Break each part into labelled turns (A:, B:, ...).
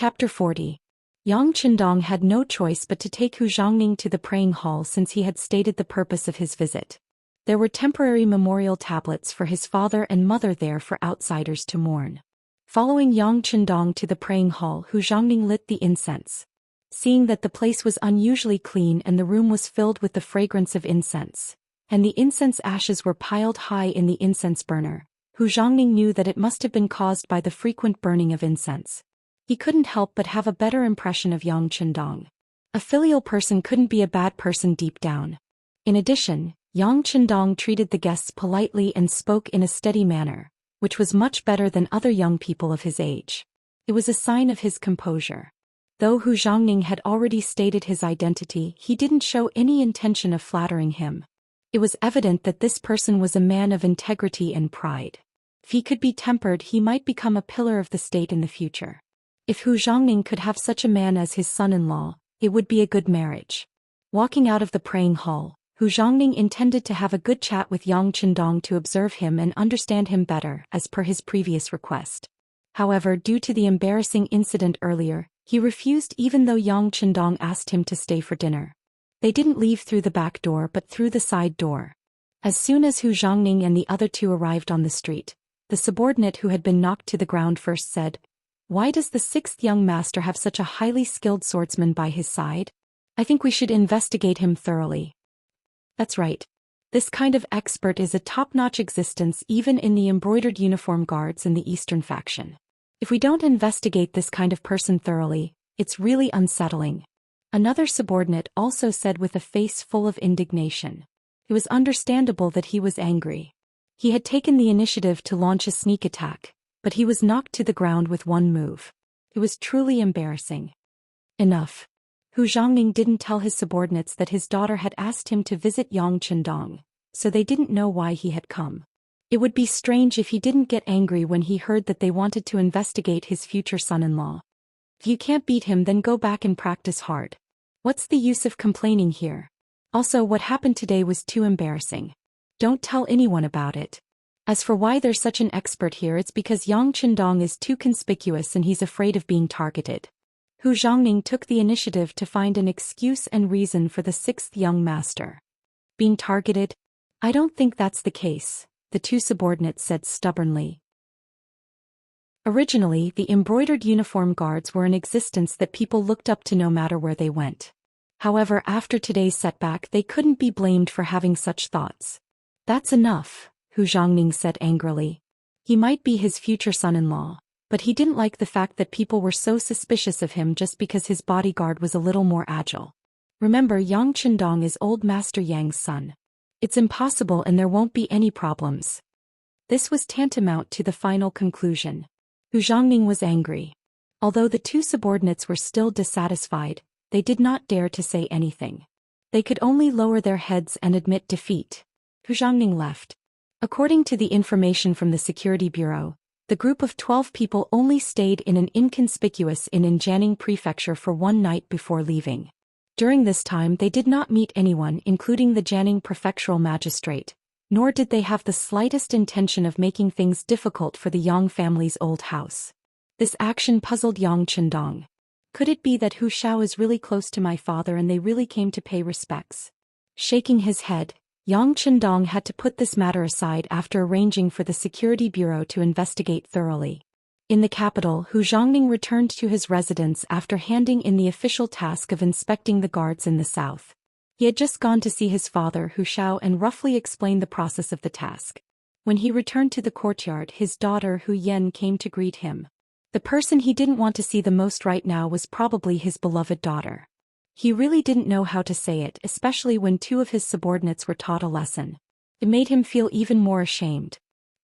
A: Chapter 40. Yang Qindong had no choice but to take Hu Zhongning to the praying hall since he had stated the purpose of his visit. There were temporary memorial tablets for his father and mother there for outsiders to mourn. Following Yang Qindong to the praying hall, Hu Zhongning lit the incense. Seeing that the place was unusually clean and the room was filled with the fragrance of incense, and the incense ashes were piled high in the incense burner, Hu Zhongning knew that it must have been caused by the frequent burning of incense. He couldn't help but have a better impression of Yang Qindong. A filial person couldn't be a bad person deep down. In addition, Yang Qindong treated the guests politely and spoke in a steady manner, which was much better than other young people of his age. It was a sign of his composure. Though Hu Zhongning had already stated his identity, he didn't show any intention of flattering him. It was evident that this person was a man of integrity and pride. If he could be tempered, he might become a pillar of the state in the future. If Hu Zhongning could have such a man as his son-in-law, it would be a good marriage. Walking out of the praying hall, Hu Zhongning intended to have a good chat with Yang Qindong to observe him and understand him better, as per his previous request. However, due to the embarrassing incident earlier, he refused even though Yang Qindong asked him to stay for dinner. They didn't leave through the back door but through the side door. As soon as Hu Zhongning and the other two arrived on the street, the subordinate who had been knocked to the ground first said, "Why does the sixth young master have such a highly skilled swordsman by his side? I think we should investigate him thoroughly." That's right. This kind of expert is a top-notch existence even in the embroidered uniform guards in the Eastern faction. If we don't investigate this kind of person thoroughly, it's really unsettling. Another subordinate also said with a face full of indignation. It was understandable that he was angry. He had taken the initiative to launch a sneak attack, but he was knocked to the ground with one move. It was truly embarrassing. Enough. Hu Zhongning didn't tell his subordinates that his daughter had asked him to visit Yang Qindong, so they didn't know why he had come. It would be strange if he didn't get angry when he heard that they wanted to investigate his future son-in-law. If you can't beat him, then go back and practice hard. What's the use of complaining here? Also, what happened today was too embarrassing. Don't tell anyone about it. As for why there's such an expert here, it's because Yang Qindong is too conspicuous and he's afraid of being targeted. Hu Zhongning took the initiative to find an excuse and reason for the sixth young master. Being targeted? I don't think that's the case, the two subordinates said stubbornly. Originally, the embroidered uniform guards were an existence that people looked up to no matter where they went. However, after today's setback, they couldn't be blamed for having such thoughts. That's enough, Hu Zhongning said angrily. He might be his future son-in-law, but he didn't like the fact that people were so suspicious of him just because his bodyguard was a little more agile. Remember, Yang Qindong is old Master Yang's son. It's impossible and there won't be any problems. This was tantamount to the final conclusion. Hu Zhongning was angry. Although the two subordinates were still dissatisfied, they did not dare to say anything. They could only lower their heads and admit defeat. Hu Zhongning left. According to the information from the Security Bureau, the group of 12 people only stayed in an inconspicuous inn in Jiangning Prefecture for one night before leaving. During this time they did not meet anyone, including the Jiangning Prefectural Magistrate, nor did they have the slightest intention of making things difficult for the Yang family's old house. This action puzzled Yang Qindong. Could it be that Hu Xiao is really close to my father and they really came to pay respects? Shaking his head, Yang Qindong had to put this matter aside after arranging for the Security Bureau to investigate thoroughly. In the capital, Hu Zhongning returned to his residence after handing in the official task of inspecting the guards in the south. He had just gone to see his father Hu Xiao and roughly explained the process of the task. When he returned to the courtyard, his daughter Hu Yan came to greet him. The person he didn't want to see the most right now was probably his beloved daughter. He really didn't know how to say it, especially when two of his subordinates were taught a lesson. It made him feel even more ashamed.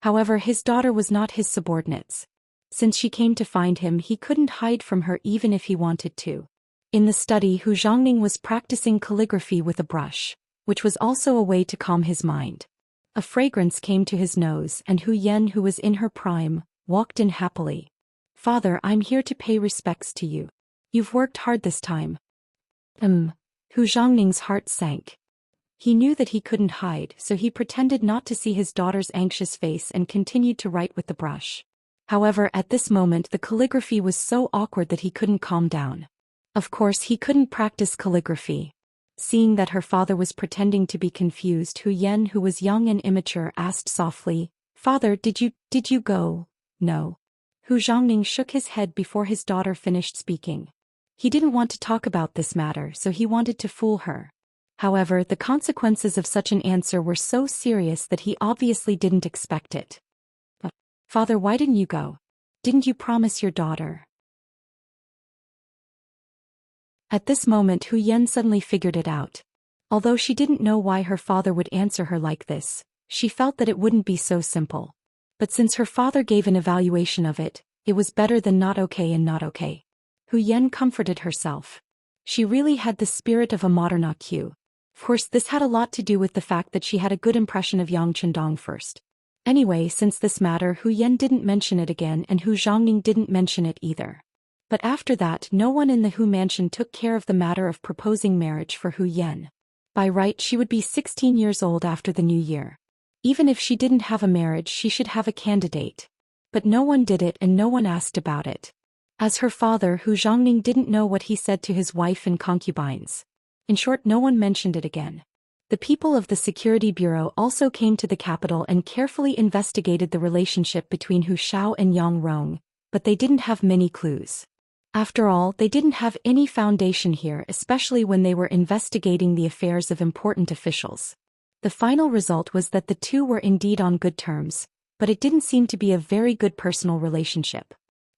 A: However, his daughter was not his subordinates. Since she came to find him, he couldn't hide from her even if he wanted to. In the study, Hu Zhongning was practicing calligraphy with a brush, which was also a way to calm his mind. A fragrance came to his nose and Hu Yan, who was in her prime, walked in happily. "Father, I'm here to pay respects to you. You've worked hard this time." Hu Zhongning's heart sank. He knew that he couldn't hide, so he pretended not to see his daughter's anxious face and continued to write with the brush. However, at this moment the calligraphy was so awkward that he couldn't calm down. Of course he couldn't practice calligraphy. Seeing that her father was pretending to be confused, Hu Yan, who was young and immature, asked softly, "Father, did you go?" "No." Hu Zhongning shook his head before his daughter finished speaking. He didn't want to talk about this matter, so he wanted to fool her. However, the consequences of such an answer were so serious that he obviously didn't expect it. "Father, why didn't you go? Didn't you promise your daughter?" At this moment Hu Yan suddenly figured it out. Although she didn't know why her father would answer her like this, she felt that it wouldn't be so simple. But since her father gave an evaluation of it, it was better than not okay and not okay. Hu Yan comforted herself. She really had the spirit of a modern AQ. Of course, this had a lot to do with the fact that she had a good impression of Yang Chendong first. Anyway, since this matter, Hu Yan didn't mention it again and Hu Zhongning didn't mention it either. But after that, no one in the Hu mansion took care of the matter of proposing marriage for Hu Yan. By right, she would be 16 years old after the new year. Even if she didn't have a marriage, she should have a candidate. But no one did it and no one asked about it. As her father, Hu Zhongning didn't know what he said to his wife and concubines. In short, no one mentioned it again. The people of the Security Bureau also came to the capital and carefully investigated the relationship between Hu Shao and Yang Rong, but they didn't have many clues. After all, they didn't have any foundation here, especially when they were investigating the affairs of important officials. The final result was that the two were indeed on good terms, but it didn't seem to be a very good personal relationship.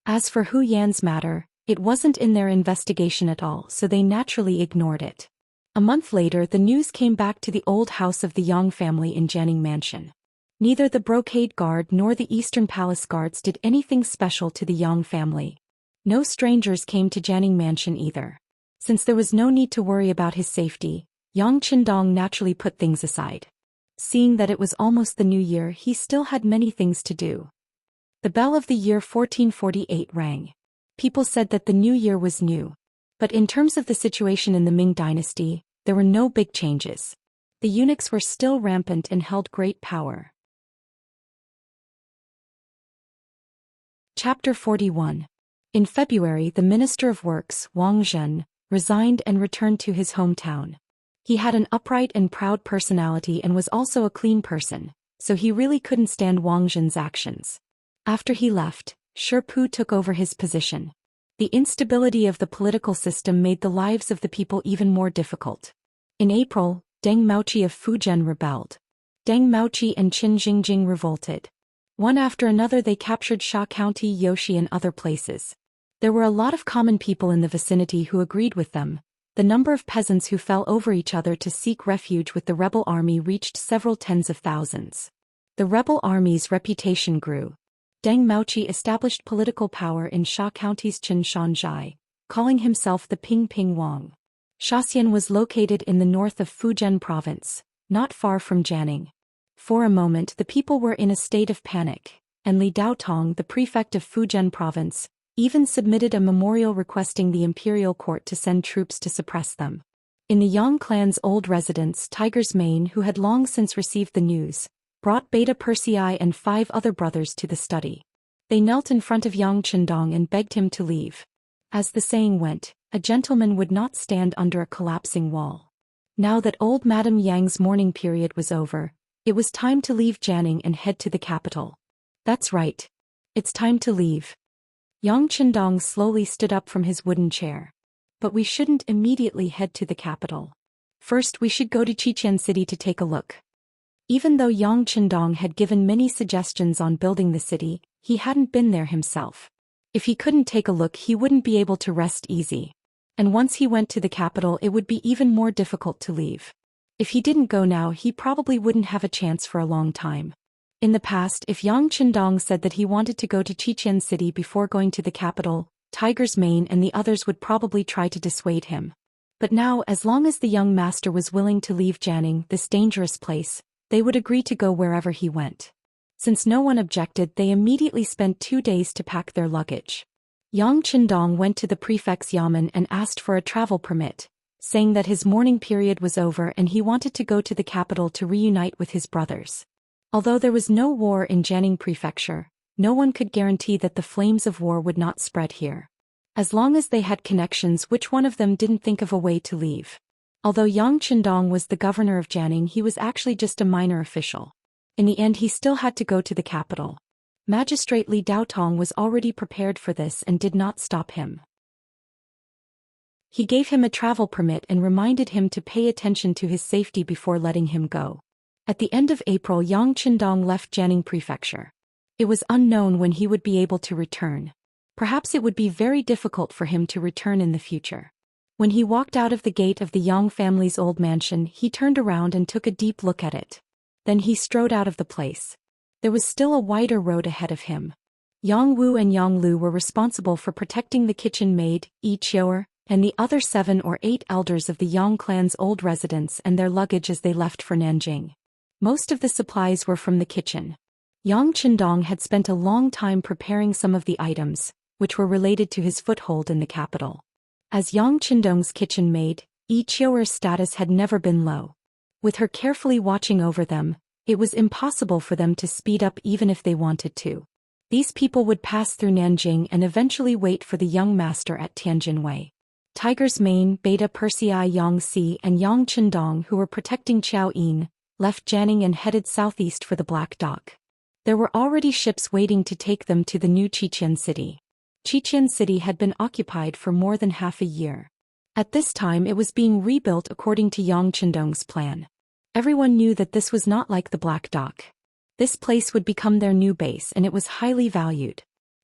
A: As for Hu Yan's matter, it wasn't in their investigation at all, so they naturally ignored it. A month later, the news came back to the old house of the Yang family in Jianing Mansion. Neither the Brocade Guard nor the Eastern Palace Guards did anything special to the Yang family. No strangers came to Jianing Mansion either. Since there was no need to worry about his safety, Yang Chendong naturally put things aside. Seeing that it was almost the new year, he still had many things to do. The bell of the year 1448 rang. People said that the new year was new. But in terms of the situation in the Ming dynasty, there were no big changes. The eunuchs were still rampant and held great power. Chapter 41. In February, the Minister of Works, Wang Zhen, resigned and returned to his hometown. He had an upright and proud personality and was also a clean person, so he really couldn't stand Wang Zhen's actions. After he left, Shi Pu took over his position. The instability of the political system made the lives of the people even more difficult. In April, Deng Maoqi of Fujian rebelled. Deng Maoqi and Qin Jingjing revolted. One after another they captured Sha County, Yoshi and other places. There were a lot of common people in the vicinity who agreed with them. The number of peasants who fell over each other to seek refuge with the rebel army reached several tens of thousands. The rebel army's reputation grew. Deng Maoqi established political power in Sha County's Qinshanzhai, calling himself the Ping Ping Wang. Zhou Xian was located in the north of Fujian province, not far from Jianing. For a moment the people were in a state of panic, and Li Daotong, the prefect of Fujian province, even submitted a memorial requesting the imperial court to send troops to suppress them. In the Yang clan's old residence, Tiger's Mane, who had long since received the news, brought Beta Persei and 5 other brothers to the study. They knelt in front of Yang Chendong and begged him to leave. As the saying went, a gentleman would not stand under a collapsing wall. Now that old Madame Yang's mourning period was over, it was time to leave Jianing and head to the capital. That's right. It's time to leave. Yang Chendong slowly stood up from his wooden chair. But we shouldn't immediately head to the capital. First we should go to Xichen City to take a look. Even though Yang Chendong had given many suggestions on building the city, he hadn't been there himself. If he couldn't take a look, he wouldn't be able to rest easy. And once he went to the capital, it would be even more difficult to leave. If he didn't go now, he probably wouldn't have a chance for a long time. In the past, if Yang Chendong said that he wanted to go to Xichen City before going to the capital, Tiger's Mane and the others would probably try to dissuade him. But now, as long as the young master was willing to leave Jianing, this dangerous place, they would agree to go wherever he went. Since no one objected, they immediately spent 2 days to pack their luggage. Yang Chendong went to the prefect's yamen and asked for a travel permit, saying that his mourning period was over and he wanted to go to the capital to reunite with his brothers. Although there was no war in Jianing Prefecture, no one could guarantee that the flames of war would not spread here. As long as they had connections, which one of them didn't think of a way to leave? Although Yang Qindong was the governor of Jianing, he was actually just a minor official. In the end, he still had to go to the capital. Magistrate Li Daotong was already prepared for this and did not stop him. He gave him a travel permit and reminded him to pay attention to his safety before letting him go. At the end of April, Yang Qindong left Jianing Prefecture. It was unknown when he would be able to return. Perhaps it would be very difficult for him to return in the future. When he walked out of the gate of the Yang family's old mansion, he turned around and took a deep look at it. Then he strode out of the place. There was still a wider road ahead of him. Yang Wu and Yang Lu were responsible for protecting the kitchen maid, Yi Qiuer, and the other 7 or 8 elders of the Yang clan's old residence and their luggage as they left for Nanjing. Most of the supplies were from the kitchen. Yang Qindong had spent a long time preparing some of the items, which were related to his foothold in the capital. As Yang Qindong's kitchen maid, Yi Qiuer's status had never been low. With her carefully watching over them, it was impossible for them to speed up even if they wanted to. These people would pass through Nanjing and eventually wait for the young master at Tianjinwei. Tiger's Mane, Beta Persei Yangxi and Yang Qindong, who were protecting Qiao Yin, left Jianing and headed southeast for the Black Dock. There were already ships waiting to take them to the new Xi'an city. Xi'an city had been occupied for more than half a year. At this time it was being rebuilt according to Yang Qindong's plan. Everyone knew that this was not like the Black Dock. This place would become their new base and it was highly valued.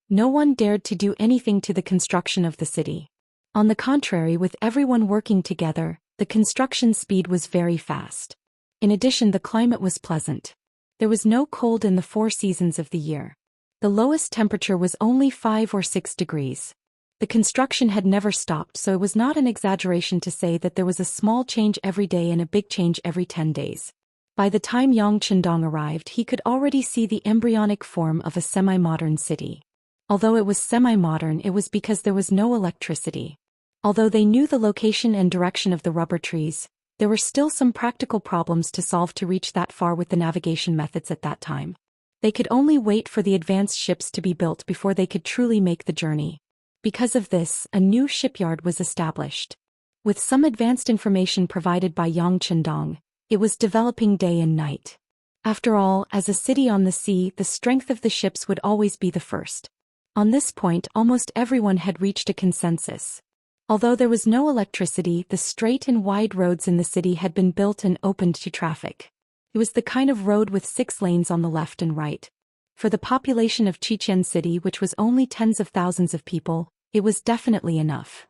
A: No one dared to do anything to the construction of the city. On the contrary, with everyone working together, the construction speed was very fast. In addition, the climate was pleasant. There was no cold in the 4 seasons of the year. The lowest temperature was only 5 or 6 degrees. The construction had never stopped, so it was not an exaggeration to say that there was a small change every day and a big change every 10 days. By the time Yang Qindong arrived, he could already see the embryonic form of a semi-modern city. Although it was semi-modern, it was because there was no electricity. Although they knew the location and direction of the rubber trees, there were still some practical problems to solve to reach that far with the navigation methods at that time. They could only wait for the advanced ships to be built before they could truly make the journey. Because of this, a new shipyard was established. With some advanced information provided by Yang Qindong, it was developing day and night. After all, as a city on the sea, the strength of the ships would always be the first. On this point, almost everyone had reached a consensus. Although there was no electricity, the straight and wide roads in the city had been built and opened to traffic. It was the kind of road with 6 lanes on the left and right. For the population of Xi'an city, which was only tens of thousands of people, it was definitely enough.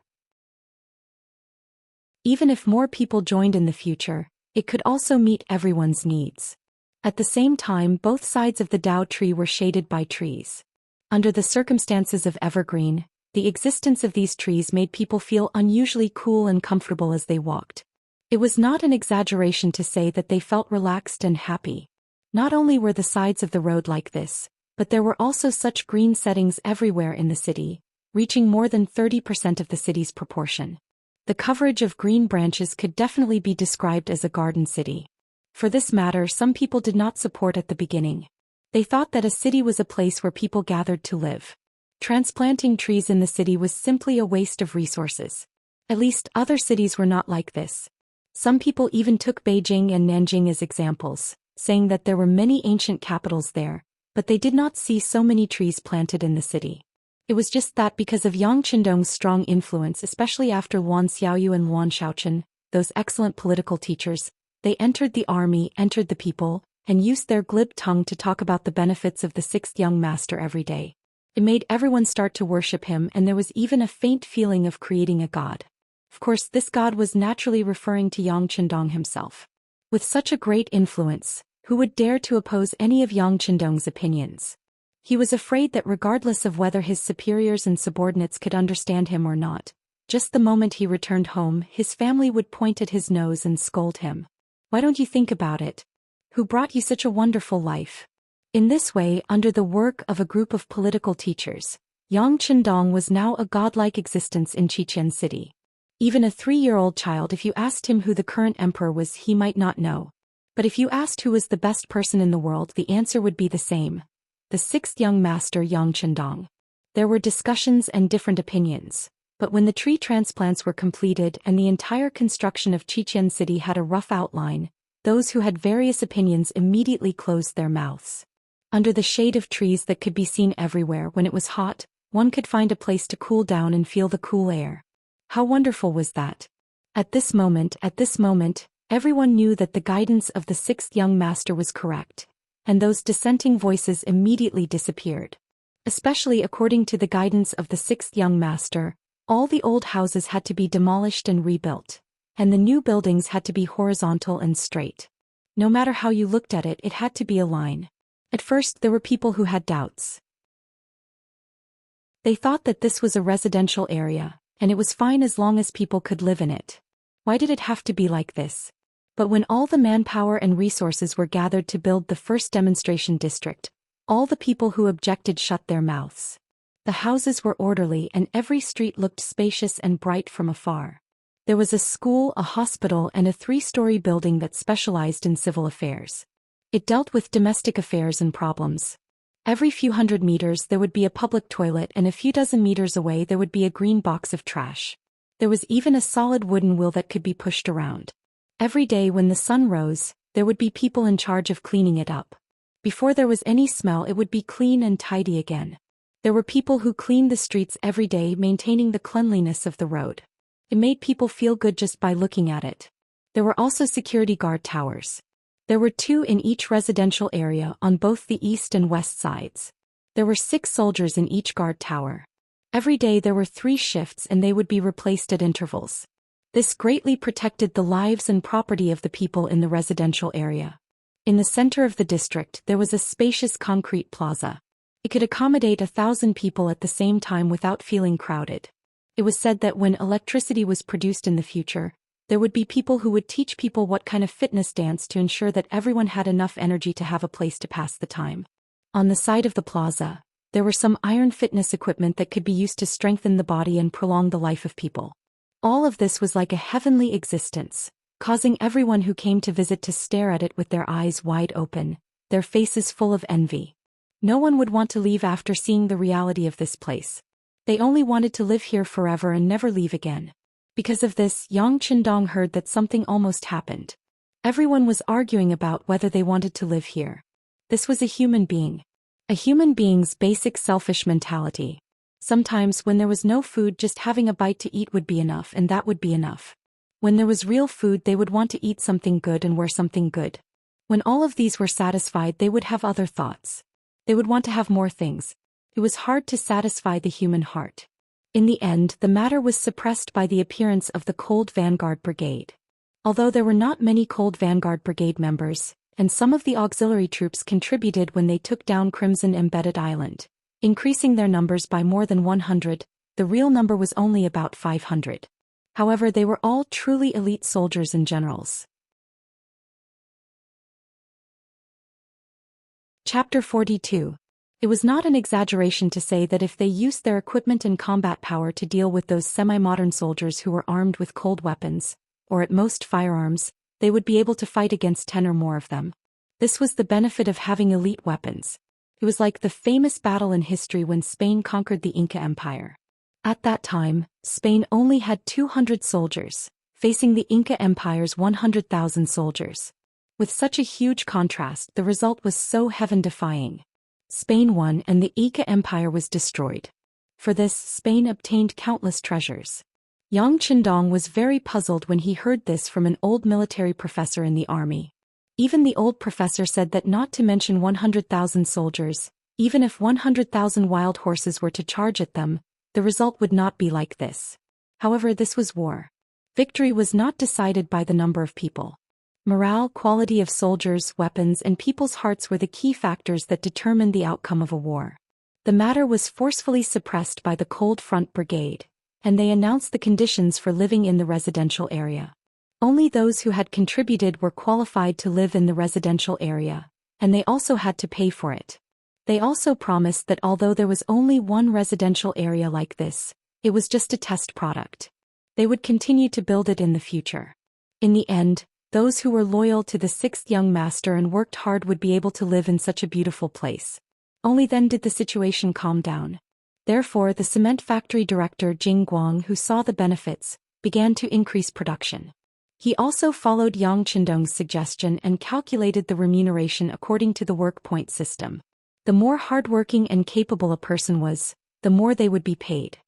A: Even if more people joined in the future, it could also meet everyone's needs. At the same time, both sides of the Dao tree were shaded by trees. Under the circumstances of evergreen, the existence of these trees made people feel unusually cool and comfortable as they walked. It was not an exaggeration to say that they felt relaxed and happy. Not only were the sides of the road like this, but there were also such green settings everywhere in the city, reaching more than 30% of the city's proportion. The coverage of green branches could definitely be described as a garden city. For this matter, some people did not support at the beginning. They thought that a city was a place where people gathered to live. Transplanting trees in the city was simply a waste of resources. At least other cities were not like this. Some people even took Beijing and Nanjing as examples, saying that there were many ancient capitals there, but they did not see so many trees planted in the city. It was just that because of Yang Qindong's strong influence, especially after Luan Xiaoyu and Luan Shaochen, those excellent political teachers, they entered the army, entered the people, and used their glib tongue to talk about the benefits of the 6th young master every day. It made everyone start to worship him, and there was even a faint feeling of creating a god. Of course, this god was naturally referring to Yang Qindong himself. With such a great influence, who would dare to oppose any of Yang Qindong's opinions? He was afraid that regardless of whether his superiors and subordinates could understand him or not, just the moment he returned home, his family would point at his nose and scold him. Why don't you think about it? Who brought you such a wonderful life? In this way, under the work of a group of political teachers, Yang Qindong was now a godlike existence in Xi'an city. Even a 3-year-old child, if you asked him who the current emperor was, he might not know. But if you asked who was the best person in the world, the answer would be the same. the sixth young master Yang Chendong. There were discussions and different opinions, but when the tree transplants were completed and the entire construction of Xichen City had a rough outline, those who had various opinions immediately closed their mouths. Under the shade of trees that could be seen everywhere when it was hot, one could find a place to cool down and feel the cool air. How wonderful was that? At this moment, everyone knew that the guidance of the sixth young master was correct, and those dissenting voices immediately disappeared. Especially according to the guidance of the sixth young master, all the old houses had to be demolished and rebuilt, and the new buildings had to be horizontal and straight. No matter how you looked at it, it had to be a line. At first there were people who had doubts. They thought that this was a residential area, and it was fine as long as people could live in it. Why did it have to be like this? But when all the manpower and resources were gathered to build the first demonstration district, all the people who objected shut their mouths. The houses were orderly and every street looked spacious and bright from afar. There was a school, a hospital, and a 3-story building that specialized in civil affairs. It dealt with domestic affairs and problems. Every few hundred meters there would be a public toilet, and a few dozen meters away there would be a green box of trash. There was even a solid wooden wheel that could be pushed around. Every day when the sun rose, there would be people in charge of cleaning it up. Before there was any smell, it would be clean and tidy again. There were people who cleaned the streets every day, maintaining the cleanliness of the road. It made people feel good just by looking at it. There were also security guard towers. There were 2 in each residential area on both the east and west sides. There were 6 soldiers in each guard tower. Every day there were 3 shifts and they would be replaced at intervals. This greatly protected the lives and property of the people in the residential area. In the center of the district there was a spacious concrete plaza. It could accommodate 1,000 people at the same time without feeling crowded. It was said that when electricity was produced in the future, there would be people who would teach people what kind of fitness dance to ensure that everyone had enough energy to have a place to pass the time. On the side of the plaza, there were some iron fitness equipment that could be used to strengthen the body and prolong the life of people. All of this was like a heavenly existence, causing everyone who came to visit to stare at it with their eyes wide open, their faces full of envy. No one would want to leave after seeing the reality of this place. They only wanted to live here forever and never leave again. Because of this, Yang Chendong heard that something almost happened. Everyone was arguing about whether they wanted to live here. This was a human being. A human being's basic selfish mentality. Sometimes when there was no food, just having a bite to eat would be enough, and that would be enough. When there was real food, they would want to eat something good and wear something good. When all of these were satisfied, they would have other thoughts. They would want to have more things. It was hard to satisfy the human heart. In the end, the matter was suppressed by the appearance of the Cold Vanguard Brigade. Although there were not many Cold Vanguard Brigade members, and some of the auxiliary troops contributed when they took down Crimson Embedded Island, increasing their numbers by more than 100, the real number was only about 500. However, they were all truly elite soldiers and generals. Chapter 42. It was not an exaggeration to say that if they used their equipment and combat power to deal with those semi-modern soldiers who were armed with cold weapons, or at most firearms, they would be able to fight against 10 or more of them. This was the benefit of having elite weapons. It was like the famous battle in history when Spain conquered the Inca Empire. At that time, Spain only had 200 soldiers, facing the Inca Empire's 100,000 soldiers. With such a huge contrast, the result was so heaven-defying. Spain won and the Inca Empire was destroyed. For this, Spain obtained countless treasures. Yang Chendong was very puzzled when he heard this from an old military professor in the army. Even the old professor said that not to mention 100,000 soldiers, even if 100,000 wild horses were to charge at them, the result would not be like this. However, this was war. Victory was not decided by the number of people. Morale, quality of soldiers, weapons, and people's hearts were the key factors that determined the outcome of a war. The matter was forcefully suppressed by the Cold Front Brigade, and they announced the conditions for living in the residential area. Only those who had contributed were qualified to live in the residential area, and they also had to pay for it. They also promised that although there was only one residential area like this, it was just a test product. They would continue to build it in the future. In the end, those who were loyal to the sixth young master and worked hard would be able to live in such a beautiful place. Only then did the situation calm down. Therefore, the cement factory director Jing Guang, who saw the benefits, began to increase production. He also followed Yang Qindong's suggestion and calculated the remuneration according to the work point system. The more hardworking and capable a person was, the more they would be paid.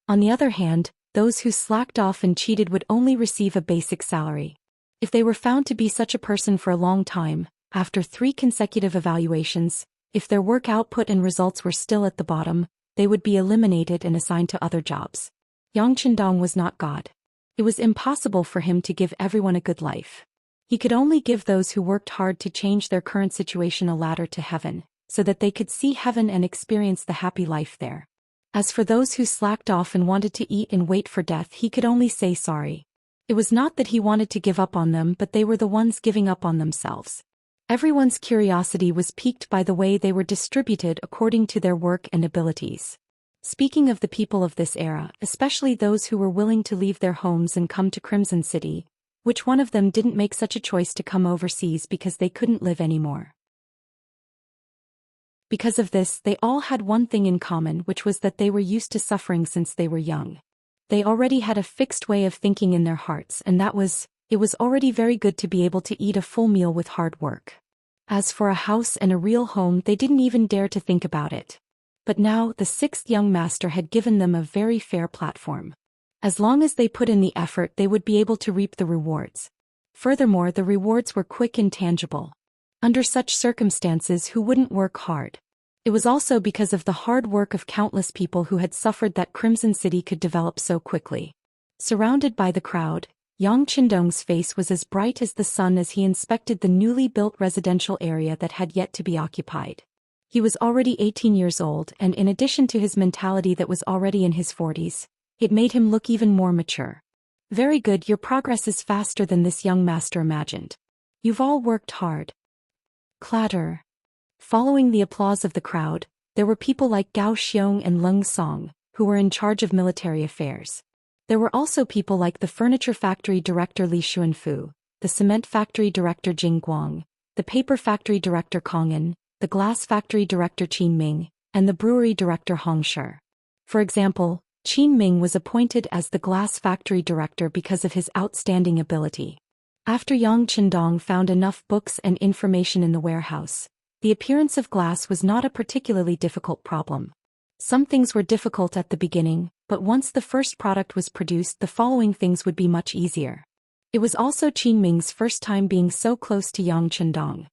A: On the other hand, those who slacked off and cheated would only receive a basic salary. If they were found to be such a person for a long time, after 3 consecutive evaluations, if their work output and results were still at the bottom, they would be eliminated and assigned to other jobs. Yang Qindong was not God. It was impossible for him to give everyone a good life. He could only give those who worked hard to change their current situation a ladder to heaven, so that they could see heaven and experience the happy life there. As for those who slacked off and wanted to eat and wait for death, he could only say sorry. It was not that he wanted to give up on them, but they were the ones giving up on themselves. Everyone's curiosity was piqued by the way they were distributed according to their work and abilities. Speaking of the people of this era, especially those who were willing to leave their homes and come to Crimson City, which one of them didn't make such a choice to come overseas because they couldn't live anymore? Because of this, they all had one thing in common, which was that they were used to suffering since they were young. They already had a fixed way of thinking in their hearts, and that was, it was already very good to be able to eat a full meal with hard work. As for a house and a real home, they didn't even dare to think about it. But now, the 6th young master had given them a very fair platform. As long as they put in the effort, they would be able to reap the rewards. Furthermore, the rewards were quick and tangible. Under such circumstances, who wouldn't work hard? It was also because of the hard work of countless people who had suffered that Crimson City could develop so quickly. Surrounded by the crowd, Yang Qindong's face was as bright as the sun as he inspected the newly built residential area that had yet to be occupied. He was already 18 years old, and in addition to his mentality that was already in his 40s, it made him look even more mature. Very good, your progress is faster than this young master imagined. You've all worked hard. Clatter. Following the applause of the crowd, there were people like Gao Xiong and Leng Song, who were in charge of military affairs. There were also people like the furniture factory director Li Xuanfu, the cement factory director Jing Guang, the paper factory director Kong An, the glass factory director Qin Ming, and the brewery director Hong Shi. For example, Qin Ming was appointed as the glass factory director because of his outstanding ability. After Yang Qindong found enough books and information in the warehouse, the appearance of glass was not a particularly difficult problem. Some things were difficult at the beginning, but once the first product was produced, the following things would be much easier. It was also Qin Ming's first time being so close to Yang Qindong.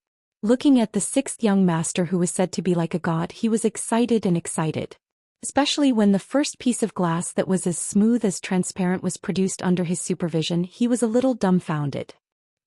A: Looking at the 6th young master who was said to be like a god, he was excited. Especially when the first piece of glass that was as smooth as transparent was produced under his supervision, he was a little dumbfounded.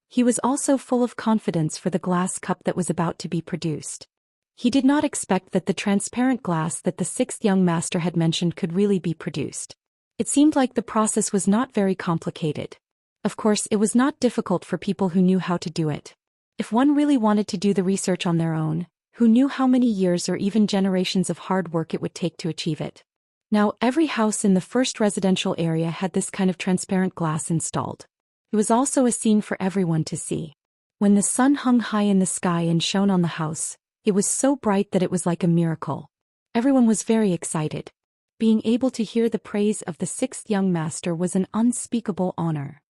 A: He was also full of confidence for the glass cup that was about to be produced. He did not expect that the transparent glass that the 6th young master had mentioned could really be produced. It seemed like the process was not very complicated. Of course, it was not difficult for people who knew how to do it. If one really wanted to do the research on their own, who knew how many years or even generations of hard work it would take to achieve it? Now, every house in the first residential area had this kind of transparent glass installed. It was also a scene for everyone to see. When the sun hung high in the sky and shone on the house, it was so bright that it was like a miracle. Everyone was very excited. Being able to hear the praise of the 6th young master was an unspeakable honor.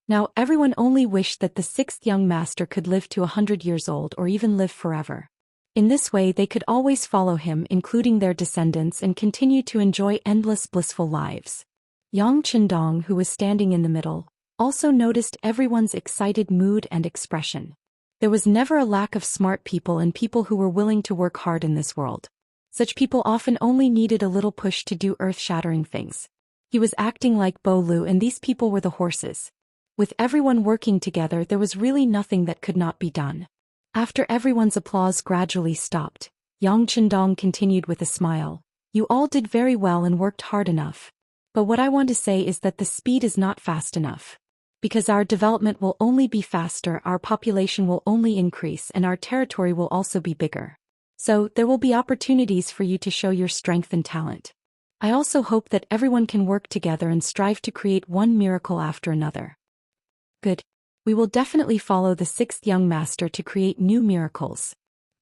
A: Now, everyone only wished that the 6th young master could live to 100 years old or even live forever. In this way they could always follow him, including their descendants, and continue to enjoy endless blissful lives. Yang Qindong, who was standing in the middle, also noticed everyone's excited mood and expression. There was never a lack of smart people and people who were willing to work hard in this world. Such people often only needed a little push to do earth-shattering things. He was acting like Bo Lu, and these people were the horses. With everyone working together, there was really nothing that could not be done. After everyone's applause gradually stopped, Yang Qindong continued with a smile. You all did very well and worked hard enough. But what I want to say is that the speed is not fast enough. Because our development will only be faster, our population will only increase, and our territory will also be bigger. So, there will be opportunities for you to show your strength and talent. I also hope that everyone can work together and strive to create one miracle after another. Good. We will definitely follow the 6th young master to create new miracles.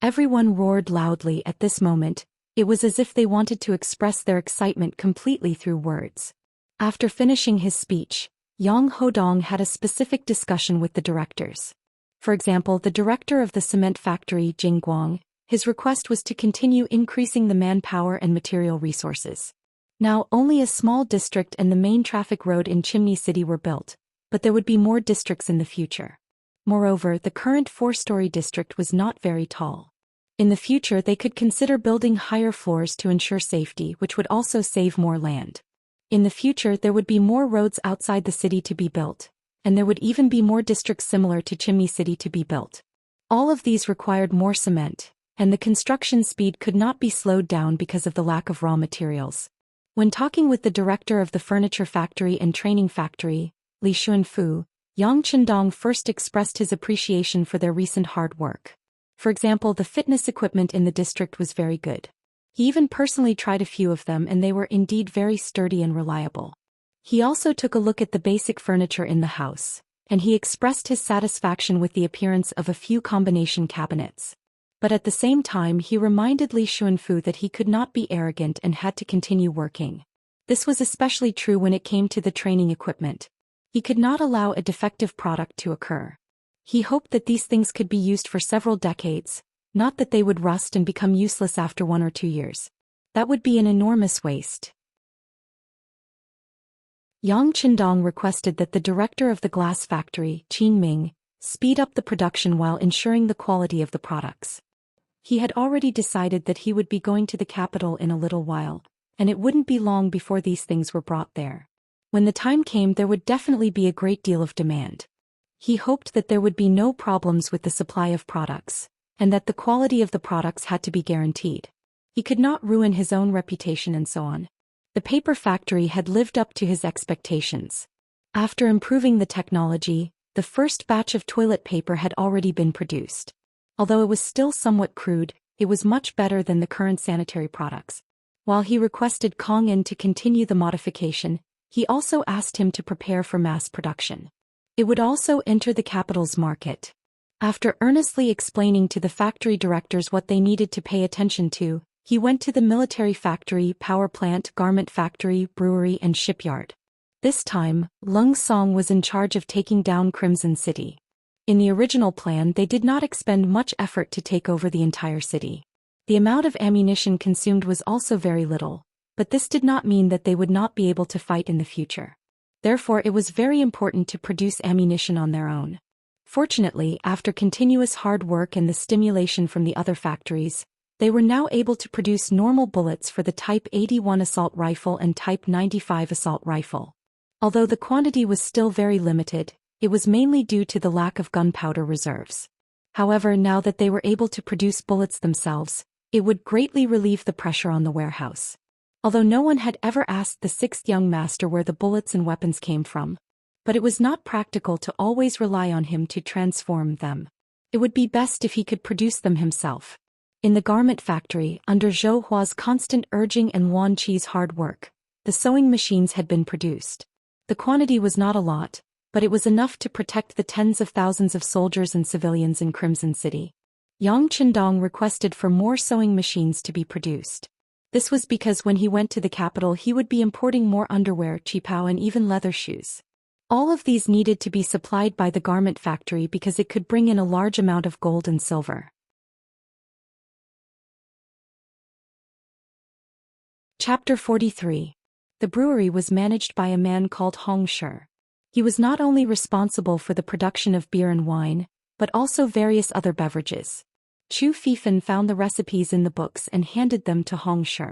A: Everyone roared loudly at this moment. It was as if they wanted to express their excitement completely through words. After finishing his speech, Yang Hodong had a specific discussion with the directors. For example, the director of the cement factory, Jing Guang, his request was to continue increasing the manpower and material resources. Now, only a small district and the main traffic road in Chimney City were built, but there would be more districts in the future. Moreover, the current 4-story district was not very tall. In the future, they could consider building higher floors to ensure safety, which would also save more land. In the future, there would be more roads outside the city to be built, and there would even be more districts similar to Chimney City to be built. All of these required more cement, and the construction speed could not be slowed down because of the lack of raw materials. When talking with the director of the furniture factory and training factory, Li Xuanfu, Yang Qindong first expressed his appreciation for their recent hard work. For example, the fitness equipment in the district was very good. He even personally tried a few of them and they were indeed very sturdy and reliable. He also took a look at the basic furniture in the house, and he expressed his satisfaction with the appearance of a few combination cabinets. But at the same time he reminded Li Xuanfu that he could not be arrogant and had to continue working. This was especially true when it came to the training equipment. He could not allow a defective product to occur. He hoped that these things could be used for several decades, not that they would rust and become useless after 1 or 2 years. That would be an enormous waste. Yang Qindong requested that the director of the glass factory, Qin Ming, speed up the production while ensuring the quality of the products. He had already decided that he would be going to the capital in a little while, and it wouldn't be long before these things were brought there. When the time came, there would definitely be a great deal of demand. He hoped that there would be no problems with the supply of products, and that the quality of the products had to be guaranteed. He could not ruin his own reputation and so on. The paper factory had lived up to his expectations. After improving the technology, the first batch of toilet paper had already been produced. Although it was still somewhat crude, it was much better than the current sanitary products. While he requested Kong In to continue the modification, he also asked him to prepare for mass production. It would also enter the capital's market. After earnestly explaining to the factory directors what they needed to pay attention to, he went to the military factory, power plant, garment factory, brewery and shipyard. This time, Lung Song was in charge of taking down Crimson City. In the original plan, they did not expend much effort to take over the entire city. The amount of ammunition consumed was also very little, but this did not mean that they would not be able to fight in the future. Therefore, it was very important to produce ammunition on their own. Fortunately, after continuous hard work and the stimulation from the other factories, they were now able to produce normal bullets for the Type 81 assault rifle and Type 95 assault rifle. Although the quantity was still very limited, it was mainly due to the lack of gunpowder reserves. However, now that they were able to produce bullets themselves, it would greatly relieve the pressure on the warehouse. Although no one had ever asked the 6th young master where the bullets and weapons came from, but it was not practical to always rely on him to transform them. It would be best if he could produce them himself. In the garment factory, under Zhou Hua's constant urging and Wan Qi's hard work, the sewing machines had been produced. The quantity was not a lot, but it was enough to protect the tens of thousands of soldiers and civilians in Crimson City. Yang Qindong requested for more sewing machines to be produced. This was because when he went to the capital he would be importing more underwear, qipao and even leather shoes. All of these needed to be supplied by the garment factory because it could bring in a large amount of gold and silver. Chapter 43. The brewery was managed by a man called Hong Shi. He was not only responsible for the production of beer and wine, but also various other beverages. Chu Fifan found the recipes in the books and handed them to Hong Shi.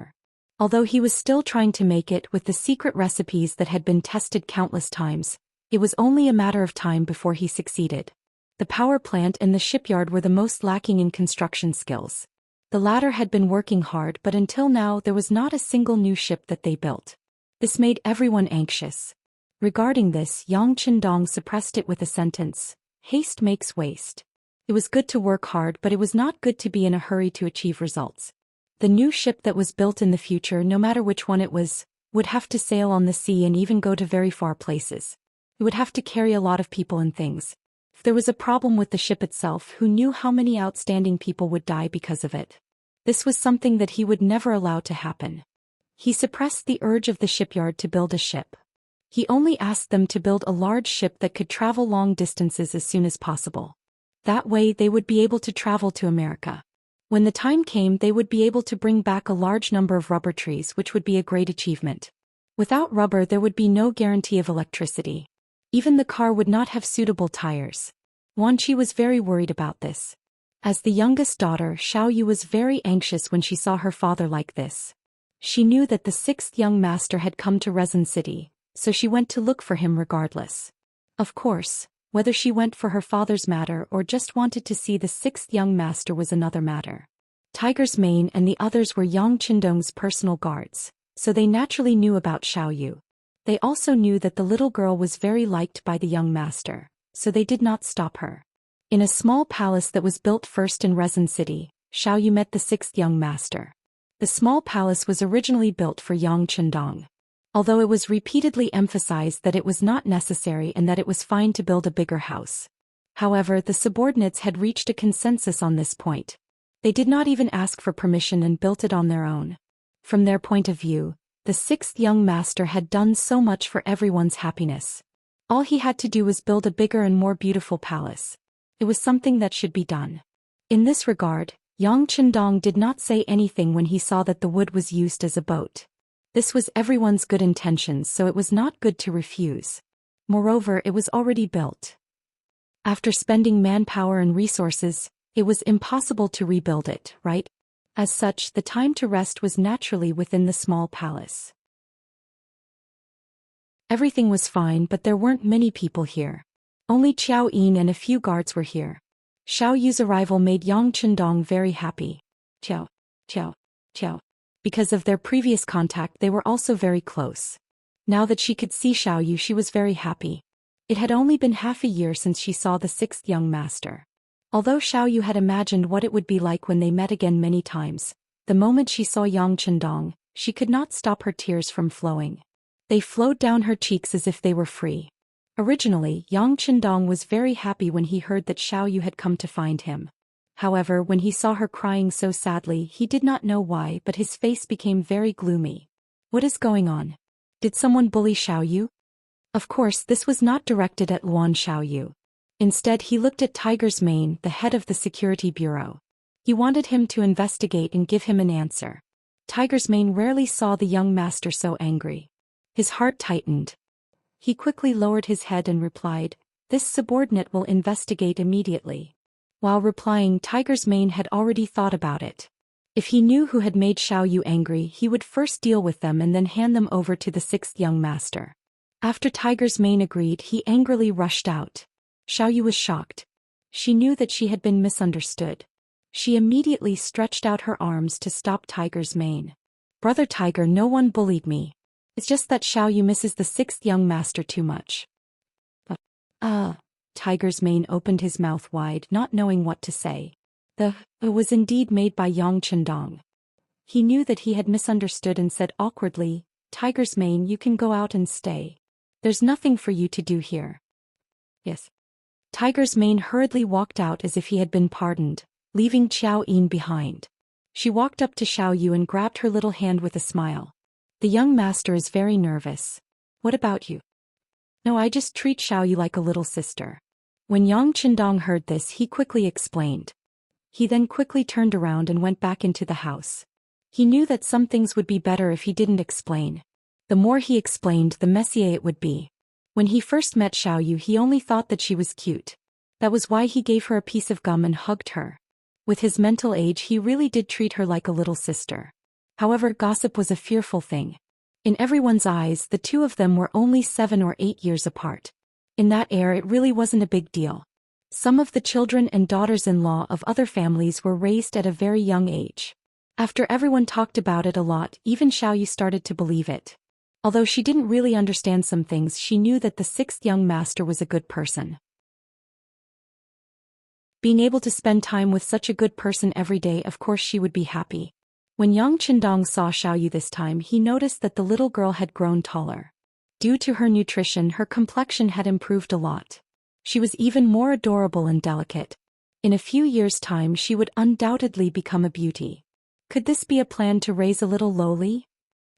A: Although he was still trying to make it with the secret recipes that had been tested countless times, it was only a matter of time before he succeeded. The power plant and the shipyard were the most lacking in construction skills. The latter had been working hard, but until now there was not a single new ship that they built. This made everyone anxious. Regarding this, Yang Qindong suppressed it with a sentence: haste makes waste. It was good to work hard, but it was not good to be in a hurry to achieve results. The new ship that was built in the future, no matter which one it was, would have to sail on the sea and even go to very far places. It would have to carry a lot of people and things. If there was a problem with the ship itself, who knew how many outstanding people would die because of it? This was something that he would never allow to happen. He suppressed the urge of the shipyard to build a ship. He only asked them to build a large ship that could travel long distances as soon as possible. That way they would be able to travel to America. When the time came, they would be able to bring back a large number of rubber trees, which would be a great achievement. Without rubber, there would be no guarantee of electricity. Even the car would not have suitable tires. Wanqi was very worried about this. As the youngest daughter, Xiaoyu was very anxious when she saw her father like this. She knew that the sixth young master had come to Resin City, so she went to look for him regardless. Of course, whether she went for her father's matter or just wanted to see the sixth young master was another matter. Tiger's Mane and the others were Yang Qindong's personal guards, so they naturally knew about Xiaoyu. They also knew that the little girl was very liked by the young master, so they did not stop her. In a small palace that was built first in Resin City, Xiaoyu met the sixth young master. The small palace was originally built for Yang Qindong. Although it was repeatedly emphasized that it was not necessary and that it was fine to build a bigger house. However, the subordinates had reached a consensus on this point. They did not even ask for permission and built it on their own. From their point of view, the sixth young master had done so much for everyone's happiness. All he had to do was build a bigger and more beautiful palace. It was something that should be done. In this regard, Yang Qindong did not say anything when he saw that the wood was used as a boat. This was everyone's good intentions, so it was not good to refuse. Moreover, it was already built. After spending manpower and resources, it was impossible to rebuild it, right? As such, the time to rest was naturally within the small palace. Everything was fine, but there weren't many people here. Only Qiao Yin and a few guards were here. Xiao Yu's arrival made Yang Qindong very happy. Qiao. Because of their previous contact, they were also very close. Now that she could see Xiao Yu, she was very happy. It had only been half a year since she saw the sixth young master. Although Xiao Yu had imagined what it would be like when they met again many times, the moment she saw Yang Qindong, she could not stop her tears from flowing. They flowed down her cheeks as if they were free. Originally, Yang Qindong was very happy when he heard that Xiao Yu had come to find him. However, when he saw her crying so sadly, he did not know why, but his face became very gloomy. What is going on? Did someone bully Xiao Yu? Of course, this was not directed at Luan Xiao Yu. Instead, he looked at Tiger's Mane, the head of the security bureau. He wanted him to investigate and give him an answer. Tiger's Mane rarely saw the young master so angry. His heart tightened. He quickly lowered his head and replied, "This subordinate will investigate immediately." While replying, Tiger's Mane had already thought about it. If he knew who had made Xiao Yu angry, he would first deal with them and then hand them over to the sixth young master. After Tiger's Mane agreed, he angrily rushed out. Xiao Yu was shocked. She knew that she had been misunderstood. She immediately stretched out her arms to stop Tiger's Mane. "Brother Tiger, no one bullied me. It's just that Xiao Yu misses the sixth young master too much." Tiger's Mane opened his mouth wide, not knowing what to say. It was indeed made by Yang Qindong. He knew that he had misunderstood and said awkwardly, "Tiger's Mane, you can go out and stay. There's nothing for you to do here." "Yes." Tiger's Mane hurriedly walked out as if he had been pardoned, leaving Qiao Yin behind. She walked up to Xiao Yu and grabbed her little hand with a smile. "The young master is very nervous. What about you?" "No, I just treat Xiao Yu like a little sister." When Yang Qindong heard this, he quickly explained. He then quickly turned around and went back into the house. He knew that some things would be better if he didn't explain. The more he explained, the messier it would be. When he first met Xiao Yu, he only thought that she was cute. That was why he gave her a piece of gum and hugged her. With his mental age, he really did treat her like a little sister. However, gossip was a fearful thing. In everyone's eyes, the two of them were only 7 or 8 years apart. In that era, it really wasn't a big deal. Some of the children and daughters-in-law of other families were raised at a very young age. After everyone talked about it a lot, even Xiao Yu started to believe it. Although she didn't really understand some things, she knew that the sixth young master was a good person. Being able to spend time with such a good person every day, of course she would be happy. When Yang Qindong saw Xiao Yu this time, he noticed that the little girl had grown taller. Due to her nutrition, her complexion had improved a lot. She was even more adorable and delicate. In a few years' time she would undoubtedly become a beauty. Could this be a plan to raise a little lowly?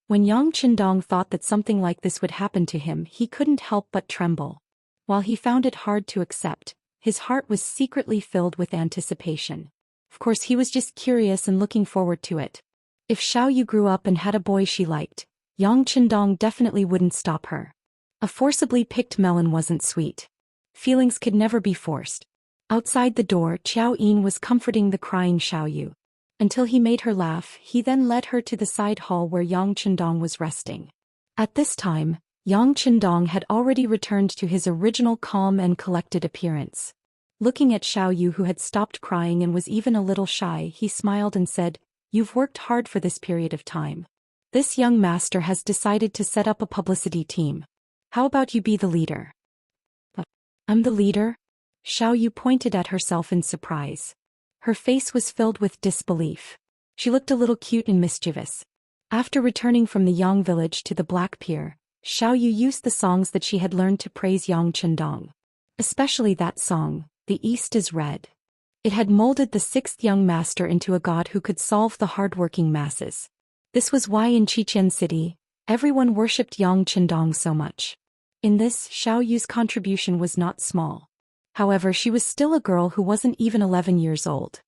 A: When Yang Qindong thought that something like this would happen to him, he couldn't help but tremble. While he found it hard to accept, his heart was secretly filled with anticipation. Of course he was just curious and looking forward to it. If Xiaoyu grew up and had a boy she liked, Yang Qindong definitely wouldn't stop her. A forcibly picked melon wasn't sweet. Feelings could never be forced. Outside the door, Qiao Yin was comforting the crying Xiaoyu. Until he made her laugh, he then led her to the side hall where Yang Qindong was resting. At this time, Yang Qindong had already returned to his original calm and collected appearance. Looking at Xiaoyu, who had stopped crying and was even a little shy, he smiled and said, "You've worked hard for this period of time. This young master has decided to set up a publicity team. How about you be the leader?" "I'm the leader?" Xiaoyu pointed at herself in surprise. Her face was filled with disbelief. She looked a little cute and mischievous. After returning from the Yang village to the Black Pier, Xiaoyu used the songs that she had learned to praise Yang Qindong. Especially that song, "The East is Red." It had molded the sixth young master into a god who could solve the hard-working masses. This was why in Xichen City, everyone worshipped Yang Qindong so much. In this, Xiaoyu's contribution was not small. However, she was still a girl who wasn't even 11 years old.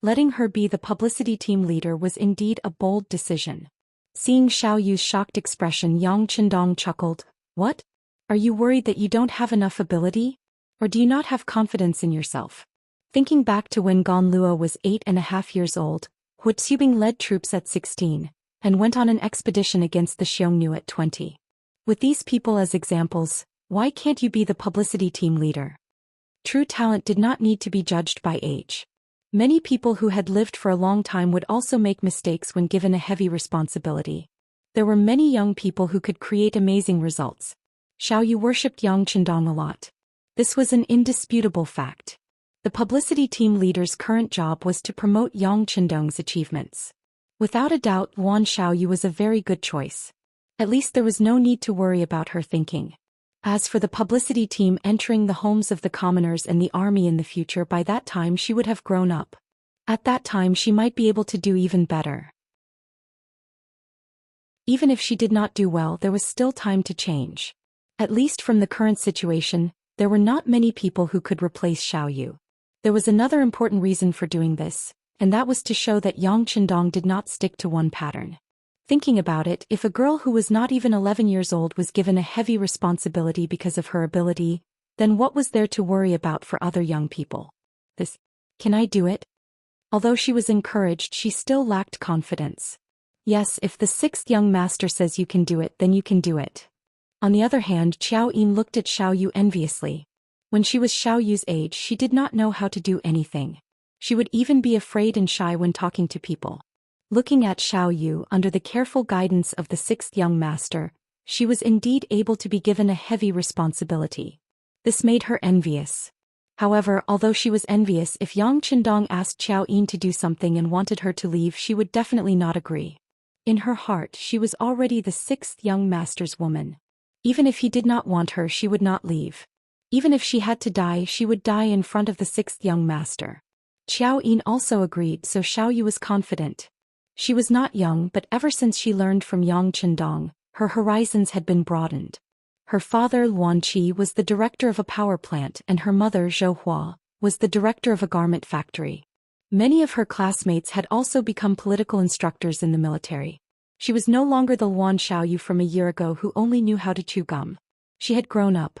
A: Letting her be the publicity team leader was indeed a bold decision. Seeing Xiaoyu's shocked expression, Yang Qindong chuckled. "What? Are you worried that you don't have enough ability? Or do you not have confidence in yourself?" Thinking back to when Ganluo was 8.5 years old, Hu Xubing led troops at 16, and went on an expedition against the Xiongnu at 20. With these people as examples, why can't you be the publicity team leader? True talent did not need to be judged by age. Many people who had lived for a long time would also make mistakes when given a heavy responsibility. There were many young people who could create amazing results. Xiaoyu worshipped Yang Qindong a lot. This was an indisputable fact. The publicity team leader's current job was to promote Yang Qindong's achievements. Without a doubt, Wan Xiaoyu was a very good choice. At least there was no need to worry about her thinking. As for the publicity team entering the homes of the commoners and the army in the future, by that time she would have grown up. At that time she might be able to do even better. Even if she did not do well, there was still time to change. At least from the current situation, there were not many people who could replace Xiaoyu. There was another important reason for doing this, and that was to show that Yang Qindong did not stick to one pattern. Thinking about it, if a girl who was not even 11 years old was given a heavy responsibility because of her ability, then what was there to worry about for other young people? Can I do it? Although she was encouraged, she still lacked confidence. Yes, if the sixth young master says you can do it, then you can do it. On the other hand, Qiao Yin looked at Xiaoyu enviously. When she was Xiaoyu's age, she did not know how to do anything. She would even be afraid and shy when talking to people. Looking at Xiaoyu under the careful guidance of the sixth young master, she was indeed able to be given a heavy responsibility. This made her envious. However, although she was envious, if Yang Qindong asked Qiao Yin to do something and wanted her to leave, she would definitely not agree. In her heart, she was already the sixth young master's woman. Even if he did not want her, she would not leave. Even if she had to die, she would die in front of the sixth young master. Qiao Yin also agreed, so Xiaoyu was confident. She was not young, but ever since she learned from Yang Qindong, her horizons had been broadened. Her father, Luan Qi, was the director of a power plant, and her mother, Zhou Hua, was the director of a garment factory. Many of her classmates had also become political instructors in the military. She was no longer the Luan Xiaoyu from a year ago who only knew how to chew gum. She had grown up.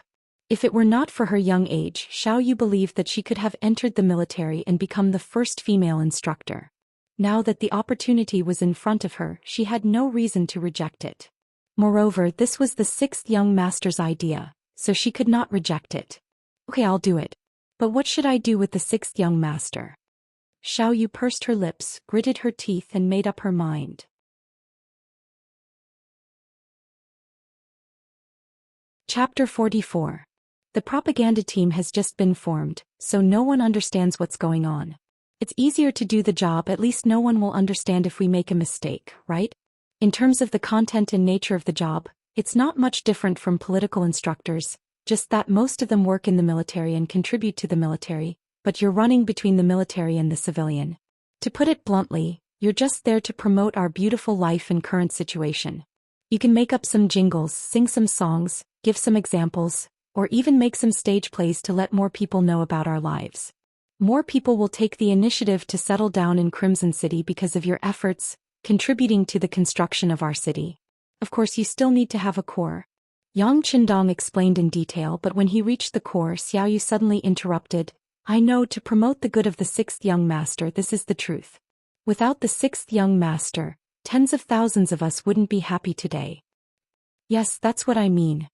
A: If it were not for her young age, Xiaoyu believed that she could have entered the military and become the first female instructor. Now that the opportunity was in front of her, she had no reason to reject it. Moreover, this was the sixth young master's idea, so she could not reject it. Okay, I'll do it. But what should I do with the sixth young master? Xiaoyu pursed her lips, gritted her teeth, and made up her mind. Chapter 44. The propaganda team has just been formed, so no one understands what's going on. It's easier to do the job, at least no one will understand if we make a mistake, right? In terms of the content and nature of the job, it's not much different from political instructors. just that most of them work in the military and contribute to the military, but you're running between the military and the civilian. To put it bluntly, you're just there to promote our beautiful life and current situation. You can make up some jingles, sing some songs, give some examples, or even make some stage plays to let more people know about our lives. More people will take the initiative to settle down in Crimson City because of your efforts, contributing to the construction of our city. Of course, you still need to have a core. Yang Qindong explained in detail, but when he reached the core, Xiaoyu suddenly interrupted. I know, to promote the good of the sixth young master, this is the truth. Without the sixth young master, tens of thousands of us wouldn't be happy today. Yes, that's what I mean.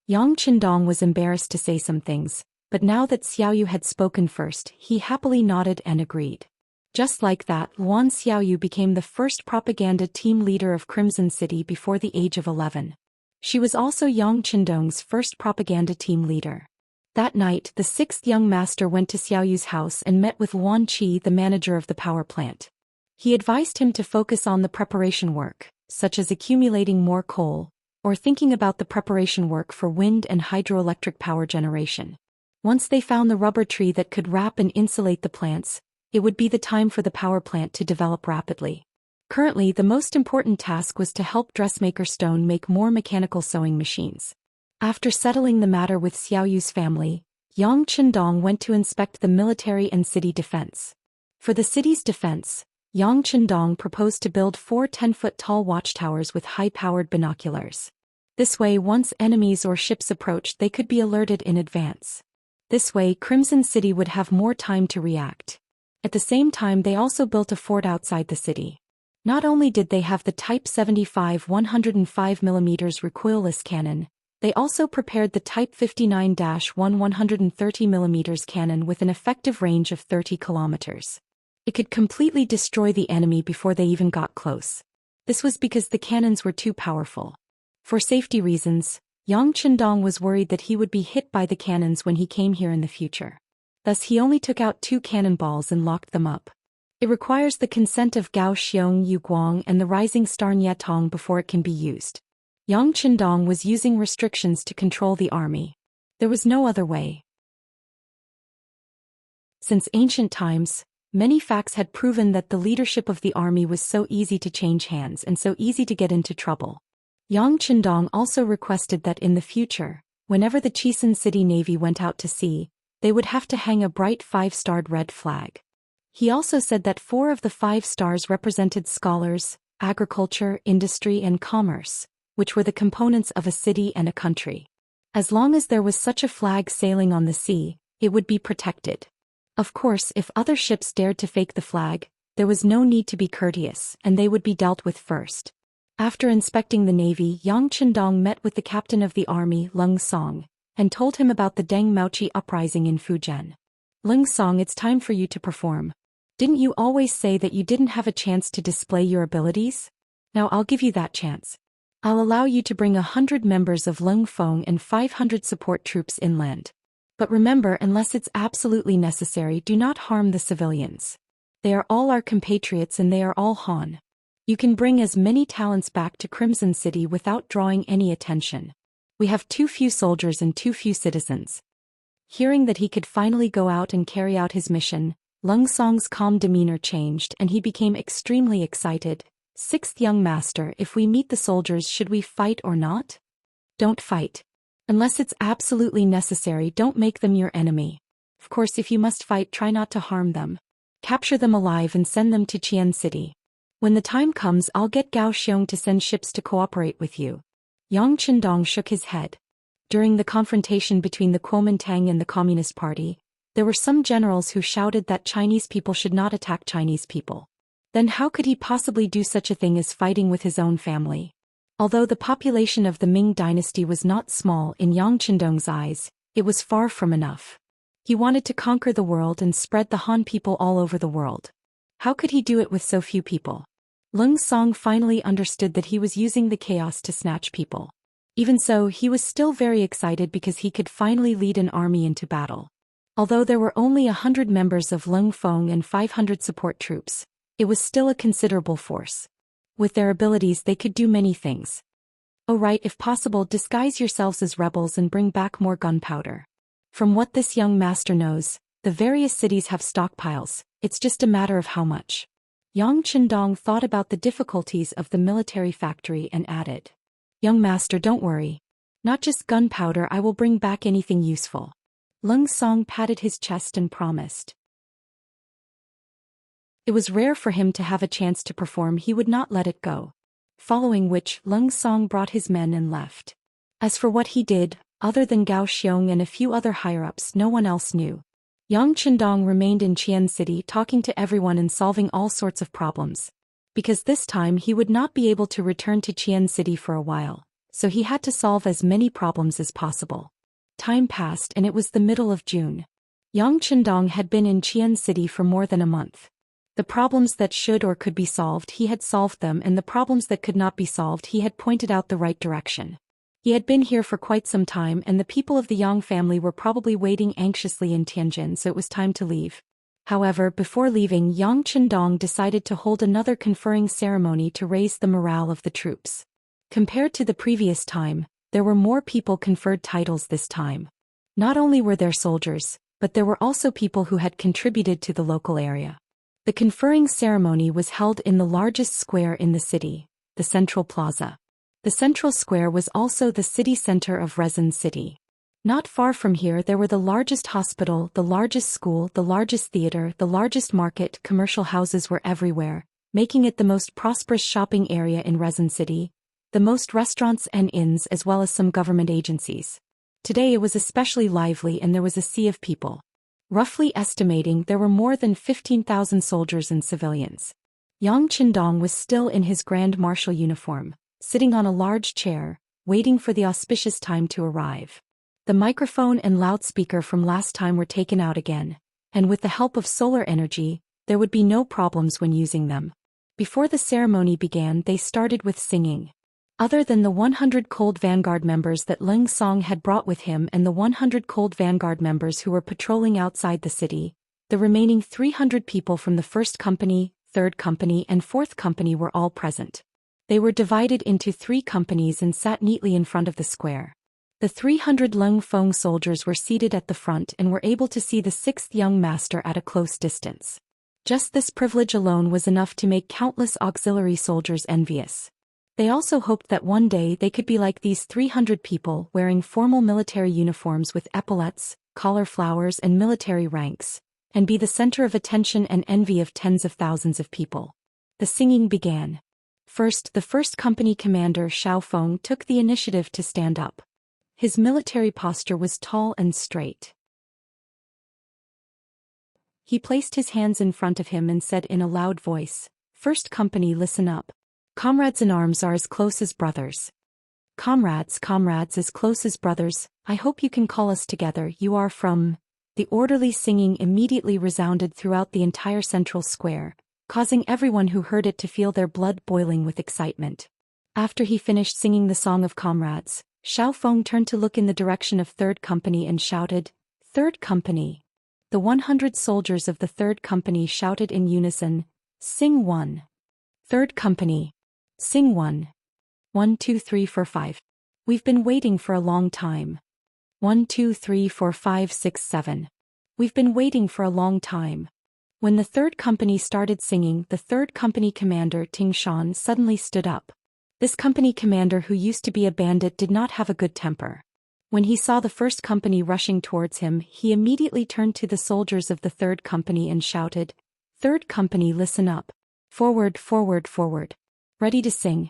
A: Yang Qindong was embarrassed to say some things, but now that Xiaoyu had spoken first, he happily nodded and agreed. Just like that, Luan Xiaoyu became the first propaganda team leader of Crimson City before the age of 11. She was also Yang Qindong's first propaganda team leader. That night, the sixth young master went to Xiaoyu's house and met with Luan Qi, the manager of the power plant. He advised him to focus on the preparation work, such as accumulating more coal, or thinking about the preparation work for wind and hydroelectric power generation. Once they found the rubber tree that could wrap and insulate the plants, it would be the time for the power plant to develop rapidly. Currently, the most important task was to help dressmaker Stone make more mechanical sewing machines. After settling the matter with Xiaoyu's family, Yang Qindong went to inspect the military and city defense. For the city's defense, Yang Qindong proposed to build 4 10-foot-tall watchtowers with high-powered binoculars. This way, once enemies or ships approached, they could be alerted in advance. This way, Crimson City would have more time to react. At the same time, they also built a fort outside the city. Not only did they have the Type 75 105mm recoilless cannon, they also prepared the Type 59-1 130mm cannon with an effective range of 30 kilometers. It could completely destroy the enemy before they even got close. This was because the cannons were too powerful. For safety reasons, Yang Qindong was worried that he would be hit by the cannons when he came here in the future. Thus he only took out 2 cannonballs and locked them up. It requires the consent of Gao Xiong Yuguang and the rising star Nyatong before it can be used. Yang Qindong was using restrictions to control the army. There was no other way. Since ancient times, many facts had proven that the leadership of the army was so easy to change hands and so easy to get into trouble. Yang Qindong also requested that in the future, whenever the Chisun City Navy went out to sea, they would have to hang a bright 5-starred red flag. He also said that 4 of the 5 stars represented scholars, agriculture, industry, and commerce, which were the components of a city and a country. As long as there was such a flag sailing on the sea, it would be protected. Of course, if other ships dared to fake the flag, there was no need to be courteous, and they would be dealt with first. After inspecting the navy, Yang Qindong met with the captain of the army, Leng Song, and told him about the Deng Maoqi uprising in Fujian. Leng Song, it's time for you to perform. Didn't you always say that you didn't have a chance to display your abilities? Now I'll give you that chance. I'll allow you to bring 100 members of Leng Feng and 500 support troops inland. But remember, unless it's absolutely necessary, do not harm the civilians. They are all our compatriots and they are all Han. You can bring as many talents back to Crimson City without drawing any attention. We have too few soldiers and too few citizens. Hearing that he could finally go out and carry out his mission, Leng Song's calm demeanor changed and he became extremely excited. Sixth young master, if we meet the soldiers, should we fight or not? Don't fight. Unless it's absolutely necessary, don't make them your enemy. Of course, if you must fight, try not to harm them. Capture them alive and send them to Qian City. When the time comes, I'll get Gao Xiong to send ships to cooperate with you. Yang Qindong shook his head. During the confrontation between the Kuomintang and the Communist Party, there were some generals who shouted that Chinese people should not attack Chinese people. Then how could he possibly do such a thing as fighting with his own family? Although the population of the Ming dynasty was not small in Yang Qindong's eyes, it was far from enough. He wanted to conquer the world and spread the Han people all over the world. How could he do it with so few people? Leng Song finally understood that he was using the chaos to snatch people. Even so, he was still very excited because he could finally lead an army into battle. Although there were only 100 members of Leng Feng and 500 support troops, it was still a considerable force. With their abilities, they could do many things. Oh right, if possible disguise yourselves as rebels and bring back more gunpowder. From what this young master knows, the various cities have stockpiles, it's just a matter of how much. Yang Qindong thought about the difficulties of the military factory and added. Young master, don't worry. Not just gunpowder, I will bring back anything useful. Leng Song patted his chest and promised. It was rare for him to have a chance to perform, he would not let it go. Following which, Leng Song brought his men and left. As for what he did, other than Gao Xiong and a few other higher-ups, no one else knew. Yang Qindong remained in Qian City talking to everyone and solving all sorts of problems. Because this time he would not be able to return to Qian City for a while, so he had to solve as many problems as possible. Time passed and it was the middle of June. Yang Qindong had been in Qian City for more than a month. The problems that should or could be solved, he had solved them, and the problems that could not be solved, he had pointed out the right direction. He had been here for quite some time, and the people of the Yang family were probably waiting anxiously in Tianjin, so it was time to leave. However, before leaving, Yang Qindong decided to hold another conferring ceremony to raise the morale of the troops. Compared to the previous time, there were more people conferred titles this time. Not only were there soldiers, but there were also people who had contributed to the local area. The conferring ceremony was held in the largest square in the city, the Central Plaza. The Central Square was also the city center of Rezin City. Not far from here there were the largest hospital, the largest school, the largest theater, the largest market, commercial houses were everywhere, making it the most prosperous shopping area in Rezin City, the most restaurants and inns as well as some government agencies. Today it was especially lively and there was a sea of people. Roughly estimating, there were more than 15,000 soldiers and civilians. Yang Qindong was still in his Grand Marshal uniform, sitting on a large chair, waiting for the auspicious time to arrive. The microphone and loudspeaker from last time were taken out again, and with the help of solar energy, there would be no problems when using them. Before the ceremony began, they started with singing. Other than the 100 Cold Vanguard members that Leng Song had brought with him and the 100 Cold Vanguard members who were patrolling outside the city, the remaining 300 people from the 1st Company, 3rd Company and 4th Company were all present. They were divided into 3 companies and sat neatly in front of the square. The 300 Leng Feng soldiers were seated at the front and were able to see the 6th young master at a close distance. Just this privilege alone was enough to make countless auxiliary soldiers envious. They also hoped that one day they could be like these 300 people, wearing formal military uniforms with epaulets, collar flowers and military ranks, and be the center of attention and envy of tens of thousands of people. The singing began. First, the 1st Company commander Xiao Feng took the initiative to stand up. His military posture was tall and straight. He placed his hands in front of him and said in a loud voice, "First Company, listen up. Comrades in arms are as close as brothers. Comrades, as close as brothers, I hope you can call us together, you are from..." The orderly singing immediately resounded throughout the entire central square, causing everyone who heard it to feel their blood boiling with excitement. After he finished singing the song of comrades, Xiao Feng turned to look in the direction of 3rd Company and shouted, "3rd Company." The 100 soldiers of the 3rd Company shouted in unison, "Sing 1. 3rd Company. Sing 1. 1 2 3 4 5. We've been waiting for a long time. 1 2 3 4 5 6 7. We've been waiting for a long time." When the 3rd Company started singing, the 3rd Company commander Ting Shan suddenly stood up. This company commander, who used to be a bandit, did not have a good temper. When he saw the 1st Company rushing towards him, he immediately turned to the soldiers of the 3rd Company and shouted, "3rd Company, listen up. Forward, forward, forward. Ready to sing.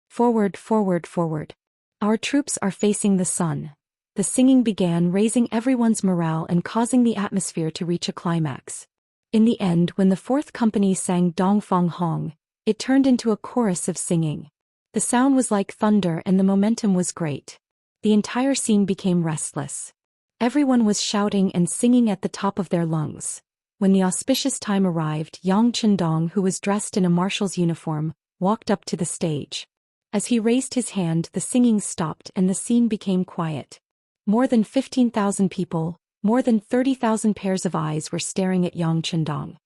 A: Forward, forward, forward. Our troops are facing the sun." The singing began, raising everyone's morale and causing the atmosphere to reach a climax. In the end, when the 4th Company sang Dong Fong Hong, it turned into a chorus of singing. The sound was like thunder and the momentum was great. The entire scene became restless. Everyone was shouting and singing at the top of their lungs. When the auspicious time arrived, Yang Qindong, who was dressed in a marshal's uniform, walked up to the stage. As he raised his hand, the singing stopped and the scene became quiet. More than 15,000 people, more than 30,000 pairs of eyes were staring at Yang Qindong.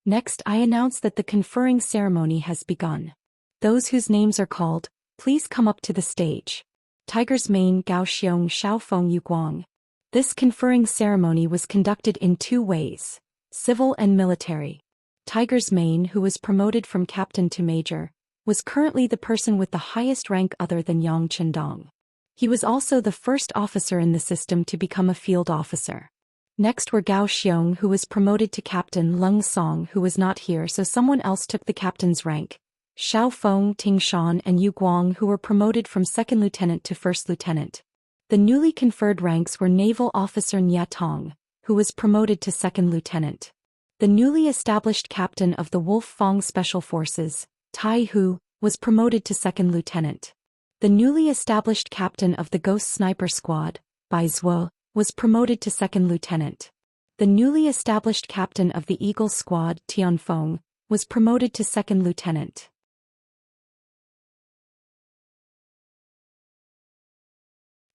A: Next, I announce that the conferring ceremony has begun. Those whose names are called Please come up to the stage. Tiger's mane Gao Xiong Xiaofeng Yuguang. This conferring ceremony was conducted in two ways, civil and military. Tiger's mane, who was promoted from captain to major, was currently the person with the highest rank other than Yang Chendong. He was also the first officer in the system to become a field officer. Next were Gao Xiong, who was promoted to captain, Leng Song, who was not here, so someone else took the captain's rank, Xiao Feng, Ting Shan and Yu Guang, who were promoted from second lieutenant to first lieutenant. The newly conferred ranks were naval officer Nya Tong, who was promoted to second lieutenant. The newly established captain of the Wolf Fong Special Forces, Tai Hu, was promoted to second lieutenant. The newly established captain of the Ghost Sniper Squad, Bai Zuo, was promoted to second lieutenant. The newly established captain of the Eagle Squad, Tian Feng, was promoted to second lieutenant.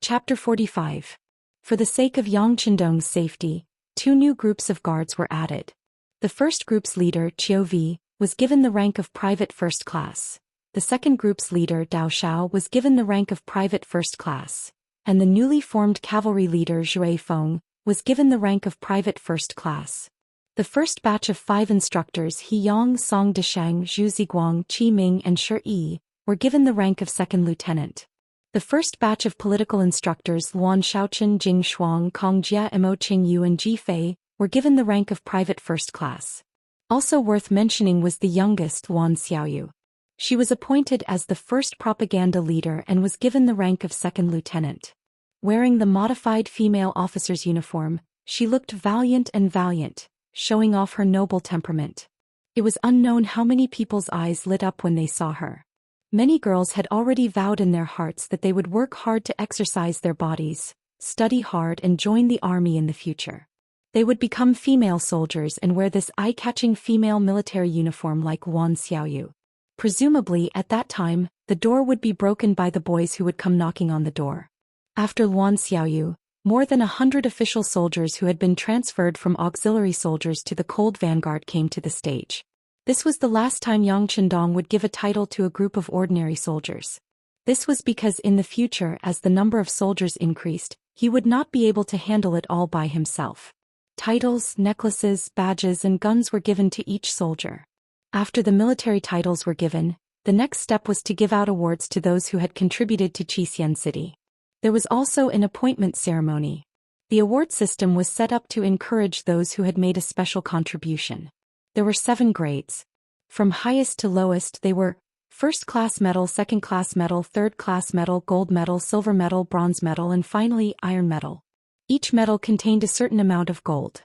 A: Chapter 45. For the sake of Yang Chendong's safety, two new groups of guards were added. The first group's leader, Qiu Vi, was given the rank of private first class. The second group's leader, Dao Shao, was given the rank of private first class. And the newly formed cavalry leader Zhui Feng was given the rank of private first class. The first batch of 5 instructors He Yang, Song Deshang, Zhu Ziguang, Qi Ming and Shi Yi were given the rank of second lieutenant. The first batch of political instructors Luan Shaochen, Jing Shuang, Kong Jia, Mo Qing Yu and Ji Fei were given the rank of private first class. Also worth mentioning was the youngest Luan Xiaoyu. She was appointed as the first propaganda leader and was given the rank of second lieutenant. Wearing the modified female officer's uniform, she looked valiant, showing off her noble temperament. It was unknown how many people's eyes lit up when they saw her. Many girls had already vowed in their hearts that they would work hard to exercise their bodies, study hard and join the army in the future. They would become female soldiers and wear this eye-catching female military uniform like Wan Xiaoyu. Presumably, at that time, the door would be broken by the boys who would come knocking on the door. After Luan Xiaoyu, more than 100 official soldiers who had been transferred from auxiliary soldiers to the Cold Vanguard came to the stage. This was the last time Yang Chendong would give a title to a group of ordinary soldiers. This was because in the future, as the number of soldiers increased, he would not be able to handle it all by himself. Titles, necklaces, badges and guns were given to each soldier. After the military titles were given, the next step was to give out awards to those who had contributed to Xian City. There was also an appointment ceremony. The award system was set up to encourage those who had made a special contribution. There were 7 grades. From highest to lowest they were first-class medal, second-class medal, third-class medal, gold medal, silver medal, bronze medal and finally iron medal. Each medal contained a certain amount of gold.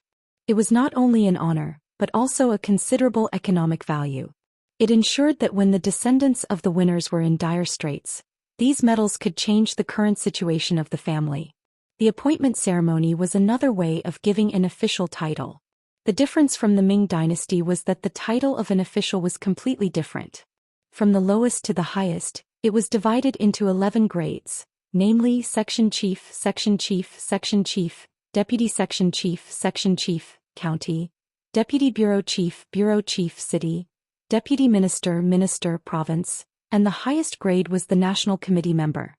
A: It was not only an honor, but also a considerable economic value. It ensured that when the descendants of the winners were in dire straits, these medals could change the current situation of the family. The appointment ceremony was another way of giving an official title. The difference from the Ming dynasty was that the title of an official was completely different. From the lowest to the highest, it was divided into 11 grades, namely Section Chief, Section Chief, Section Chief, Deputy Section Chief, Section Chief, County, Deputy Bureau Chief, City, Deputy Minister, Minister, Province, and the highest grade was the National Committee member.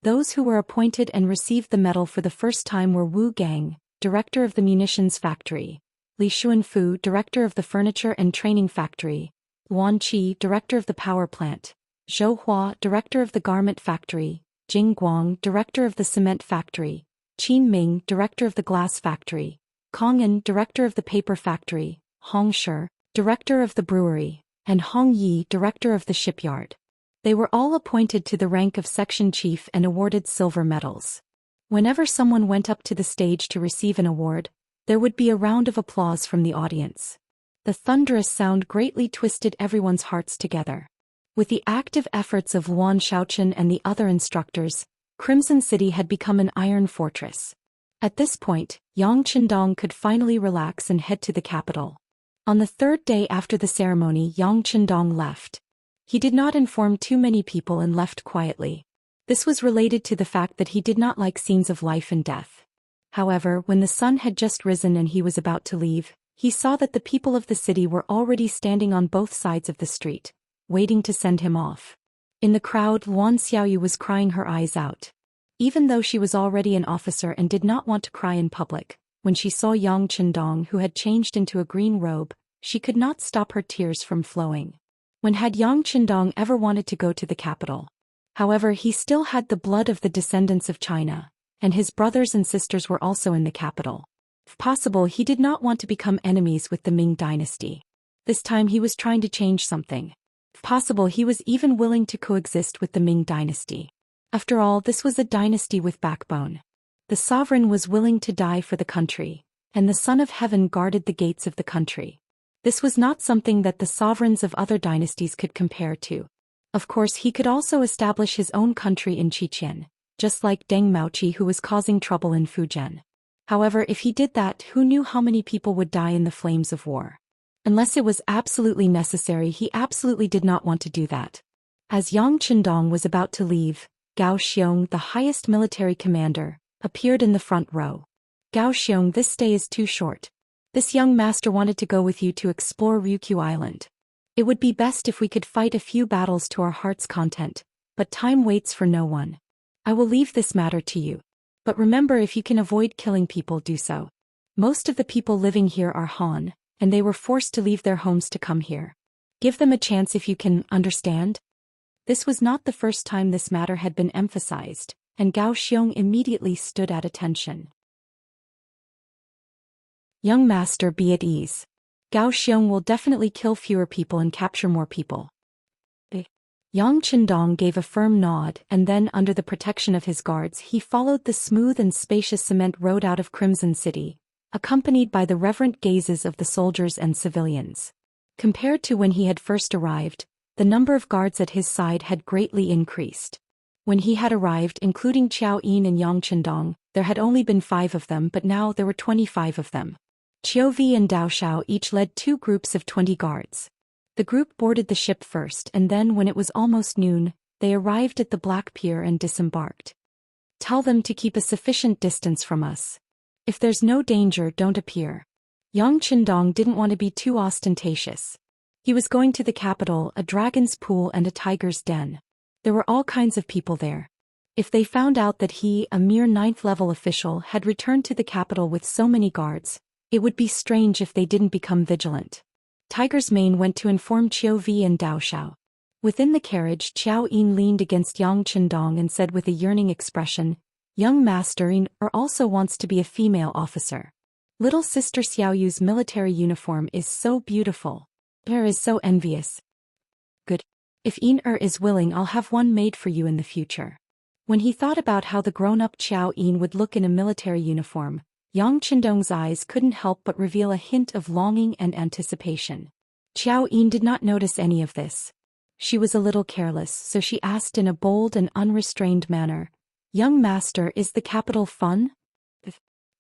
A: Those who were appointed and received the medal for the first time were Wu Gang, Director of the Munitions Factory, Li Xuanfu, Director of the Furniture and Training Factory, Luan Qi, Director of the Power Plant, Zhou Hua, Director of the Garment Factory, Jing Guang, Director of the Cement Factory, Qin Ming, Director of the Glass Factory, Kong An, Director of the Paper Factory, Hong Shi, Director of the Brewery, and Hong Yi, Director of the Shipyard. They were all appointed to the rank of Section Chief and awarded silver medals. Whenever someone went up to the stage to receive an award, there would be a round of applause from the audience. The thunderous sound greatly twisted everyone's hearts together. With the active efforts of Luan Shaochen and the other instructors, Crimson City had become an iron fortress. At this point, Yang Chendong could finally relax and head to the capital. On the 3rd day after the ceremony, Yang Chendong left. He did not inform too many people and left quietly. This was related to the fact that he did not like scenes of life and death. However, when the sun had just risen and he was about to leave, he saw that the people of the city were already standing on both sides of the street, waiting to send him off. In the crowd, Luan Xiaoyu was crying her eyes out. Even though she was already an officer and did not want to cry in public, when she saw Yang Chendong, who had changed into a green robe, she could not stop her tears from flowing. When had Yang Chendong ever wanted to go to the capital? However, he still had the blood of the descendants of China, and his brothers and sisters were also in the capital. If possible, he did not want to become enemies with the Ming dynasty. This time he was trying to change something. If possible, he was even willing to coexist with the Ming dynasty. After all, this was a dynasty with backbone. The sovereign was willing to die for the country, and the Son of Heaven guarded the gates of the country. This was not something that the sovereigns of other dynasties could compare to. Of course, he could also establish his own country in Xichen, just like Deng Maoqi, who was causing trouble in Fujian. However, if he did that, who knew how many people would die in the flames of war? Unless it was absolutely necessary, he absolutely did not want to do that. As Yang Chendong was about to leave, Gao Xiong, the highest military commander, appeared in the front row. Gao Xiong, this stay is too short. This young master wanted to go with you to explore Ryukyu Island. It would be best if we could fight a few battles to our heart's content, but time waits for no one. I will leave this matter to you. But remember, if you can avoid killing people, do so. Most of the people living here are Han, and they were forced to leave their homes to come here. Give them a chance if you can, understand? This was not the first time this matter had been emphasized, and Gao Xiong immediately stood at attention. Young master, be at ease. Gao Xiong will definitely kill fewer people and capture more people. Yang Chendong gave a firm nod, and then, under the protection of his guards, he followed the smooth and spacious cement road out of Crimson City, accompanied by the reverent gazes of the soldiers and civilians. Compared to when he had first arrived, the number of guards at his side had greatly increased. When he had arrived, including Qiao Yin and Yang Chendong, there had only been 5 of them, but now there were 25 of them. Qiu Vi and Dao Shao each led 2 groups of 20 guards. The group boarded the ship first, and then when it was almost noon, they arrived at the Black Pier and disembarked. Tell them to keep a sufficient distance from us. If there's no danger, don't appear. Yang Chendong didn't want to be too ostentatious. He was going to the capital, a dragon's pool and a tiger's den. There were all kinds of people there. If they found out that he, a mere 9th-level official, had returned to the capital with so many guards, it would be strange if they didn't become vigilant. Tiger's Mane went to inform Qiu Vi and Dao Shao. Within the carriage, Qiao Yin leaned against Yang Chendong and said with a yearning expression, "Young master Yin also wants to be a female officer. Little sister Xiaoyu's military uniform is so beautiful. Is so envious. Good. If Yin is willing, I'll have one made for you in the future." When he thought about how the grown-up Qiao Yin would look in a military uniform, Yang Chendong's eyes couldn't help but reveal a hint of longing and anticipation. Qiao Yin did not notice any of this. She was a little careless, so she asked in a bold and unrestrained manner, "Young master, is the capital fun?"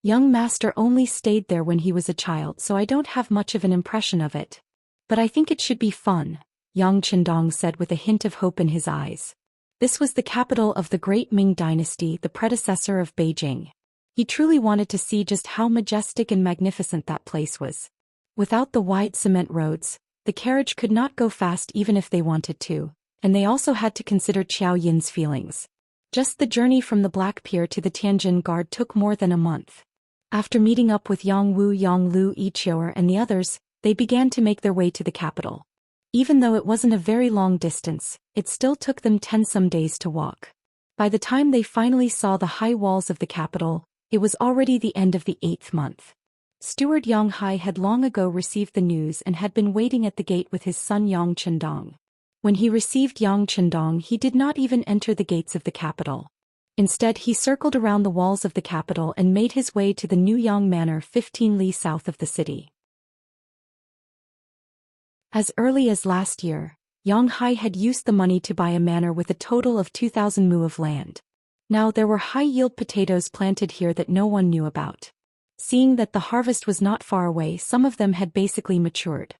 A: Young master only stayed there when he was a child, so I don't have much of an impression of it. But I think it should be fun, Yang Chendong said with a hint of hope in his eyes. This was the capital of the great Ming dynasty, the predecessor of Beijing. He truly wanted to see just how majestic and magnificent that place was. Without the wide cement roads, the carriage could not go fast even if they wanted to, and they also had to consider Qiao Yin's feelings. Just the journey from the Black Pier to the Tianjin Guard took more than a month. After meeting up with Yang Wu, Yang Lu, Yiqiuer and the others, they began to make their way to the capital. Even though it wasn't a very long distance, it still took them 10-some days to walk. By the time they finally saw the high walls of the capital, it was already the end of the 8th month. Steward Yang Hai had long ago received the news and had been waiting at the gate with his son Yang Chendong. When he received Yang Chendong, he did not even enter the gates of the capital. Instead, he circled around the walls of the capital and made his way to the New Yang Manor 15 li south of the city. As early as last year, Yang Hai had used the money to buy a manor with a total of 2,000 mu of land. Now there were high-yield potatoes planted here that no one knew about. Seeing that the harvest was not far away, some of them had basically matured.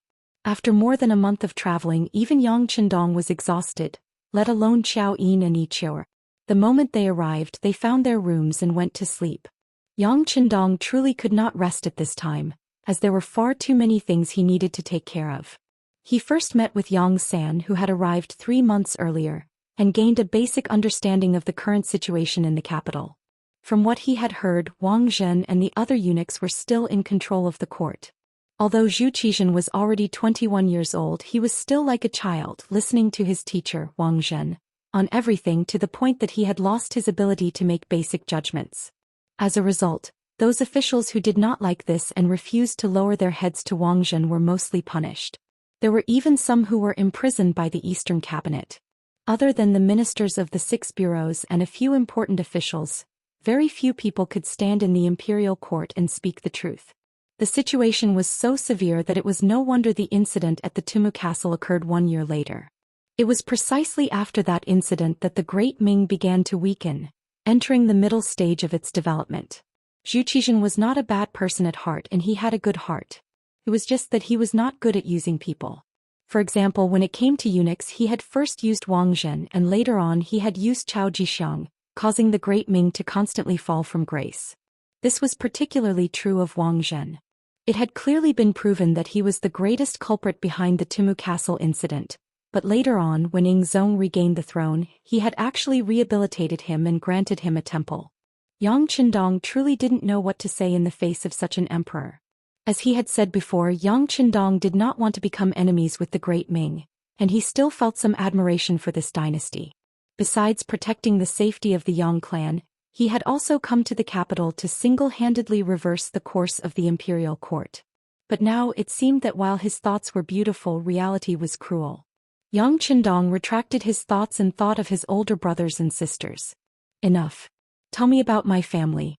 A: After more than a month of traveling, even Yang Chendong was exhausted, let alone Qiao Yin and Yiqiuer. The moment they arrived, they found their rooms and went to sleep. Yang Chendong truly could not rest at this time, as there were far too many things he needed to take care of. He first met with Yang San, who had arrived 3 months earlier, and gained a basic understanding of the current situation in the capital. From what he had heard, Wang Zhen and the other eunuchs were still in control of the court. Although Zhou Xian was already 21 years old, he was still like a child, listening to his teacher, Wang Zhen, on everything, to the point that he had lost his ability to make basic judgments. As a result, those officials who did not like this and refused to lower their heads to Wang Zhen were mostly punished. There were even some who were imprisoned by the Eastern Cabinet. Other than the ministers of the 6 bureaus and a few important officials, very few people could stand in the imperial court and speak the truth. The situation was so severe that it was no wonder the incident at the Tumu Castle occurred 1 year later. It was precisely after that incident that the Great Ming began to weaken, entering the middle stage of its development. Zhou Xian was not a bad person at heart, and he had a good heart. It was just that he was not good at using people. For example, when it came to eunuchs, he had first used Wang Zhen, and later on he had used Zhou Xian, causing the Great Ming to constantly fall from grace. This was particularly true of Wang Zhen. It had clearly been proven that he was the greatest culprit behind the Tumu Castle incident, but later on, when Yingzong regained the throne, he had actually rehabilitated him and granted him a temple. Yang Qindong truly didn't know what to say in the face of such an emperor. As he had said before, Yang Qindong did not want to become enemies with the Great Ming, and he still felt some admiration for this dynasty. Besides protecting the safety of the Yang clan, he had also come to the capital to single-handedly reverse the course of the imperial court. But now it seemed that while his thoughts were beautiful, reality was cruel. Yang Qindong retracted his thoughts and thought of his older brothers and sisters. Enough. Tell me about my family.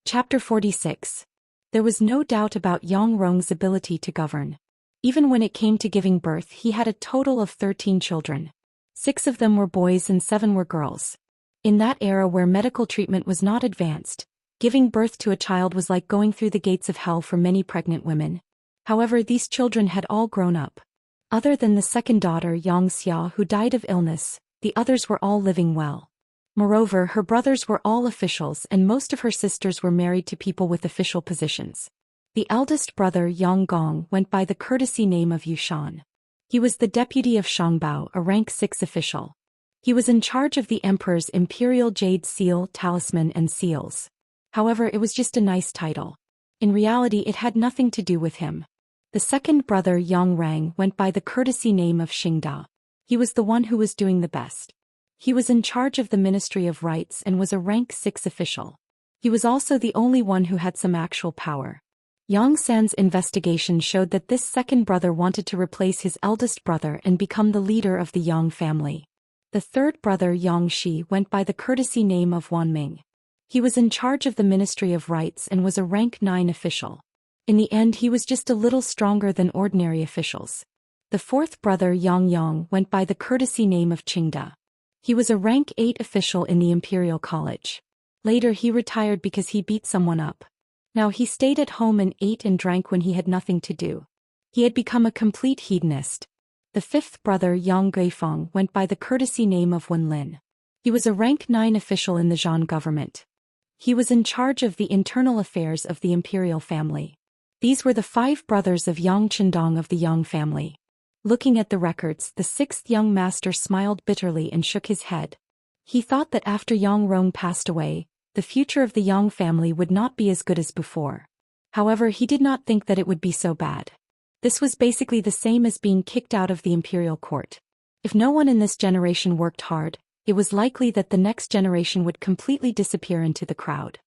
A: Chapter 46. There was no doubt about Yang Rong's ability to govern. Even when it came to giving birth, he had a total of 13 children. 6 of them were boys and 7 were girls. In that era where medical treatment was not advanced, giving birth to a child was like going through the gates of hell for many pregnant women. However, these children had all grown up. Other than the second daughter, Xianxia, who died of illness, the others were all living well. Moreover, her brothers were all officials, and most of her sisters were married to people with official positions. The eldest brother, Yang Gong, went by the courtesy name of Yushan. He was the deputy of Shangbao, a rank 6 official. He was in charge of the emperor's imperial jade seal, talisman, and seals. However, it was just a nice title. In reality, it had nothing to do with him. The second brother, Yang Rang, went by the courtesy name of Xingda. He was the one who was doing the best. He was in charge of the Ministry of Rights and was a rank 6 official. He was also the only one who had some actual power. Yang San's investigation showed that this second brother wanted to replace his eldest brother and become the leader of the Yang family. The third brother, Yang Shi, went by the courtesy name of Wan Ming. He was in charge of the Ministry of Rights and was a rank 9 official. In the end, he was just a little stronger than ordinary officials. The fourth brother, Yang Yang, went by the courtesy name of Qingda. He was a rank 8 official in the Imperial College. Later he retired because he beat someone up. Now he stayed at home and ate and drank when he had nothing to do. He had become a complete hedonist. The fifth brother, Yang Guifeng, went by the courtesy name of Wen Lin. He was a rank 9 official in the Zhan government. He was in charge of the internal affairs of the imperial family. These were the 5 brothers of Yang Qindong of the Yang family. Looking at the records, the 6th young master smiled bitterly and shook his head. He thought that after Yang Rong passed away, the future of the Yang family would not be as good as before. However, he did not think that it would be so bad. This was basically the same as being kicked out of the imperial court. If no one in this generation worked hard, it was likely that the next generation would completely disappear into the crowd.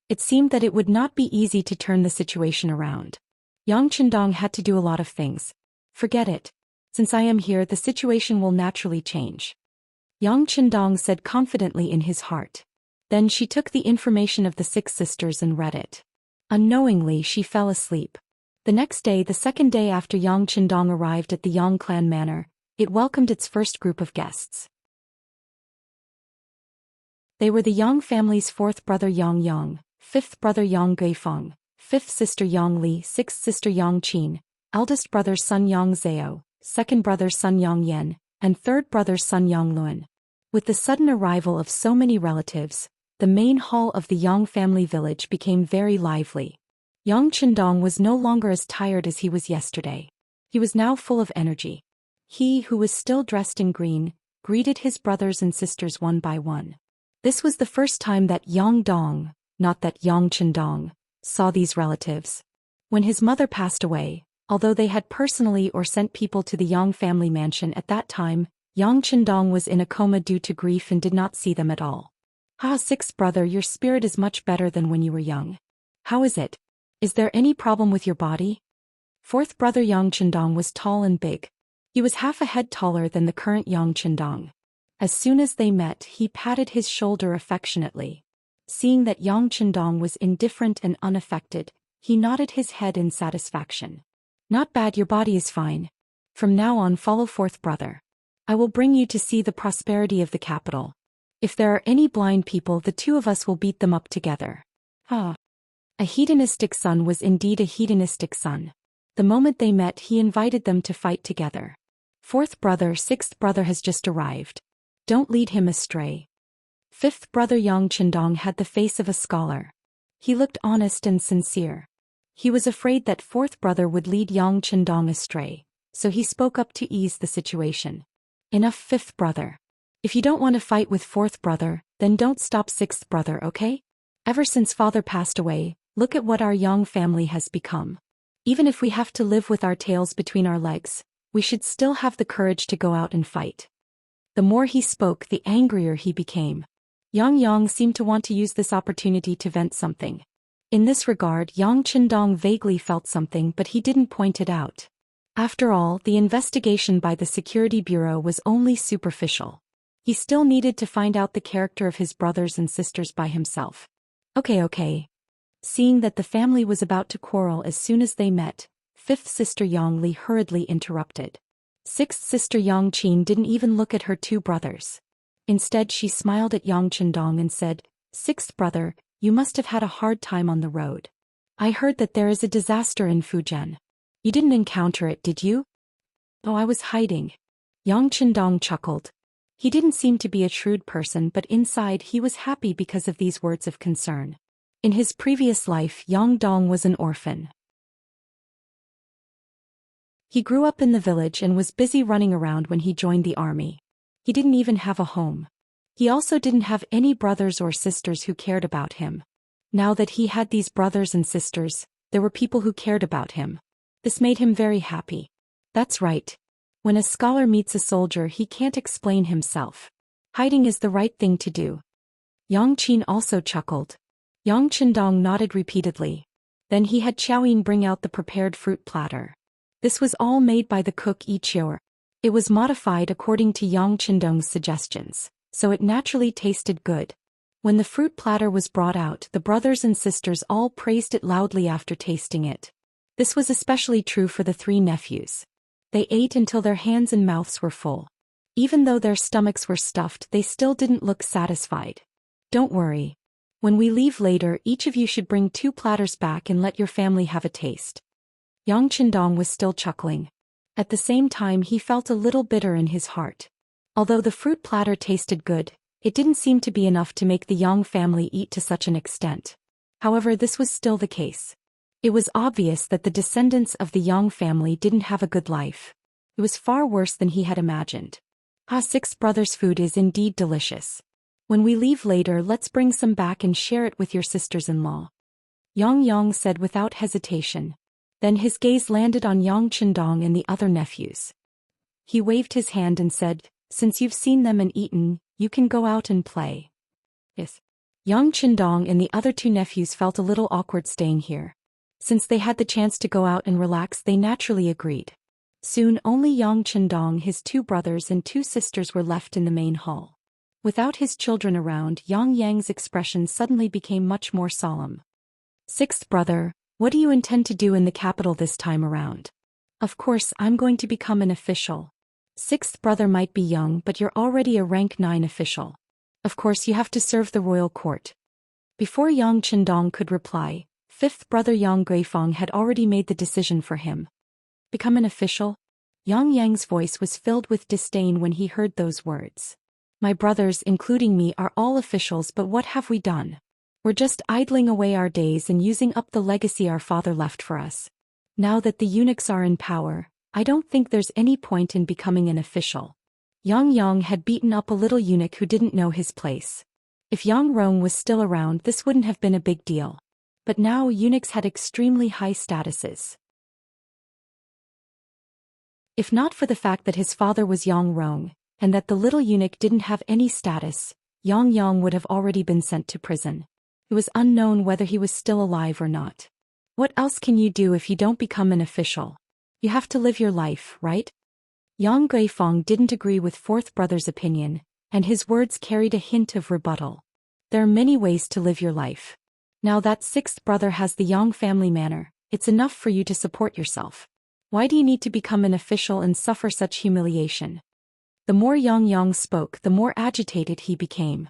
A: It seemed that it would not be easy to turn the situation around. Yang Qindong had to do a lot of things. Forget it. Since I am here, the situation will naturally change. Yang Qindong said confidently in his heart. Then she took the information of the 6 sisters and read it. Unknowingly, she fell asleep. The next day, the second day after Yang Qindong arrived at the Yang clan manor, it welcomed its first group of guests. They were the Yang family's 4th brother Yang Yang, 5th brother Yang Guifeng, 5th sister Yang Li, 6th sister Yang Qin, eldest brother Sun Yang Zhao, 2nd brother Sun Yang Yen, and 3rd brother Sun Yang Luan. With the sudden arrival of so many relatives, the main hall of the Yang family village became very lively. Yang Chendong was no longer as tired as he was yesterday. He was now full of energy. He, who was still dressed in green, greeted his brothers and sisters one by one. This was the first time that Yang Dong, not that Yang Chendong, saw these relatives. When his mother passed away, although they had personally or sent people to the Yang family mansion at that time, Yang Chendong was in a coma due to grief and did not see them at all. Sixth brother, your spirit is much better than when you were young. How is it? Is there any problem with your body? Fourth brother Yang Chendong was tall and big. He was half a head taller than the current Yang Chendong. As soon as they met, he patted his shoulder affectionately. Seeing that Yang Chendong was indifferent and unaffected, he nodded his head in satisfaction. Not bad, your body is fine. From now on, follow fourth brother. I will bring you to see the prosperity of the capital. If there are any blind people, the two of us will beat them up together. A hedonistic son was indeed a hedonistic son. The moment they met, he invited them to fight together. Fourth brother, sixth brother has just arrived. Don't lead him astray. Fifth brother Yang Chendong had the face of a scholar. He looked honest and sincere. He was afraid that fourth brother would lead Yang Chendong astray, so he spoke up to ease the situation. Enough, fifth brother. If you don't want to fight with fourth brother, then don't stop sixth brother, okay? Ever since father passed away, look at what our Yang family has become. Even if we have to live with our tails between our legs, we should still have the courage to go out and fight. The more he spoke, the angrier he became. Yang seemed to want to use this opportunity to vent something. In this regard, Yang Chendong vaguely felt something, but he didn't point it out. After all, the investigation by the Security Bureau was only superficial. He still needed to find out the character of his brothers and sisters by himself. Okay. Seeing that the family was about to quarrel as soon as they met, fifth sister Yang Li hurriedly interrupted. Sixth sister Yang Qin didn't even look at her two brothers. Instead, she smiled at Yang Chendong and said, "Sixth brother, you must have had a hard time on the road. I heard that there is a disaster in Fujian. You didn't encounter it, did you?" "Oh, I was hiding." Yang Chendong chuckled. He didn't seem to be a shrewd person, but inside he was happy because of these words of concern. In his previous life, Yang Dong was an orphan. He grew up in the village and was busy running around when he joined the army. He didn't even have a home. He also didn't have any brothers or sisters who cared about him. Now that he had these brothers and sisters, there were people who cared about him. This made him very happy. That's right. When a scholar meets a soldier, he can't explain himself. Hiding is the right thing to do. Yang Qin also chuckled. Yang Chendong nodded repeatedly. Then he had Xiaoyin bring out the prepared fruit platter. This was all made by the cook Yiqiu. It was modified according to Yang Chendong's suggestions, so it naturally tasted good. When the fruit platter was brought out, the brothers and sisters all praised it loudly after tasting it. This was especially true for the three nephews. They ate until their hands and mouths were full. Even though their stomachs were stuffed, they still didn't look satisfied. Don't worry. When we leave later, each of you should bring 2 platters back and let your family have a taste. Yang Chendong was still chuckling. At the same time, he felt a little bitter in his heart. Although the fruit platter tasted good, it didn't seem to be enough to make the Yang family eat to such an extent. However, this was still the case. It was obvious that the descendants of the Yang family didn't have a good life. It was far worse than he had imagined. Six brothers' food is indeed delicious. When we leave later, let's bring some back and share it with your sisters-in-law. Yang said without hesitation. Then his gaze landed on Yang Chendong and the other nephews. He waved his hand and said, "Since you've seen them and eaten, you can go out and play." Yes. Yang Chendong and the other 2 nephews felt a little awkward staying here. Since they had the chance to go out and relax, they naturally agreed. Soon only Yang Chendong, his 2 brothers and 2 sisters were left in the main hall. Without his children around, Yang's expression suddenly became much more solemn. "Sixth brother, what do you intend to do in the capital this time around?" "Of course, I'm going to become an official." "Sixth brother might be young, but you're already a rank 9 official. Of course, you have to serve the royal court." Before Yang Chendong could reply, fifth brother Yang Guifeng had already made the decision for him. Become an official? Yang's voice was filled with disdain when he heard those words. My brothers, including me, are all officials, but what have we done? We're just idling away our days and using up the legacy our father left for us. Now that the eunuchs are in power, I don't think there's any point in becoming an official. Yang Yang had beaten up a little eunuch who didn't know his place. If Yang Rong was still around, this wouldn't have been a big deal. But now eunuchs had extremely high statuses. If not for the fact that his father was Yang Rong, and that the little eunuch didn't have any status, Yang Yang would have already been sent to prison. It was unknown whether he was still alive or not. What else can you do if you don't become an official? You have to live your life, right? Yang Guifeng didn't agree with fourth brother's opinion, and his words carried a hint of rebuttal. There are many ways to live your life. Now that sixth brother has the Yang family manor, it's enough for you to support yourself. Why do you need to become an official and suffer such humiliation? The more Yang Yang spoke, the more agitated he became.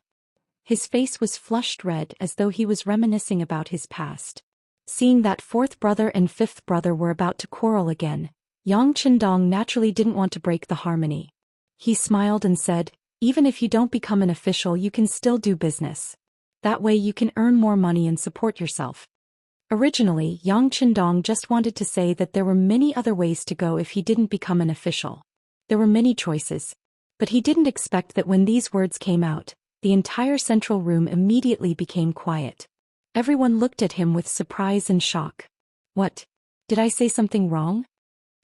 A: His face was flushed red as though he was reminiscing about his past. Seeing that fourth brother and fifth brother were about to quarrel again, Yang Qindong naturally didn't want to break the harmony. He smiled and said, "Even if you don't become an official, you can still do business. That way you can earn more money and support yourself." Originally, Yang Qindong just wanted to say that there were many other ways to go if he didn't become an official. There were many choices. But he didn't expect that when these words came out, the entire central room immediately became quiet. Everyone looked at him with surprise and shock. What? Did I say something wrong?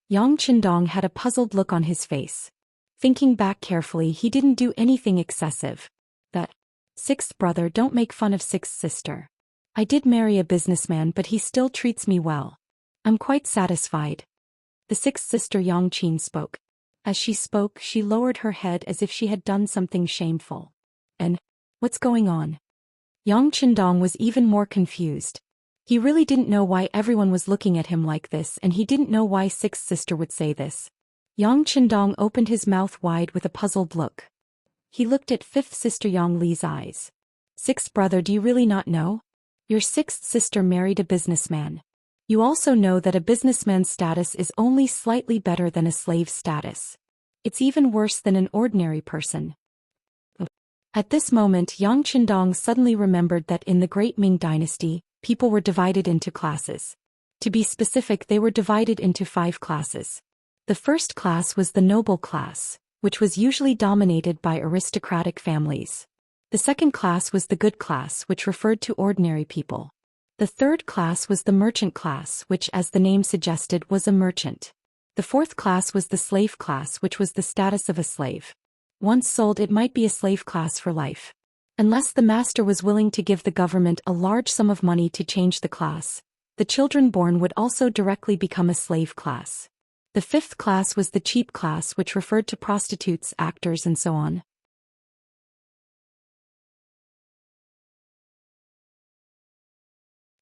A: Yang Qindong had a puzzled look on his face. Thinking back carefully, he didn't do anything excessive. That sixth brother, don't make fun of sixth sister. I did marry a businessman, but he still treats me well. I'm quite satisfied. The sixth sister Yang Qin spoke. As she spoke, she lowered her head as if she had done something shameful. And what's going on? Yang Qindong was even more confused. He really didn't know why everyone was looking at him like this, and he didn't know why sixth sister would say this. Yang Qindong opened his mouth wide with a puzzled look. He looked at fifth sister Yang Li's eyes. Sixth brother, do you really not know? Your sixth sister married a businessman. You also know that a businessman's status is only slightly better than a slave's status. It's even worse than an ordinary person. At this moment, Yang Qindong suddenly remembered that in the Great Ming Dynasty, people were divided into classes. To be specific, they were divided into 5 classes. The first class was the noble class, which was usually dominated by aristocratic families. The second class was the good class, which referred to ordinary people. The third class was the merchant class, which, as the name suggested, was a merchant. The fourth class was the slave class, which was the status of a slave. Once sold, it might be a slave class for life. Unless the master was willing to give the government a large sum of money to change the class, the children born would also directly become a slave class. The fifth class was the cheap class, which referred to prostitutes, actors, and so on.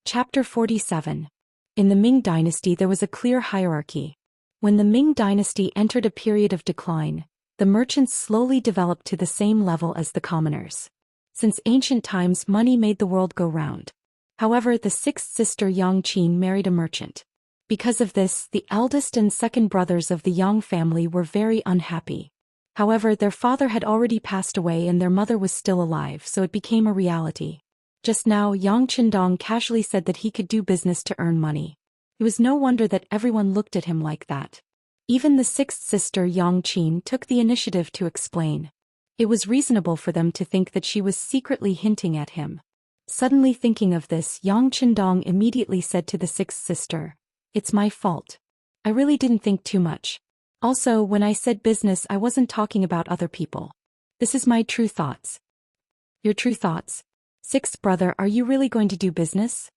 A: Chapter 47. In the Ming Dynasty there was a clear hierarchy. When the Ming Dynasty entered a period of decline, the merchants slowly developed to the same level as the commoners. Since ancient times, money made the world go round. However, the sixth sister Yang Qin married a merchant. Because of this, the eldest and second brothers of the Yang family were very unhappy. However, their father had already passed away and their mother was still alive, so it became a reality. Just now, Yang Qindong casually said that he could do business to earn money. It was no wonder that everyone looked at him like that. Even the sixth sister Yang Qin took the initiative to explain. It was reasonable for them to think that she was secretly hinting at him. Suddenly thinking of this, Yang Qindong immediately said to the sixth sister, "It's my fault. I really didn't think too much. Also, when I said business, I wasn't talking about other people. This is my true thoughts." "Your true thoughts? Sixth brother, are you really going to do business?"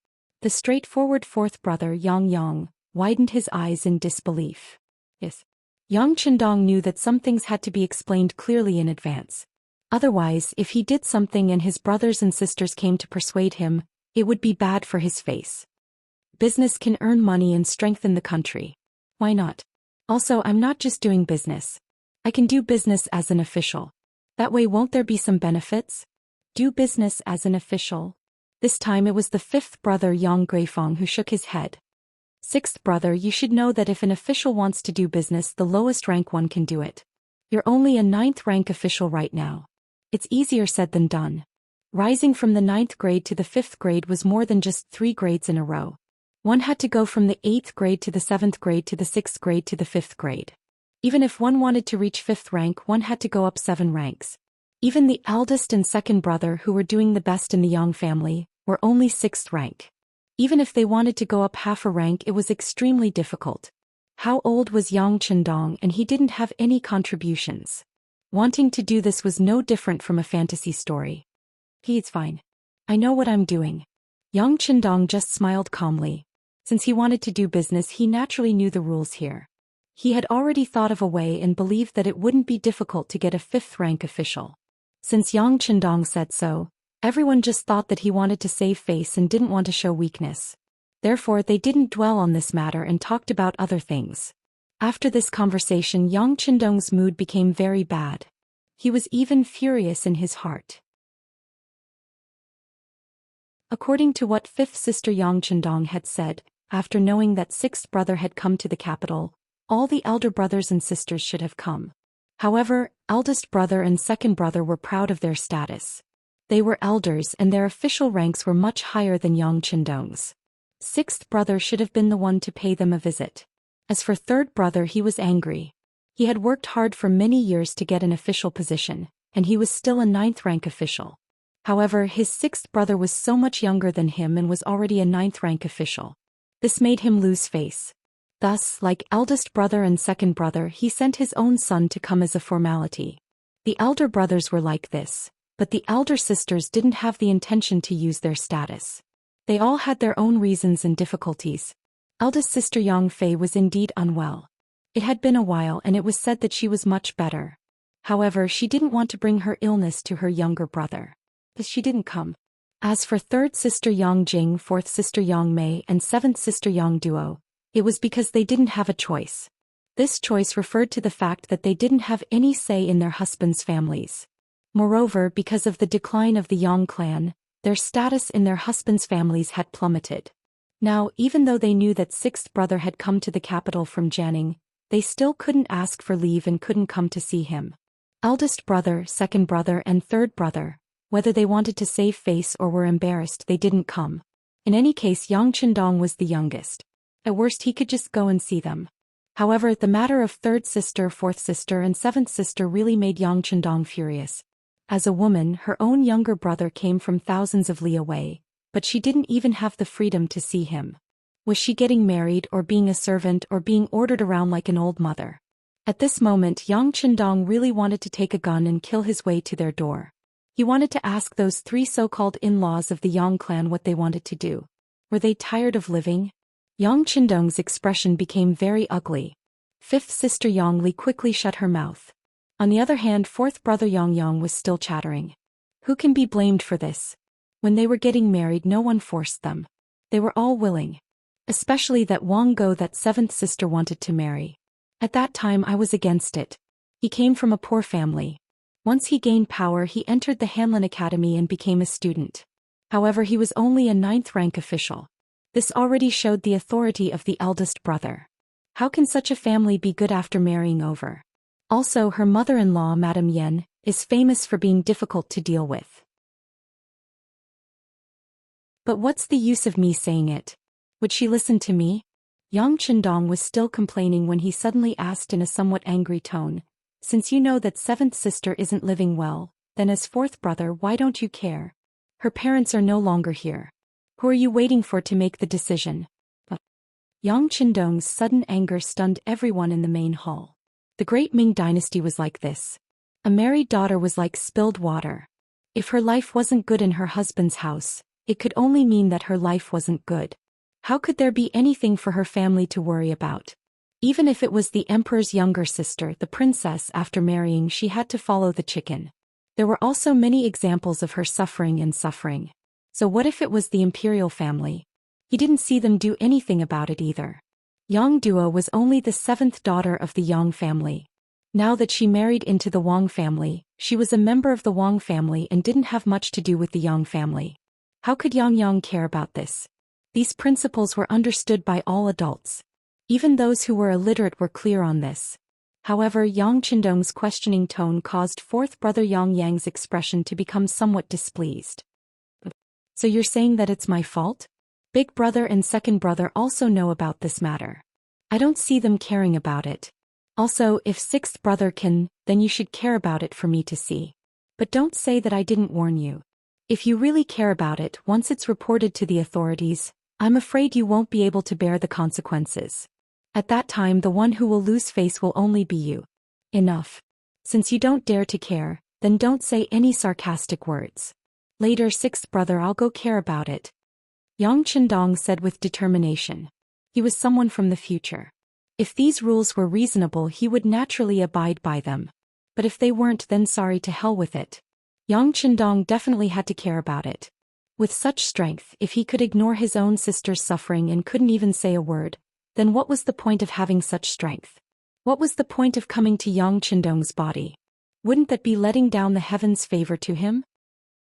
A: The straightforward fourth brother Yang Yang widened his eyes in disbelief. Yes. Yang Qindong knew that some things had to be explained clearly in advance. Otherwise, if he did something and his brothers and sisters came to persuade him, it would be bad for his face. Business can earn money and strengthen the country. Why not? Also, I'm not just doing business. I can do business as an official. That way, won't there be some benefits? Do business as an official? This time it was the fifth brother Yang Guifeng who shook his head. "Sixth brother, you should know that if an official wants to do business, the lowest rank one can do it. You're only a 9th rank official right now. It's easier said than done. Rising from the 9th grade to the 5th grade was more than just 3 grades in a row. One had to go from the 8th grade to the 7th grade to the 6th grade to the 5th grade. Even if one wanted to reach 5th rank, one had to go up 7 ranks. Even the eldest and second brother, who were doing the best in the Yang family, were only 6th rank. Even if they wanted to go up half a rank, it was extremely difficult. How old was Yang Chendong, and he didn't have any contributions. Wanting to do this was no different from a fantasy story. It's fine. I know what I'm doing. Yang Chendong just smiled calmly. Since he wanted to do business, he naturally knew the rules here. He had already thought of a way and believed that it wouldn't be difficult to get a 5th rank official. Since Yang Chendong said so, everyone just thought that he wanted to save face and didn't want to show weakness. Therefore, they didn't dwell on this matter and talked about other things. After this conversation, Yang Chendong's mood became very bad. He was even furious in his heart. According to what 5th sister Yang Chendong had said, after knowing that 6th brother had come to the capital, all the elder brothers and sisters should have come. However, eldest brother and second brother were proud of their status. They were elders and their official ranks were much higher than Yang Chendong's. 6th brother should have been the one to pay them a visit. As for 3rd brother, he was angry. He had worked hard for many years to get an official position, and he was still a 9th rank official. However, his 6th brother was so much younger than him and was already a 9th rank official. This made him lose face. Thus, like eldest brother and second brother, he sent his own son to come as a formality. The elder brothers were like this, but the elder sisters didn't have the intention to use their status. They all had their own reasons and difficulties. Eldest sister Yang Fei was indeed unwell. It had been a while and it was said that she was much better. However, she didn't want to bring her illness to her younger brother. But she didn't come. As for 3rd sister Yang Jing, 4th sister Yang Mei, and 7th sister Yang Duo, it was because they didn't have a choice. This choice referred to the fact that they didn't have any say in their husbands' families. Moreover, because of the decline of the Yang clan, their status in their husbands' families had plummeted. Now, even though they knew that 6th brother had come to the capital from Jianing, they still couldn't ask for leave and couldn't come to see him. Eldest brother, second brother, and 3rd brother, whether they wanted to save face or were embarrassed, they didn't come. In any case, Yang Chendong was the youngest. At worst, he could just go and see them. However, the matter of 3rd sister, 4th sister, and 7th sister really made Yang Chendong furious. As a woman, her own younger brother came from thousands of li away, but she didn't even have the freedom to see him. Was she getting married or being a servant or being ordered around like an old mother? At this moment, Yang Chendong really wanted to take a gun and kill his way to their door. He wanted to ask those 3 so-called in-laws of the Yang clan what they wanted to do. Were they tired of living? Yang Chendong's expression became very ugly. 5th sister Yang Li quickly shut her mouth. On the other hand, 4th brother Yang Yang was still chattering. Who can be blamed for this? When they were getting married, no one forced them. They were all willing. Especially that Wang Go that 7th sister wanted to marry. At that time I was against it. He came from a poor family. Once he gained power, he entered the Hanlin Academy and became a student. However, he was only a 9th rank official. This already showed the authority of the eldest brother. How can such a family be good after marrying over? Also, her mother-in-law, Madame Yen, is famous for being difficult to deal with. But what's the use of me saying it? Would she listen to me? Yang Chendong was still complaining when he suddenly asked in a somewhat angry tone, "Since you know that 7th sister isn't living well, then as 4th brother, why don't you care? Her parents are no longer here. Who are you waiting for to make the decision?" Yang Chendong's sudden anger stunned everyone in the main hall. The great Ming dynasty was like this. A married daughter was like spilled water. If her life wasn't good in her husband's house, it could only mean that her life wasn't good. How could there be anything for her family to worry about? Even if it was the emperor's younger sister, the princess, after marrying she had to follow the chicken. There were also many examples of her suffering and suffering. So what if it was the imperial family? He didn't see them do anything about it either. Yang Duo was only the 7th daughter of the Yang family. Now that she married into the Wang family, she was a member of the Wang family and didn't have much to do with the Yang family. How could Yang care about this? These principles were understood by all adults. Even those who were illiterate were clear on this. However, Yang Qindong's questioning tone caused fourth brother Yang Yang's expression to become somewhat displeased. So you're saying that it's my fault? Big brother and second brother also know about this matter. I don't see them caring about it. Also, if sixth brother can, then you should care about it for me to see. But don't say that I didn't warn you. If you really care about it, once it's reported to the authorities, I'm afraid you won't be able to bear the consequences. At that time, the one who will lose face will only be you. Enough. Since you don't dare to care, then don't say any sarcastic words. Later, sixth brother, I'll go care about it. Yang Qindong said with determination. He was someone from the future. If these rules were reasonable, he would naturally abide by them. But if they weren't, then sorry, to hell with it. Yang Qindong definitely had to care about it. With such strength, if he could ignore his own sister's suffering and couldn't even say a word, then what was the point of having such strength? What was the point of coming to Yang Qindong's body? Wouldn't that be letting down the heavens' favor to him?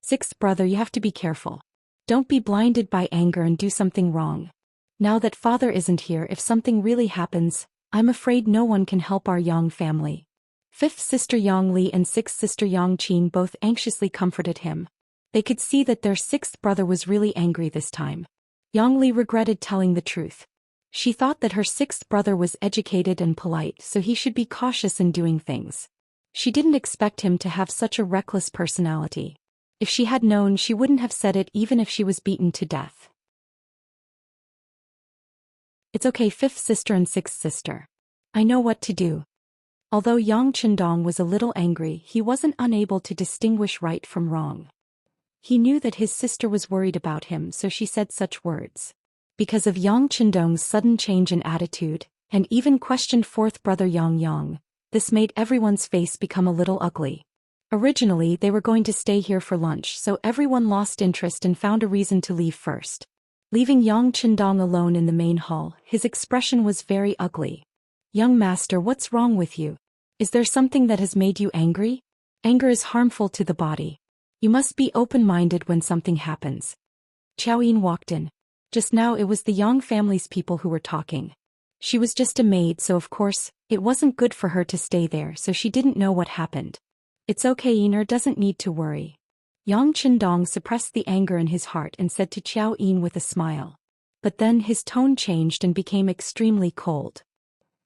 A: Sixth brother, you have to be careful. Don't be blinded by anger and do something wrong. Now that father isn't here, if something really happens, I'm afraid no one can help our Yang family. Fifth sister Yang Li and sixth sister Yang Qin both anxiously comforted him. They could see that their sixth brother was really angry this time. Yang Li regretted telling the truth. She thought that her sixth brother was educated and polite, so he should be cautious in doing things. She didn't expect him to have such a reckless personality. If she had known, she wouldn't have said it even if she was beaten to death. It's okay, fifth sister and sixth sister. I know what to do. Although Yang Qindong was a little angry, he wasn't unable to distinguish right from wrong. He knew that his sister was worried about him, so she said such words. Because of Yang Qindong's sudden change in attitude, and even questioned fourth brother Yang Yang, this made everyone's face become a little ugly. Originally, they were going to stay here for lunch, so everyone lost interest and found a reason to leave first. Leaving Yang Qindong alone in the main hall, his expression was very ugly. Young master, what's wrong with you? Is there something that has made you angry? Anger is harmful to the body. You must be open-minded when something happens. Xiaoyin walked in. Just now it was the Yang family's people who were talking. She was just a maid, so of course, it wasn't good for her to stay there, so she didn't know what happened. It's okay, Iner doesn't need to worry. Yang Qindong suppressed the anger in his heart and said to Xiao Yin with a smile. But then his tone changed and became extremely cold.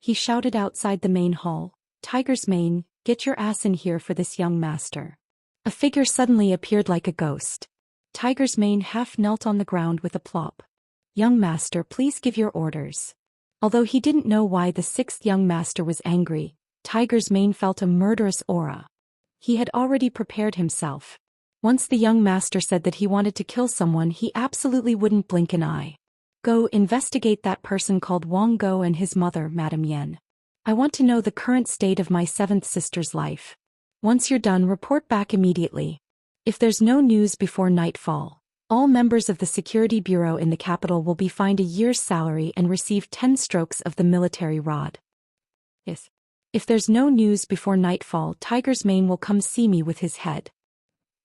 A: He shouted outside the main hall, "Tiger's mane, get your ass in here for this young master." A figure suddenly appeared like a ghost. Tiger's mane half knelt on the ground with a plop. "Young master, please give your orders." Although he didn't know why the sixth young master was angry, Tiger's mane felt a murderous aura. He had already prepared himself. Once the young master said that he wanted to kill someone, he absolutely wouldn't blink an eye. "Go investigate that person called Wang Go and his mother, Madame Yen. I want to know the current state of my seventh sister's life. Once you're done, report back immediately. If there's no news before nightfall, all members of the security bureau in the capital will be fined a year's salary and receive 10 strokes of the military rod. Yes. If there's no news before nightfall, Tiger's mane will come see me with his head."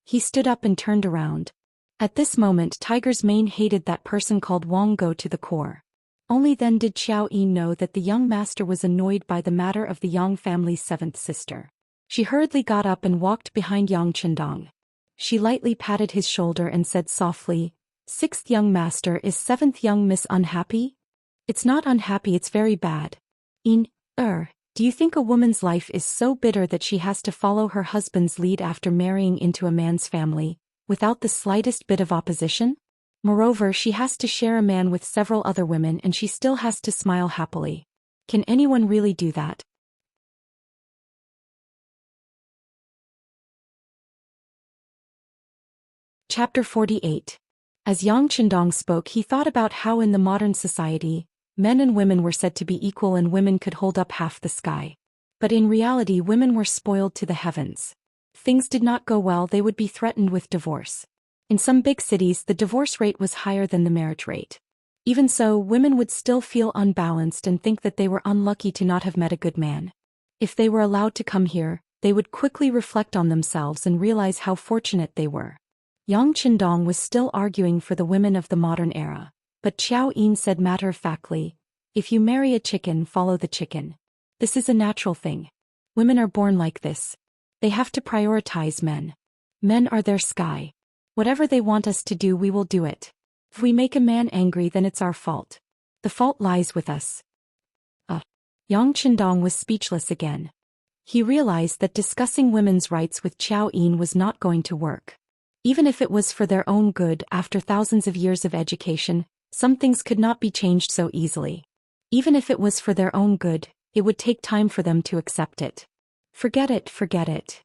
A: He stood up and turned around. At this moment, Tiger's mane hated that person called Wang Go to the core. Only then did Xiao Yin know that the young master was annoyed by the matter of the Yang family's seventh sister. She hurriedly got up and walked behind Yang Qindong. She lightly patted his shoulder and said softly, "Sixth young master, is seventh young miss unhappy?" "It's not unhappy, it's very bad." Do you think a woman's life is so bitter that she has to follow her husband's lead after marrying into a man's family, without the slightest bit of opposition? Moreover, she has to share a man with several other women and she still has to smile happily. Can anyone really do that? Chapter 48. As Yang Qindong spoke, he thought about how in the modern society, men and women were said to be equal and women could hold up half the sky. But in reality, women were spoiled to the heavens. Things did not go well, they would be threatened with divorce. In some big cities, the divorce rate was higher than the marriage rate. Even so, women would still feel unbalanced and think that they were unlucky to not have met a good man. If they were allowed to come here, they would quickly reflect on themselves and realize how fortunate they were. Yang Qindong was still arguing for the women of the modern era. But Xiao Yin said matter-of-factly, "If you marry a chicken, follow the chicken. This is a natural thing. Women are born like this. They have to prioritize men. Men are their sky. Whatever they want us to do, we will do it. If we make a man angry, then it's our fault. The fault lies with us. Yang Qindong was speechless again. He realized that discussing women's rights with Xiao Yin was not going to work. Even if it was for their own good, after thousands of years of education, some things could not be changed so easily. Even if it was for their own good, it would take time for them to accept it. Forget it, forget it.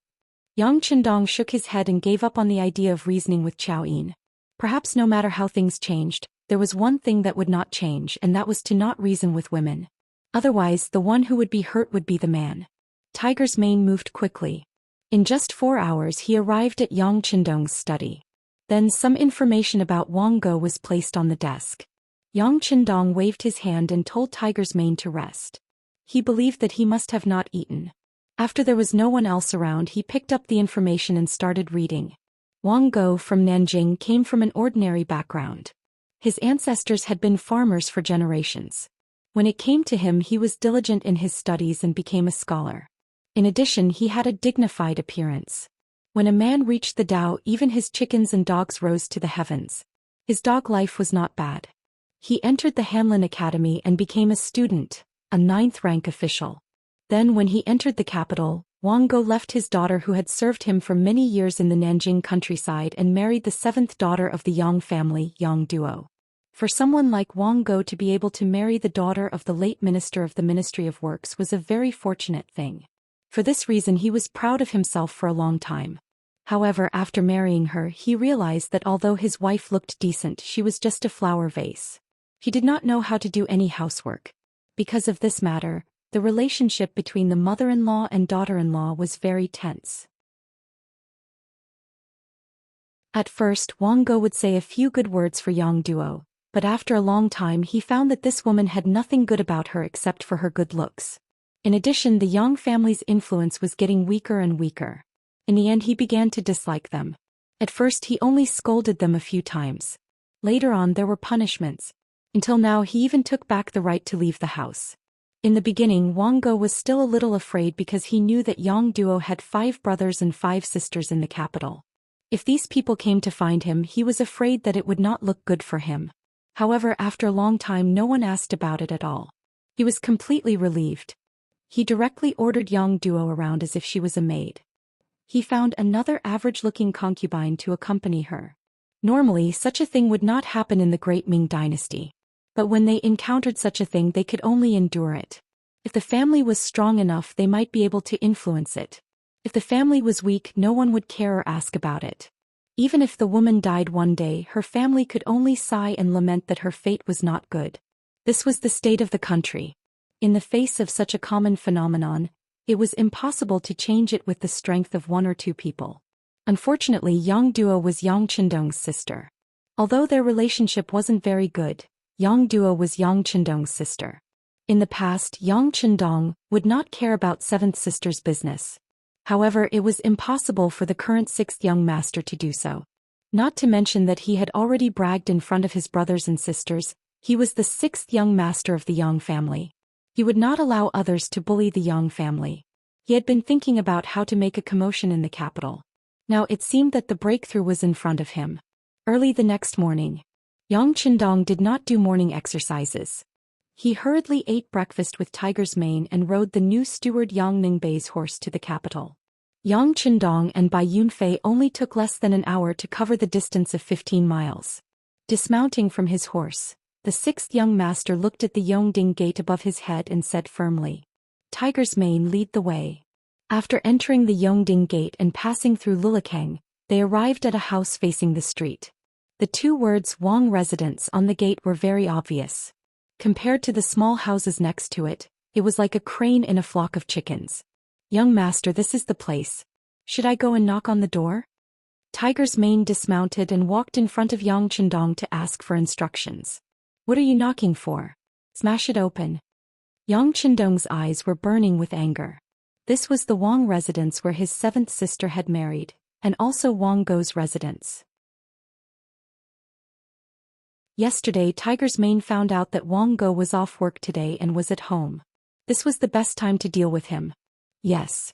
A: Yang Qindong shook his head and gave up on the idea of reasoning with Xiao Yin. Perhaps no matter how things changed, there was one thing that would not change, and that was to not reason with women. Otherwise, the one who would be hurt would be the man. Tiger's mane moved quickly. In just 4 hours he arrived at Yang Qindong's study. Then some information about Wang Go was placed on the desk. Yang Qindong waved his hand and told Tiger's mane to rest. He believed that he must have not eaten. After there was no one else around, he picked up the information and started reading. Wang Go from Nanjing came from an ordinary background. His ancestors had been farmers for generations. When it came to him, he was diligent in his studies and became a scholar. In addition, he had a dignified appearance. When a man reached the Tao, even his chickens and dogs rose to the heavens. His dog life was not bad. He entered the Hanlin Academy and became a student, a 9th rank official. Then when he entered the capital, Wang Go left his daughter who had served him for many years in the Nanjing countryside and married the 7th daughter of the Yang family, Yang Duo. For someone like Wang Go to be able to marry the daughter of the late minister of the Ministry of Works was a very fortunate thing. For this reason he was proud of himself for a long time. However, after marrying her, he realized that although his wife looked decent, she was just a flower vase. He did not know how to do any housework. Because of this matter, the relationship between the mother-in-law and daughter-in-law was very tense. At first, Wang Go would say a few good words for Yang Duo, but after a long time he found that this woman had nothing good about her except for her good looks. In addition, the Yang family's influence was getting weaker and weaker. In the end, he began to dislike them. At first he only scolded them a few times. Later on there were punishments. Until now he even took back the right to leave the house. In the beginning, Wang Go was still a little afraid because he knew that Yang Duo had 5 brothers and 5 sisters in the capital. If these people came to find him, he was afraid that it would not look good for him. However, after a long time no one asked about it at all. He was completely relieved. He directly ordered Yang Duo around as if she was a maid. He found another average-looking concubine to accompany her. Normally, such a thing would not happen in the Great Ming Dynasty. But when they encountered such a thing, they could only endure it. If the family was strong enough, they might be able to influence it. If the family was weak, no one would care or ask about it. Even if the woman died one day, her family could only sigh and lament that her fate was not good. This was the state of the country. In the face of such a common phenomenon, it was impossible to change it with the strength of 1 or 2 people. Unfortunately, Yang Duo was Yang Qindong's sister. Although their relationship wasn't very good, Yang Duo was Yang Qindong's sister. In the past, Yang Qindong would not care about 7th sister's business. However, it was impossible for the current 6th young master to do so. Not to mention that he had already bragged in front of his brothers and sisters, he was the 6th young master of the Yang family. He would not allow others to bully the Yang family. He had been thinking about how to make a commotion in the capital. Now it seemed that the breakthrough was in front of him. Early the next morning, Yang Qindong did not do morning exercises. He hurriedly ate breakfast with Tiger's mane and rode the new steward Yang Ningbei's horse to the capital. Yang Qindong and Bai Yunfei only took less than an hour to cover the distance of 15 miles. Dismounting from his horse, the 6th young master looked at the Yongding gate above his head and said firmly, "Tiger's mane, lead the way." After entering the Yongding gate and passing through Lulakang, they arrived at a house facing the street. The 2 words Wang Residence on the gate were very obvious. Compared to the small houses next to it, it was like a crane in a flock of chickens. "Young master, this is the place. Should I go and knock on the door?" Tiger's mane dismounted and walked in front of Yang Qindong to ask for instructions. "What are you knocking for? Smash it open." Yang Qindong's eyes were burning with anger. This was the Wang residence where his 7th sister had married, and also Wang Go's residence. Yesterday, Tiger's mane found out that Wang Go was off work today and was at home. This was the best time to deal with him. Yes.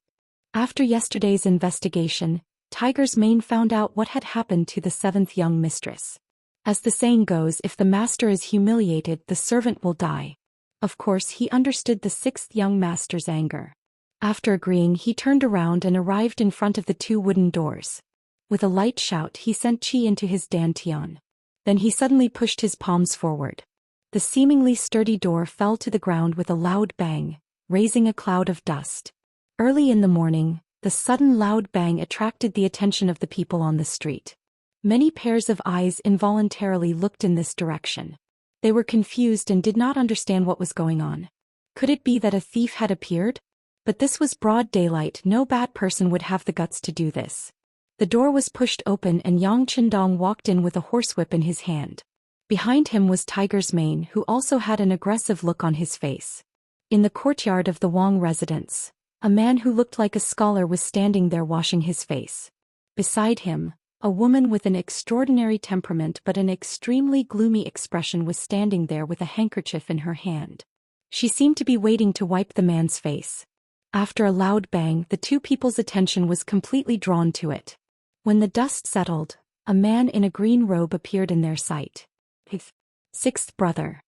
A: After yesterday's investigation, Tiger's Mane found out what had happened to the seventh young mistress. As the saying goes, if the master is humiliated, the servant will die. Of course, he understood the sixth young master's anger. After agreeing, he turned around and arrived in front of the two wooden doors. With a light shout, he sent Qi into his dantian. Then he suddenly pushed his palms forward. The seemingly sturdy door fell to the ground with a loud bang, raising a cloud of dust. Early in the morning, the sudden loud bang attracted the attention of the people on the street. Many pairs of eyes involuntarily looked in this direction. They were confused and did not understand what was going on. Could it be that a thief had appeared? But this was broad daylight, no bad person would have the guts to do this. The door was pushed open and Yang Qindong walked in with a horsewhip in his hand. Behind him was Tiger's Mane, who also had an aggressive look on his face. In the courtyard of the Wang residence, a man who looked like a scholar was standing there washing his face. Beside him, a woman with an extraordinary temperament but an extremely gloomy expression was standing there with a handkerchief in her hand. She seemed to be waiting to wipe the man's face. After a loud bang, the two people's attention was completely drawn to it. When the dust settled, a man in a green robe appeared in their sight. His sixth brother.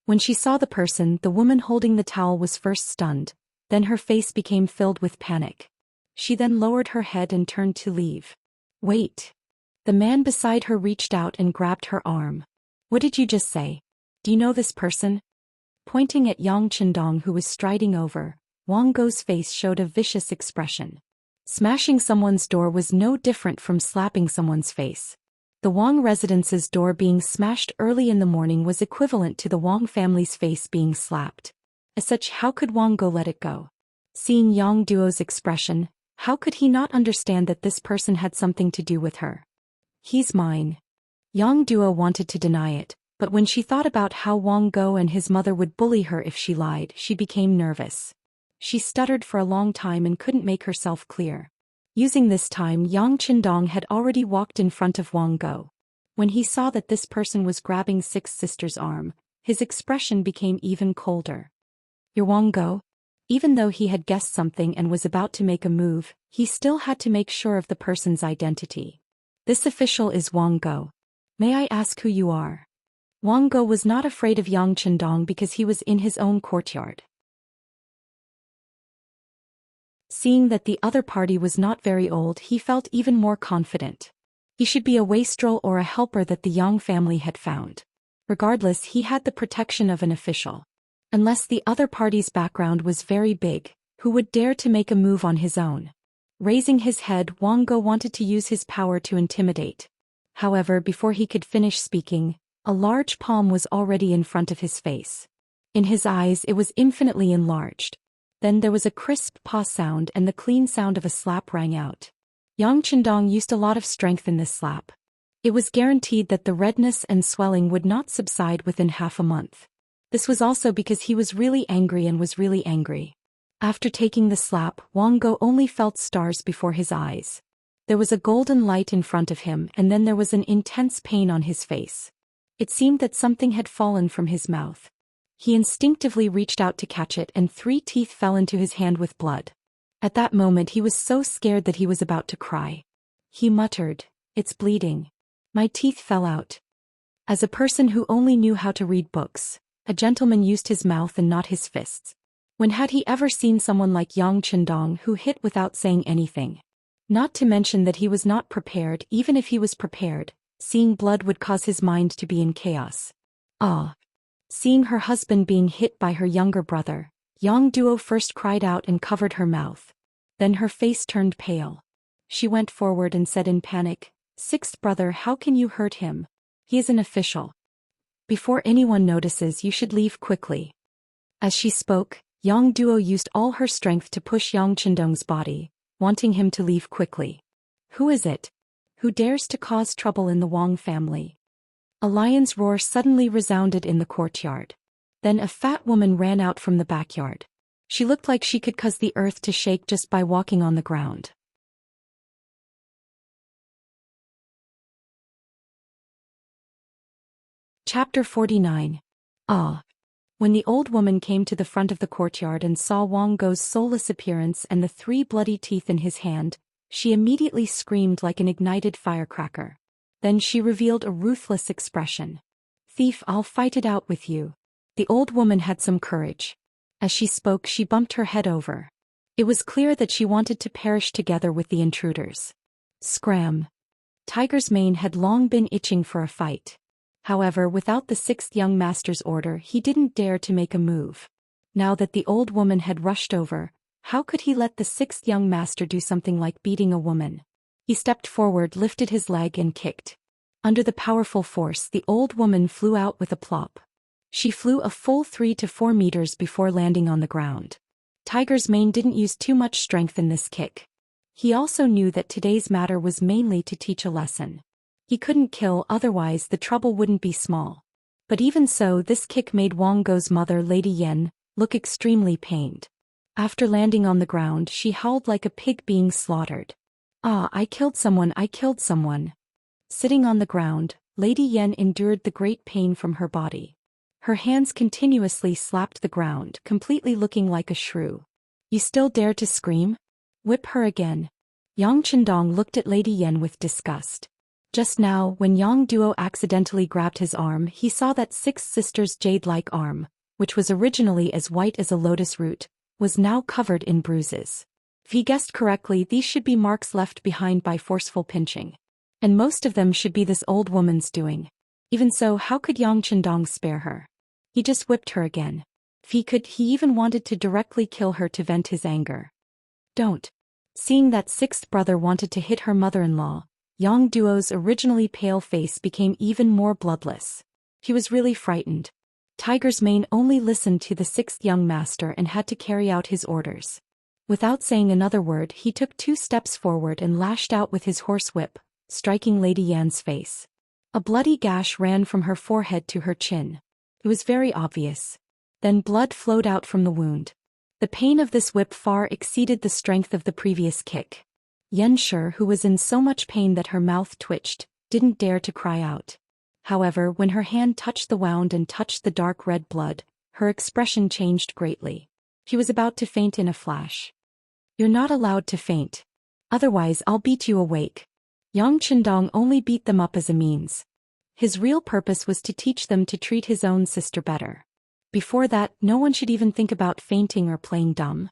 A: When she saw the person, the woman holding the towel was first stunned, then her face became filled with panic. She then lowered her head and turned to leave. Wait. The man beside her reached out and grabbed her arm. What did you just say? Do you know this person? Pointing at Yang Qindong, who was striding over, Wang Go's face showed a vicious expression. Smashing someone's door was no different from slapping someone's face. The Wang residence's door being smashed early in the morning was equivalent to the Wang family's face being slapped. As such, how could Wang Go let it go? Seeing Yang Duo's expression, how could he not understand that this person had something to do with her? He's mine. Yang Duo wanted to deny it, but when she thought about how Wang Go and his mother would bully her if she lied, she became nervous. She stuttered for a long time and couldn't make herself clear. Using this time, Yang Qindong had already walked in front of Wang Go. When he saw that this person was grabbing Sixth Sister's arm, his expression became even colder. You're Wang Go? Even though he had guessed something and was about to make a move, he still had to make sure of the person's identity. This official is Wang Go. May I ask who you are? Wang Go was not afraid of Yang Qindong because he was in his own courtyard. Seeing that the other party was not very old, he felt even more confident. He should be a wastrel or a helper that the Yang family had found. Regardless, he had the protection of an official. Unless the other party's background was very big, who would dare to make a move on his own? Raising his head, Wang Go wanted to use his power to intimidate. However, before he could finish speaking, a large palm was already in front of his face. In his eyes, it was infinitely enlarged. Then there was a crisp paw sound and the clean sound of a slap rang out. Yang Qindong used a lot of strength in this slap. It was guaranteed that the redness and swelling would not subside within half a month. This was also because he was really angry and was really angry. After taking the slap, Wang Go only felt stars before his eyes. There was a golden light in front of him and then there was an intense pain on his face. It seemed that something had fallen from his mouth. He instinctively reached out to catch it and 3 teeth fell into his hand with blood. At that moment he was so scared that he was about to cry. He muttered, "It's bleeding. My teeth fell out." As a person who only knew how to read books, a gentleman used his mouth and not his fists. When had he ever seen someone like Yang Qindong who hit without saying anything? Not to mention that he was not prepared. Even if he was prepared, seeing blood would cause his mind to be in chaos. Ah! Seeing her husband being hit by her younger brother, Yang Duo first cried out and covered her mouth. Then her face turned pale. She went forward and said in panic, "Sixth brother, how can you hurt him? He is an official. Before anyone notices, you should leave quickly." As she spoke, Yang Duo used all her strength to push Yang Qindong's body, wanting him to leave quickly. Who is it? Who dares to cause trouble in the Wang family? A lion's roar suddenly resounded in the courtyard. Then a fat woman ran out from the backyard. She looked like she could cause the earth to shake just by walking on the ground. Chapter 49. Ah! When the old woman came to the front of the courtyard and saw Wang Gou's soulless appearance and the 3 bloody teeth in his hand, she immediately screamed like an ignited firecracker. Then she revealed a ruthless expression. "Thief, I'll fight it out with you." The old woman had some courage. As she spoke, she bumped her head over. It was clear that she wanted to perish together with the intruders. Scram. Tiger's mane had long been itching for a fight. However, without the 6th young master's order, he didn't dare to make a move. Now that the old woman had rushed over, how could he let the 6th young master do something like beating a woman? He stepped forward, lifted his leg and kicked. Under the powerful force, the old woman flew out with a plop. She flew a full 3 to 4 meters before landing on the ground. Tiger's mane didn't use too much strength in this kick. He also knew that today's matter was mainly to teach a lesson. He couldn't kill, otherwise the trouble wouldn't be small. But even so, this kick made Wang Gou's mother, Lady Yan, look extremely pained. After landing on the ground, she howled like a pig being slaughtered. "Ah, I killed someone, I killed someone." Sitting on the ground, Lady Yan endured the great pain from her body. Her hands continuously slapped the ground, completely looking like a shrew. "You still dare to scream? Whip her again." Yang Chendong looked at Lady Yan with disgust. Just now, when Yang Duo accidentally grabbed his arm, he saw that 6th sister's jade-like arm, which was originally as white as a lotus root, was now covered in bruises. If he guessed correctly, these should be marks left behind by forceful pinching. And most of them should be this old woman's doing. Even so, how could Yang Chendong spare her? He just whipped her again. If he could, he even wanted to directly kill her to vent his anger. "Don't." Seeing that 6th brother wanted to hit her mother-in-law, Yang Duo's originally pale face became even more bloodless. He was really frightened. Tiger's mane only listened to the 6th young master and had to carry out his orders. Without saying another word, he took 2 steps forward and lashed out with his horsewhip, striking Lady Yan's face. A bloody gash ran from her forehead to her chin. It was very obvious. Then blood flowed out from the wound. The pain of this whip far exceeded the strength of the previous kick. Xianxia, who was in so much pain that her mouth twitched, didn't dare to cry out. However, when her hand touched the wound and touched the dark red blood, her expression changed greatly. She was about to faint in a flash. "You're not allowed to faint. Otherwise I'll beat you awake." Yang Chendong only beat them up as a means. His real purpose was to teach them to treat his own sister better. Before that, no one should even think about fainting or playing dumb.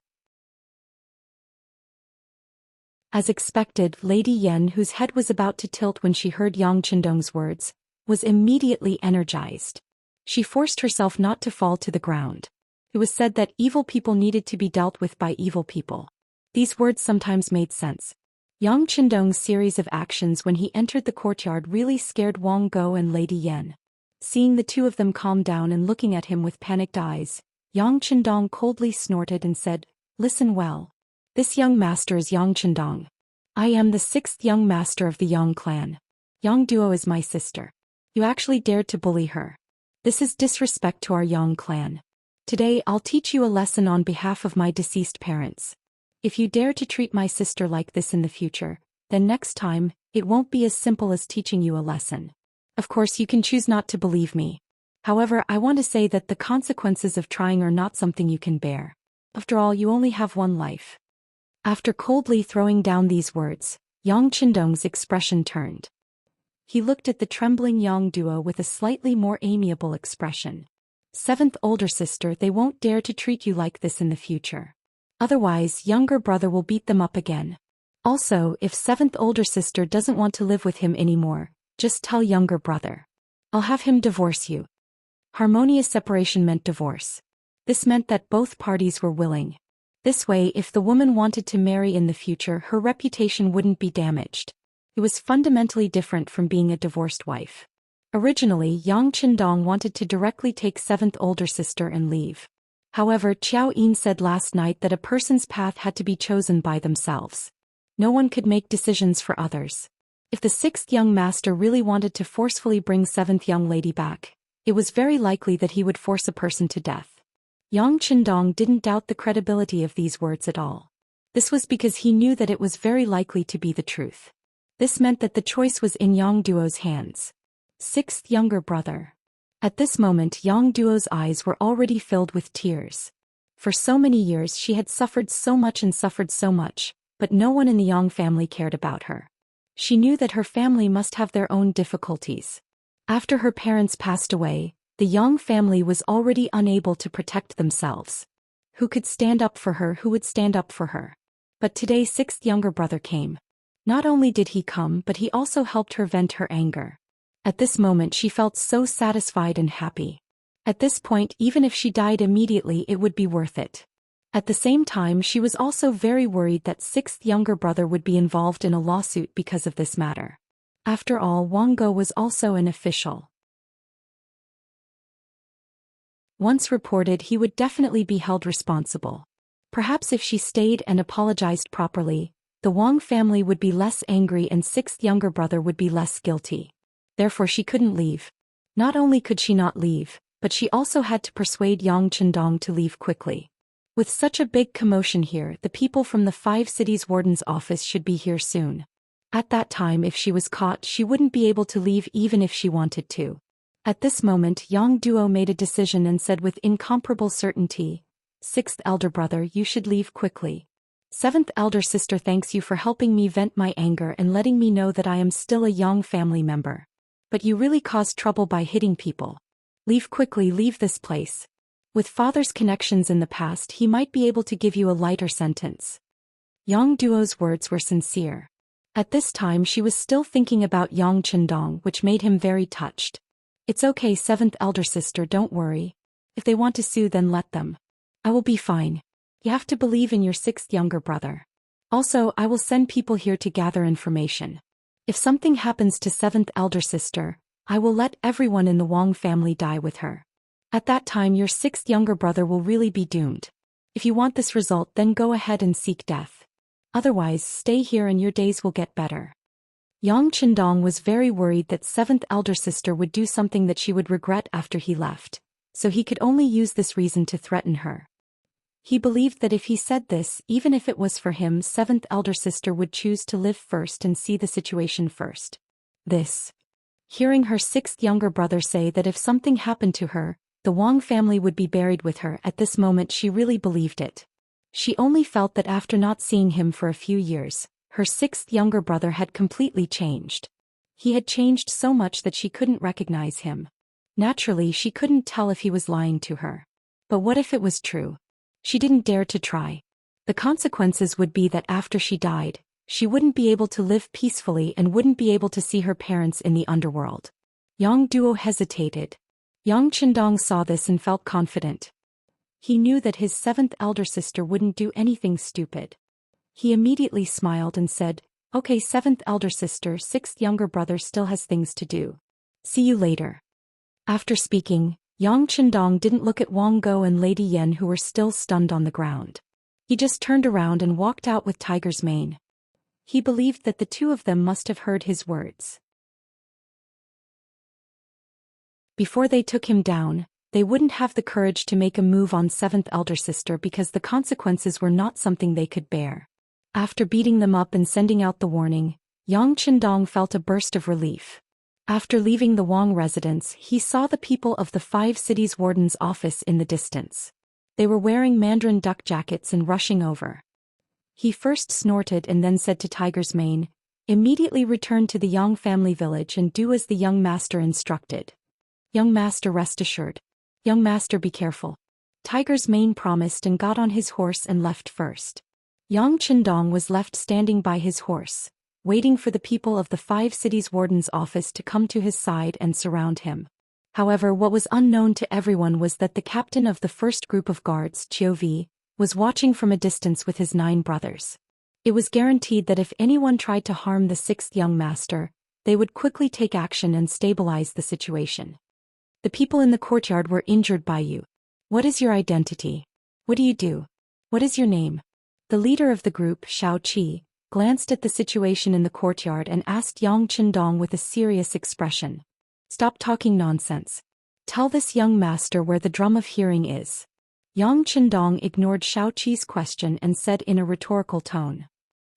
A: As expected, Lady Yan, whose head was about to tilt when she heard Yang Chendong's words, was immediately energized. She forced herself not to fall to the ground. It was said that evil people needed to be dealt with by evil people. These words sometimes made sense. Yang Chendong's series of actions when he entered the courtyard really scared Wang Gou and Lady Yan. Seeing the 2 of them calm down and looking at him with panicked eyes, Yang Chendong coldly snorted and said, "Listen well. This young master is Yang Chendong. I am the 6th young master of the Yang clan. Yang Duo is my sister. You actually dared to bully her. This is disrespect to our Yang clan. Today I'll teach you a lesson on behalf of my deceased parents. If you dare to treat my sister like this in the future, then next time, it won't be as simple as teaching you a lesson. Of course, you can choose not to believe me. However, I want to say that the consequences of trying are not something you can bear. After all, you only have one life." After coldly throwing down these words, Yang Chendong's expression turned. He looked at the trembling Yang Duo with a slightly more amiable expression. "7th older sister, they won't dare to treat you like this in the future. Otherwise, younger brother will beat them up again. Also, if 7th older sister doesn't want to live with him anymore, just tell younger brother. I'll have him divorce you." Harmonious separation meant divorce. This meant that both parties were willing. This way, if the woman wanted to marry in the future, her reputation wouldn't be damaged. It was fundamentally different from being a divorced wife. Originally, Yang Chendong wanted to directly take 7th older sister and leave. However, Qiao Yin said last night that a person's path had to be chosen by themselves. No one could make decisions for others. If the 6th young master really wanted to forcefully bring 7th young lady back, it was very likely that he would force a person to death. Yang Chendong didn't doubt the credibility of these words at all. This was because he knew that it was very likely to be the truth. This meant that the choice was in Yang Duo's hands. 6th younger brother. At this moment Yang Duo's eyes were already filled with tears. For so many years she had suffered so much, but no one in the Yang family cared about her. She knew that her family must have their own difficulties. After her parents passed away, the Yang family was already unable to protect themselves. Who could stand up for her? Who would stand up for her? But today sixth younger brother came. Not only did he come, but he also helped her vent her anger. At this moment she felt so satisfied and happy. At this point, even if she died immediately, it would be worth it. At the same time, she was also very worried that sixth younger brother would be involved in a lawsuit because of this matter. After all, Wang Go was also an official. Once reported, he would definitely be held responsible. Perhaps if she stayed and apologized properly, the Wang family would be less angry and sixth younger brother would be less guilty. Therefore she couldn't leave. Not only could she not leave, but she also had to persuade Yang Chendong to leave quickly. With such a big commotion here, the people from the 5 cities warden's office should be here soon. At that time, if she was caught, she wouldn't be able to leave even if she wanted to. At this moment, Yang Duo made a decision and said with incomparable certainty, "Sixth elder brother, you should leave quickly. Seventh elder sister thanks you for helping me vent my anger and letting me know that I am still a Yang family member. But you really caused trouble by hitting people. Leave quickly, leave this place. With father's connections in the past, he might be able to give you a lighter sentence." Yang Duo's words were sincere. At this time she was still thinking about Yang Chendong, which made him very touched. "It's okay, seventh elder sister, don't worry. If they want to sue, then let them. I will be fine. You have to believe in your sixth younger brother. Also, I will send people here to gather information. If something happens to seventh elder sister, I will let everyone in the Wang family die with her. At that time your sixth younger brother will really be doomed. If you want this result, then go ahead and seek death. Otherwise, stay here and your days will get better." Yang Chendong was very worried that seventh elder sister would do something that she would regret after he left, so he could only use this reason to threaten her. He believed that if he said this, even if it was for him, seventh elder sister would choose to live first and see the situation first. Hearing her sixth younger brother say that if something happened to her, the Wang family would be buried with her, at this moment she really believed it. She only felt that after not seeing him for a few years, her sixth younger brother had completely changed. He had changed so much that she couldn't recognize him. Naturally, she couldn't tell if he was lying to her. But what if it was true? She didn't dare to try. The consequences would be that after she died, she wouldn't be able to live peacefully and wouldn't be able to see her parents in the underworld. Yang Duo hesitated. Yang Chendong saw this and felt confident. He knew that his seventh elder sister wouldn't do anything stupid. He immediately smiled and said, "Okay, seventh elder sister, sixth younger brother still has things to do. See you later." After speaking, Yang Chendong didn't look at Wang Go and Lady Yen, who were still stunned on the ground. He just turned around and walked out with Tiger's mane. He believed that the two of them must have heard his words. Before they took him down, they wouldn't have the courage to make a move on seventh elder sister because the consequences were not something they could bear. After beating them up and sending out the warning, Yang Chendong felt a burst of relief. After leaving the Wang residence, he saw the people of the 5 cities warden's office in the distance. They were wearing mandarin duck jackets and rushing over. He first snorted and then said to Tiger's mane, "Immediately return to the Yang family village and do as the young master instructed." "Young master, rest assured. Young master, be careful." Tiger's mane promised and got on his horse and left first. Yang Chendong was left standing by his horse, waiting for the people of the 5 cities warden's office to come to his side and surround him. However, what was unknown to everyone was that the captain of the first group of guards, Chiovi, was watching from a distance with his 9 brothers. It was guaranteed that if anyone tried to harm the 6th young master, they would quickly take action and stabilize the situation. "The people in the courtyard were injured by you. What is your identity? What do you do? What is your name?" The leader of the group, Shao Qi, glanced at the situation in the courtyard and asked Yang Chendong with a serious expression, "Stop talking nonsense. Tell this young master where the drum of hearing is." Yang Chendong ignored Shao Qi's question and said in a rhetorical tone,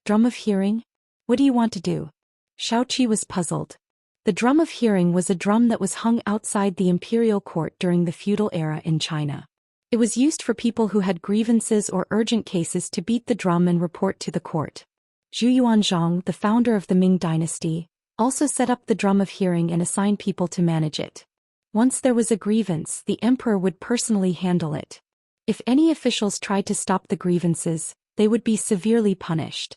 A: "Drum of hearing? What do you want to do?" Shao Qi was puzzled. The drum of hearing was a drum that was hung outside the imperial court during the feudal era in China. It was used for people who had grievances or urgent cases to beat the drum and report to the court. Zhu Yuanzhang, the founder of the Ming dynasty, also set up the drum of hearing and assigned people to manage it. Once there was a grievance, the emperor would personally handle it. If any officials tried to stop the grievances, they would be severely punished.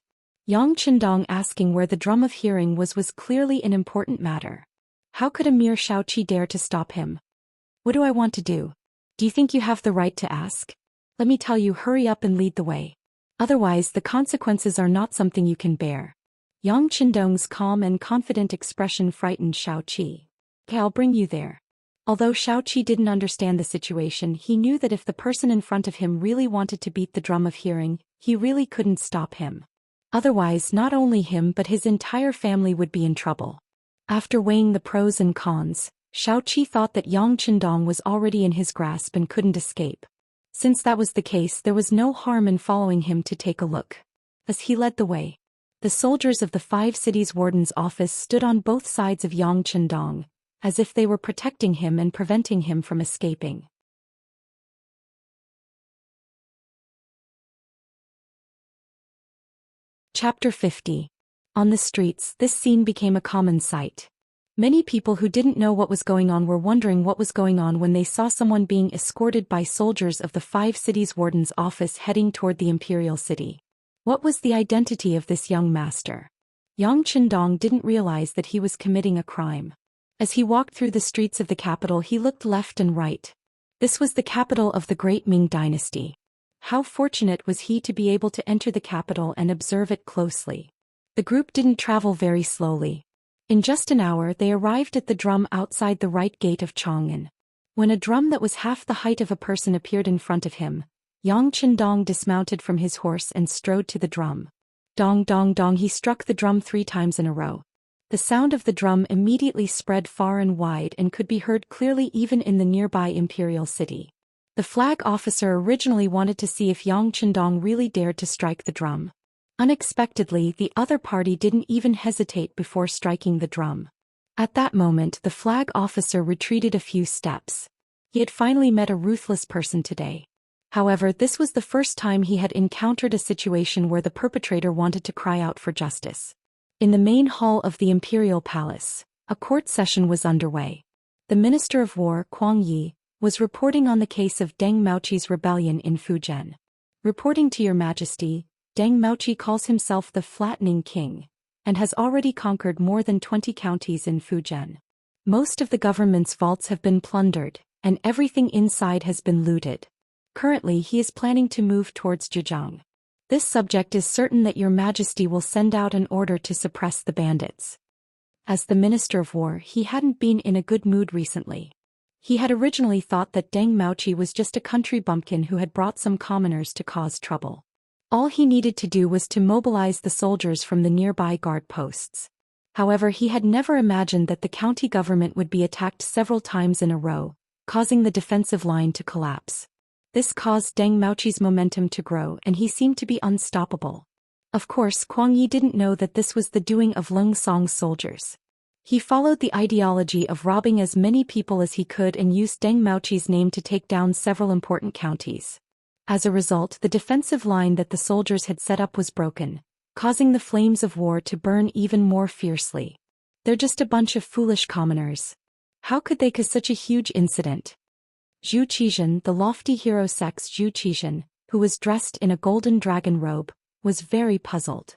A: Yang Qindong asking where the drum of hearing was clearly an important matter. How could a mere Xiaoqi dare to stop him? What do I want to do? Do you think you have the right to ask? Let me tell you, hurry up and lead the way. Otherwise the consequences are not something you can bear. Yang Qindong's calm and confident expression frightened Xiaoqi. Okay, I'll bring you there. Although Xiaoqi didn't understand the situation, he knew that if the person in front of him really wanted to beat the drum of hearing, he really couldn't stop him. Otherwise, not only him but his entire family would be in trouble. After weighing the pros and cons, Xiaoqi thought that Yang Qindong was already in his grasp and couldn't escape. Since that was the case, there was no harm in following him to take a look. As he led the way, the soldiers of the 5 cities warden's office stood on both sides of Yang Qindong, as if they were protecting him and preventing him from escaping. Chapter 50. On the streets, this scene became a common sight. Many people who didn't know what was going on were wondering what was going on when they saw someone being escorted by soldiers of the 5 cities warden's office heading toward the imperial city. What was the identity of this young master? Yang Qindong didn't realize that he was committing a crime. As he walked through the streets of the capital, he looked left and right. This was the capital of the great Ming dynasty. How fortunate was he to be able to enter the capital and observe it closely. The group didn't travel very slowly. In just an hour they arrived at the drum outside the right gate of Chang'an. When a drum that was half the height of a person appeared in front of him, Yang Qindong dismounted from his horse and strode to the drum. Dong dong dong, he struck the drum 3 times in a row. The sound of the drum immediately spread far and wide and could be heard clearly even in the nearby imperial city. The flag officer originally wanted to see if Yang Qindong really dared to strike the drum. Unexpectedly, the other party didn't even hesitate before striking the drum. At that moment, the flag officer retreated a few steps. He had finally met a ruthless person today. However, this was the first time he had encountered a situation where the perpetrator wanted to cry out for justice. In the main hall of the imperial palace, a court session was underway. The Minister of War, Kuang Yi, was reporting on the case of Deng Maoqi's rebellion in Fujian. Reporting to Your Majesty, Deng Maoqi calls himself the Flattening King, and has already conquered more than 20 counties in Fujian. Most of the government's vaults have been plundered, and everything inside has been looted. Currently he is planning to move towards Zhejiang. This subject is certain that Your Majesty will send out an order to suppress the bandits. As the Minister of War, he hadn't been in a good mood recently. He had originally thought that Deng Maoqi was just a country bumpkin who had brought some commoners to cause trouble. All he needed to do was to mobilize the soldiers from the nearby guard posts. However, he had never imagined that the county government would be attacked several times in a row, causing the defensive line to collapse. This caused Deng Maoqi's momentum to grow and he seemed to be unstoppable. Of course, Kuang Yi didn't know that this was the doing of Leng Song's soldiers. He followed the ideology of robbing as many people as he could and used Deng Maoqi's name to take down several important counties. As a result, the defensive line that the soldiers had set up was broken, causing the flames of war to burn even more fiercely. They're just a bunch of foolish commoners. How could they cause such a huge incident? Zhu Xian, the lofty hero sex Zhu Xian, who was dressed in a golden dragon robe, was very puzzled.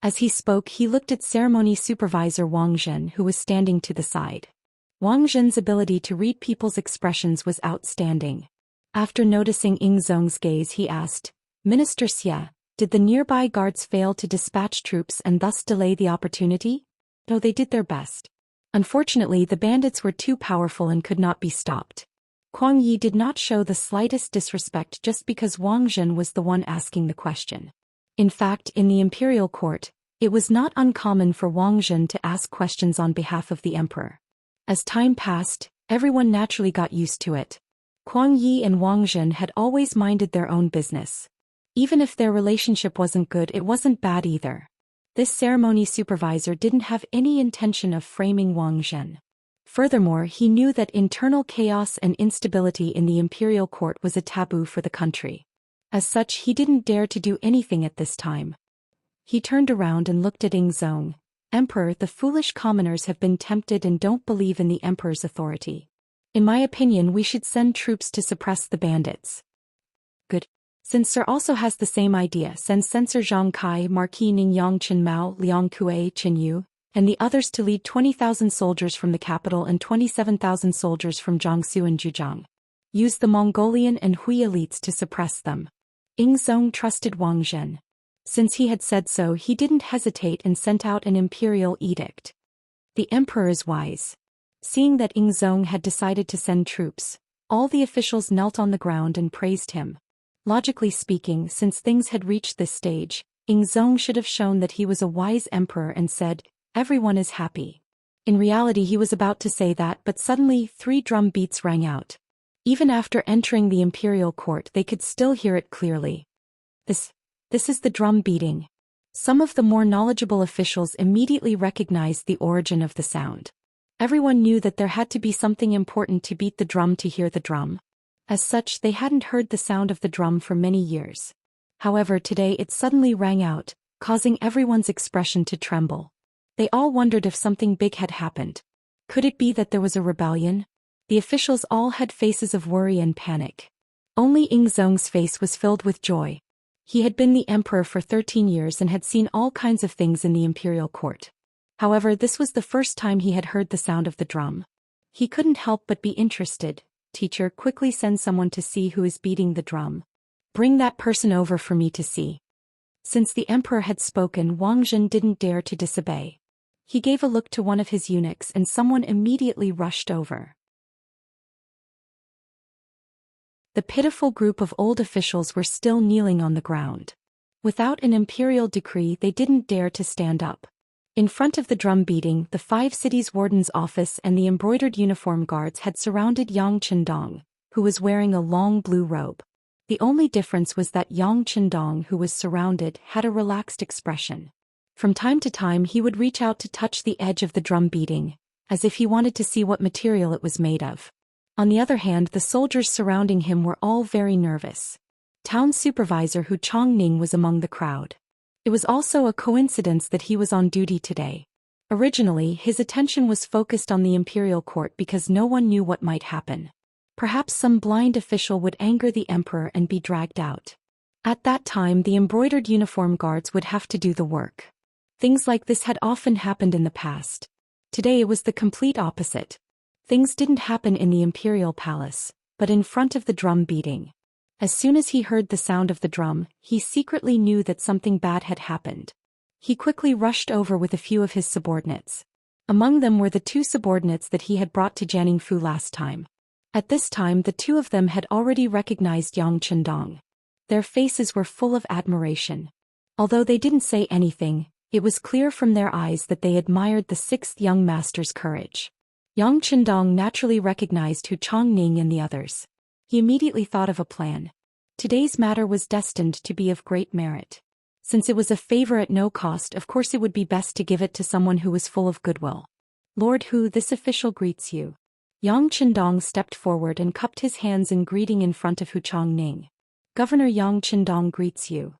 A: As he spoke, he looked at ceremony supervisor Wang Zhen, who was standing to the side. Wang Zhen's ability to read people's expressions was outstanding. After noticing Ying Zong's gaze, he asked, Minister Xie, did the nearby guards fail to dispatch troops and thus delay the opportunity? No, they did their best. Unfortunately, the bandits were too powerful and could not be stopped. Kuang Yi did not show the slightest disrespect just because Wang Zhen was the one asking the question. In fact, in the imperial court, it was not uncommon for Wang Zhen to ask questions on behalf of the emperor. As time passed, everyone naturally got used to it. Kuang Yi and Wang Zhen had always minded their own business. Even if their relationship wasn't good, it wasn't bad either. This ceremony supervisor didn't have any intention of framing Wang Zhen. Furthermore, he knew that internal chaos and instability in the imperial court was a taboo for the country. As such, he didn't dare to do anything at this time. He turned around and looked at Zong. Emperor, the foolish commoners have been tempted and don't believe in the emperor's authority. In my opinion, we should send troops to suppress the bandits. Good. Censor also has the same idea. Send Censor Zhang Kai, Marquis Ningyang Chen Mao, Liang Kuei, Chen Yu, and the others to lead 20,000 soldiers from the capital and 27,000 soldiers from Jiangsu and Zhejiang. Use the Mongolian and Hui elites to suppress them. Zong trusted Wang Zhen. Since he had said so, he didn't hesitate and sent out an imperial edict. The emperor is wise. Seeing that Zong had decided to send troops, all the officials knelt on the ground and praised him. Logically speaking, since things had reached this stage, Zong should have shown that he was a wise emperor and said, "Everyone is happy." In reality, he was about to say that, but suddenly 3 drum beats rang out. Even after entering the imperial court, they could still hear it clearly. This is the drum beating. Some of the more knowledgeable officials immediately recognized the origin of the sound. Everyone knew that there had to be something important to beat the drum to hear the drum. As such, they hadn't heard the sound of the drum for many years. However, today it suddenly rang out, causing everyone's expression to tremble. They all wondered if something big had happened. Could it be that there was a rebellion? The officials all had faces of worry and panic. Only Zong's face was filled with joy. He had been the emperor for 13 years and had seen all kinds of things in the imperial court. However, this was the first time he had heard the sound of the drum. He couldn't help but be interested. Teacher, quickly send someone to see who is beating the drum. Bring that person over for me to see. Since the emperor had spoken, Wang Zhen didn't dare to disobey. He gave a look to one of his eunuchs and someone immediately rushed over. The pitiful group of old officials were still kneeling on the ground. Without an imperial decree, they didn't dare to stand up. In front of the drum beating, the 5 cities' warden's office and the embroidered uniform guards had surrounded Yang Chendong, who was wearing a long blue robe. The only difference was that Yang Chendong, who was surrounded, had a relaxed expression. From time to time, he would reach out to touch the edge of the drum beating, as if he wanted to see what material it was made of. On the other hand, the soldiers surrounding him were all very nervous. Town supervisor Hu Chongning was among the crowd. It was also a coincidence that he was on duty today. Originally, his attention was focused on the imperial court because no one knew what might happen. Perhaps some blind official would anger the emperor and be dragged out. At that time, the embroidered uniform guards would have to do the work. Things like this had often happened in the past. Today it was the complete opposite. Things didn't happen in the imperial palace, but in front of the drum beating. As soon as he heard the sound of the drum, he secretly knew that something bad had happened. He quickly rushed over with a few of his subordinates. Among them were the 2 subordinates that he had brought to Jianningfu last time. At this time, the 2 of them had already recognized Yang Chendong. Their faces were full of admiration. Although they didn't say anything, it was clear from their eyes that they admired the 6th young master's courage. Yang Chendong naturally recognized Hu Chongning and the others. He immediately thought of a plan. Today's matter was destined to be of great merit. Since it was a favor at no cost, of course it would be best to give it to someone who was full of goodwill. Lord Hu, this official greets you. Yang Chendong stepped forward and cupped his hands in greeting in front of Hu Chongning. Governor Yang Chendong greets you.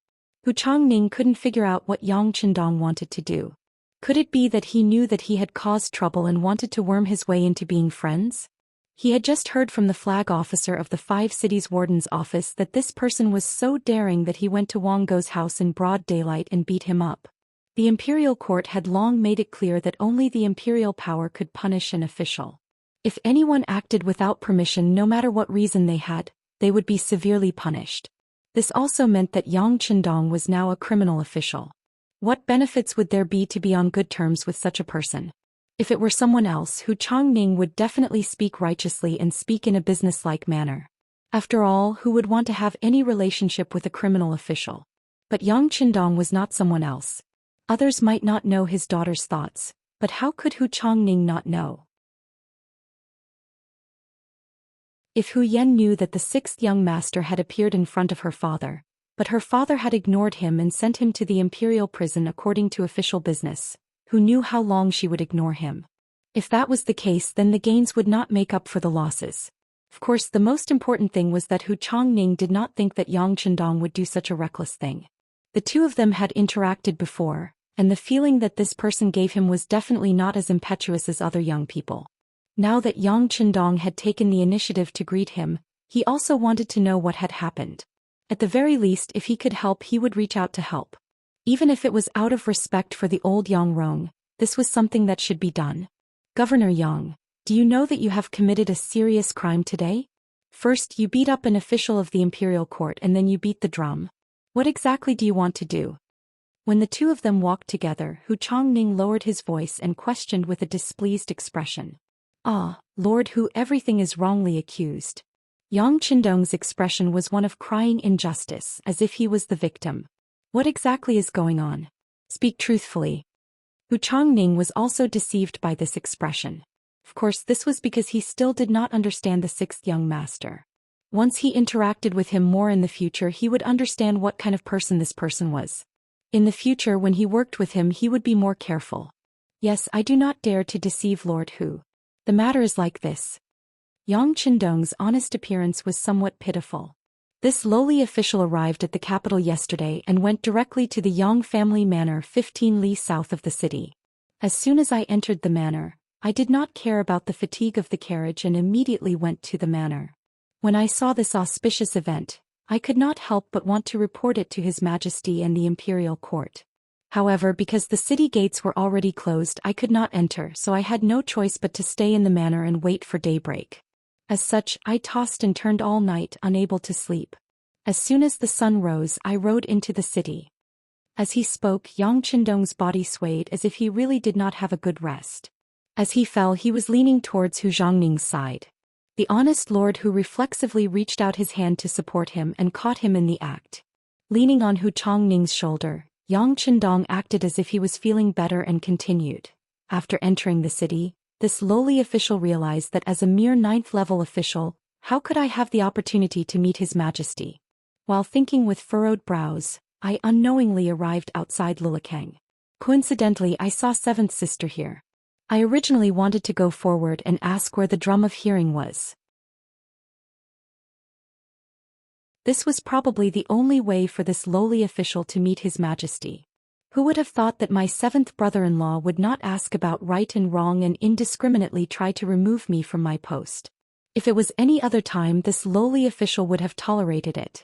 A: Hu Chongning couldn't figure out what Yang Chendong wanted to do. Could it be that he knew that he had caused trouble and wanted to worm his way into being friends? He had just heard from the flag officer of the 5 cities warden's office that this person was so daring that he went to Wang Go's house in broad daylight and beat him up. The imperial court had long made it clear that only the imperial power could punish an official. If anyone acted without permission, no matter what reason they had, they would be severely punished. This also meant that Yang Chendong was now a criminal official. What benefits would there be to be on good terms with such a person? If it were someone else, Hu Chongning would definitely speak righteously and speak in a businesslike manner. After all, who would want to have any relationship with a criminal official? But Yang Chendong was not someone else. Others might not know his daughter's thoughts, but how could Hu Chongning not know? If Hu Yen knew that the 6th young master had appeared in front of her father, But her father had ignored him and sent him to the imperial prison according to official business. Who knew how long she would ignore him? If that was the case, then the gains would not make up for the losses. Of course, the most important thing was that Hu Chongning did not think that Yang Chendong would do such a reckless thing. The two of them had interacted before, and the feeling that this person gave him was definitely not as impetuous as other young people. Now that Yang Chendong had taken the initiative to greet him, he also wanted to know what had happened. At the very least, if he could help, he would reach out to help. Even if it was out of respect for the old Yang Rong, this was something that should be done. Governor Yang, do you know that you have committed a serious crime today? First, you beat up an official of the imperial court and then you beat the drum. What exactly do you want to do? When the two of them walked together, Hu Chongning lowered his voice and questioned with a displeased expression. Ah, Lord Hu, everything is wrongly accused. Yang Chendong's expression was one of crying injustice, as if he was the victim. What exactly is going on? Speak truthfully. Hu Chongning was also deceived by this expression. Of course, this was because he still did not understand the sixth young master. Once he interacted with him more in the future, he would understand what kind of person this person was. In the future, when he worked with him, he would be more careful. Yes, I do not dare to deceive Lord Hu. The matter is like this. Yang Chendong's honest appearance was somewhat pitiful. This lowly official arrived at the capital yesterday and went directly to the Yang family manor 15 li south of the city. As soon as I entered the manor, I did not care about the fatigue of the carriage and immediately went to the manor. When I saw this auspicious event, I could not help but want to report it to His Majesty and the imperial court. However, because the city gates were already closed, I could not enter, so I had no choice but to stay in the manor and wait for daybreak. As such, I tossed and turned all night, unable to sleep. As soon as the sun rose, I rode into the city. As he spoke, Yang Chendong's body swayed as if he really did not have a good rest. As he fell, he was leaning towards Hu Zhongning's side. The honest lord Hu reflexively reached out his hand to support him and caught him in the act. Leaning on Hu Chongning's shoulder, Yang Chendong acted as if he was feeling better and continued. After entering the city, this lowly official realized that as a mere 9th-level official, how could I have the opportunity to meet His Majesty? While thinking with furrowed brows, I unknowingly arrived outside Lilikang. Coincidentally, I saw 7th sister here. I originally wanted to go forward and ask where the drum of hearing was. This was probably the only way for this lowly official to meet His Majesty. Who would have thought that my 7th brother-in-law would not ask about right and wrong and indiscriminately try to remove me from my post? If it was any other time, this lowly official would have tolerated it.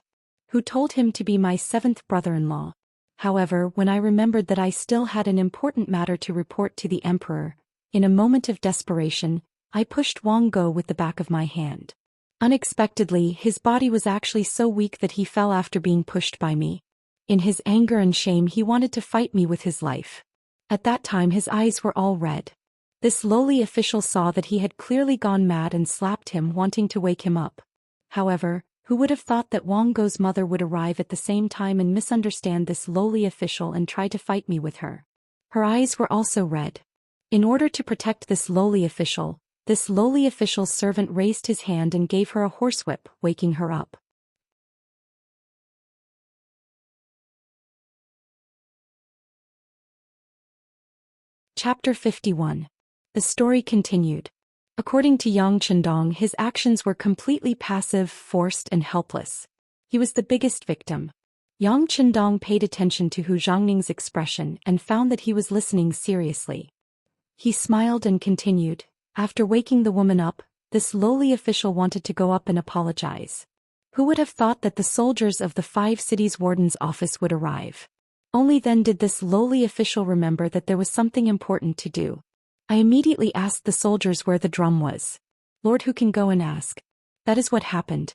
A: Who told him to be my 7th brother-in-law? However, when I remembered that I still had an important matter to report to the emperor, in a moment of desperation, I pushed Wang Go with the back of my hand. Unexpectedly, his body was actually so weak that he fell after being pushed by me. In his anger and shame, he wanted to fight me with his life. At that time, his eyes were all red. This lowly official saw that he had clearly gone mad and slapped him, wanting to wake him up. However, who would have thought that Wang Go's mother would arrive at the same time and misunderstand this lowly official and try to fight me with her? Her eyes were also red. In order to protect this lowly official's servant raised his hand and gave her a horsewhip, waking her up. Chapter 51. The story continued. According to Yang Chendong, his actions were completely passive, forced and helpless. He was the biggest victim. Yang Chendong paid attention to Hu Zhongning's expression and found that he was listening seriously. He smiled and continued. After waking the woman up, this lowly official wanted to go up and apologize. Who would have thought that the soldiers of the 5 cities warden's office would arrive? Only then did this lowly official remember that there was something important to do. I immediately asked the soldiers where the drum was. Lord Hu can go and ask. That is what happened.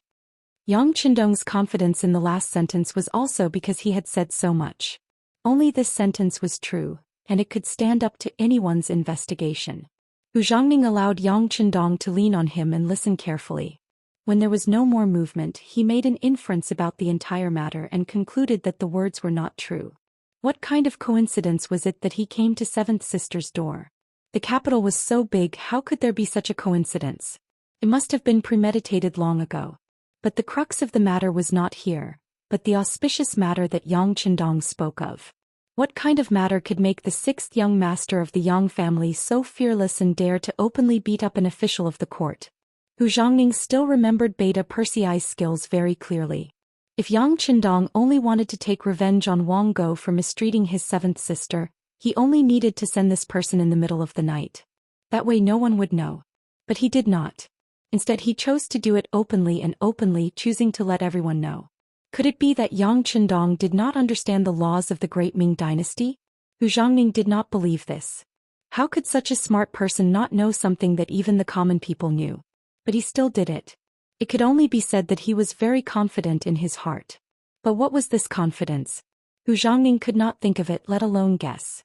A: Yang Chendong's confidence in the last sentence was also because he had said so much. Only this sentence was true, and it could stand up to anyone's investigation. Hu Zhongning allowed Yang Chendong to lean on him and listen carefully. When there was no more movement, he made an inference about the entire matter and concluded that the words were not true. What kind of coincidence was it that he came to 7th sister's door? The capital was so big, how could there be such a coincidence? It must have been premeditated long ago. But the crux of the matter was not here, but the auspicious matter that Yang Qindong spoke of. What kind of matter could make the sixth young master of the Yang family so fearless and dare to openly beat up an official of the court? Hu Zhongning still remembered Beta Persei's skills very clearly. If Yang Qindong only wanted to take revenge on Wang Go for mistreating his seventh sister, he only needed to send this person in the middle of the night. That way no one would know. But he did not. Instead he chose to do it openly, choosing to let everyone know. Could it be that Yang Qindong did not understand the laws of the great Ming dynasty? Hu Zhongning did not believe this. How could such a smart person not know something that even the common people knew? But he still did it. It could only be said that he was very confident in his heart. But what was this confidence? Hu Zhongning could not think of it, let alone guess.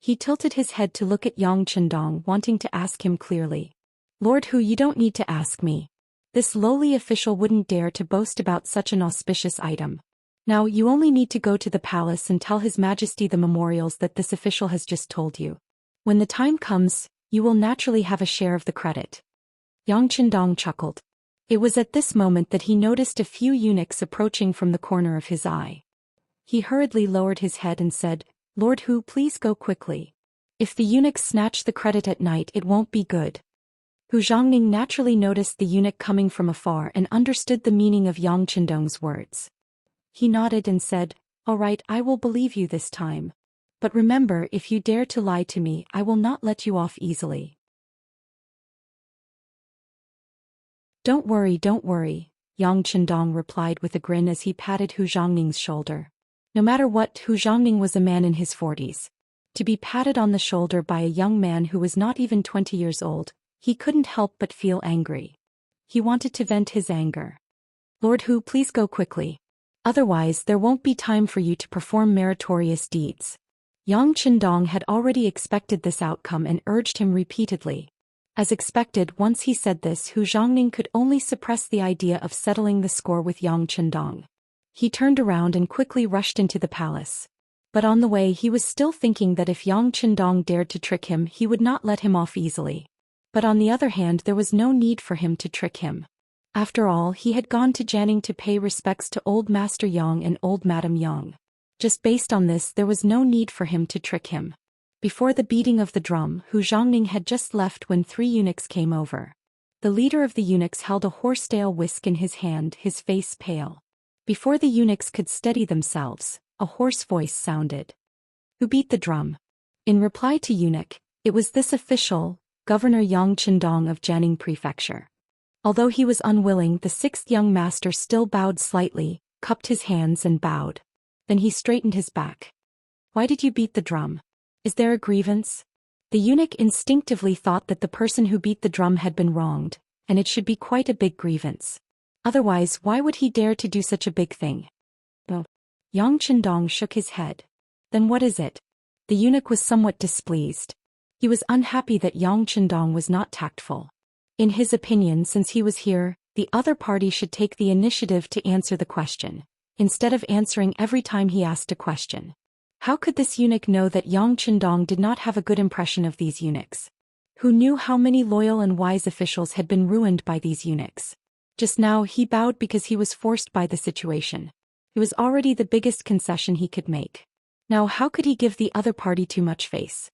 A: He tilted his head to look at Yang Qindong, wanting to ask him clearly. Lord Hu, you don't need to ask me. This lowly official wouldn't dare to boast about such an auspicious item. Now you only need to go to the palace and tell His Majesty the memorials that this official has just told you. When the time comes, you will naturally have a share of the credit. Yang Qindong chuckled. It was at this moment that he noticed a few eunuchs approaching from the corner of his eye. He hurriedly lowered his head and said, Lord Hu, please go quickly. If the eunuchs snatch the credit at night, it won't be good. Hu Zhongning naturally noticed the eunuch coming from afar and understood the meaning of Yang Qindong's words. He nodded and said, All right, I will believe you this time. But remember, if you dare to lie to me, I will not let you off easily. Don't worry, Yang Qindong replied with a grin as he patted Hu Zhongning's shoulder. No matter what, Hu Zhongning was a man in his 40s. To be patted on the shoulder by a young man who was not even 20 years old, he couldn't help but feel angry. He wanted to vent his anger. Lord Hu, please go quickly. Otherwise there won't be time for you to perform meritorious deeds. Yang Qindong had already expected this outcome and urged him repeatedly. As expected, once he said this, Hu Zhongning could only suppress the idea of settling the score with Yang Qindong. He turned around and quickly rushed into the palace. But on the way he was still thinking that if Yang Qindong dared to trick him, he would not let him off easily. But on the other hand, there was no need for him to trick him. After all, he had gone to Jianing to pay respects to old Master Yang and old Madam Yang. Just based on this, there was no need for him to trick him. Before the beating of the drum, Hu Zhongning had just left when 3 eunuchs came over. The leader of the eunuchs held a horsetail whisk in his hand, his face pale. Before the eunuchs could steady themselves, a hoarse voice sounded. Who beat the drum? In reply to eunuch, it was this official, Governor Yang Qindong of Jianing Prefecture. Although he was unwilling, the 6th young master still bowed slightly, cupped his hands and bowed. Then he straightened his back. Why did you beat the drum? Is there a grievance? The eunuch instinctively thought that the person who beat the drum had been wronged, and it should be quite a big grievance. Otherwise, why would he dare to do such a big thing? Oh. Yang Qindong shook his head. Then what is it? The eunuch was somewhat displeased. He was unhappy that Yang Qindong was not tactful. In his opinion, since he was here, the other party should take the initiative to answer the question, instead of answering every time he asked a question. How could this eunuch know that Yang Qindong did not have a good impression of these eunuchs? Who knew how many loyal and wise officials had been ruined by these eunuchs? Just now he bowed because he was forced by the situation. It was already the biggest concession he could make. Now how could he give the other party too much face?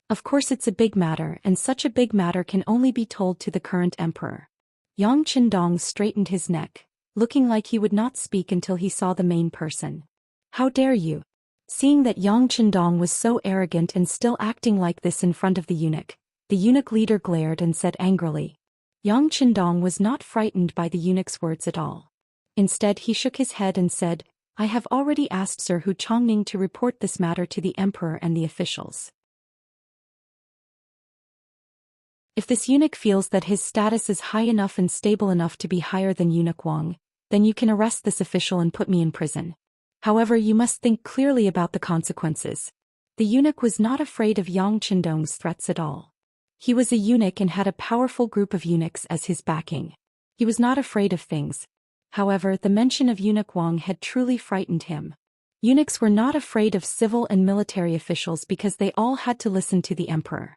A: Of course it's a big matter, and such a big matter can only be told to the current emperor. Yang Qindong straightened his neck, looking like he would not speak until he saw the main person. How dare you? Seeing that Yang Qindong was so arrogant and still acting like this in front of the eunuch leader glared and said angrily. Yang Qindong was not frightened by the eunuch's words at all. Instead he shook his head and said, I have already asked Sir Hu Zhongning to report this matter to the emperor and the officials. If this eunuch feels that his status is high enough and stable enough to be higher than Eunuch Wang, then you can arrest this official and put me in prison. However, you must think clearly about the consequences. The eunuch was not afraid of Yang Qindong's threats at all. He was a eunuch and had a powerful group of eunuchs as his backing. He was not afraid of things. However, the mention of Eunuch Wang had truly frightened him. Eunuchs were not afraid of civil and military officials because they all had to listen to the emperor.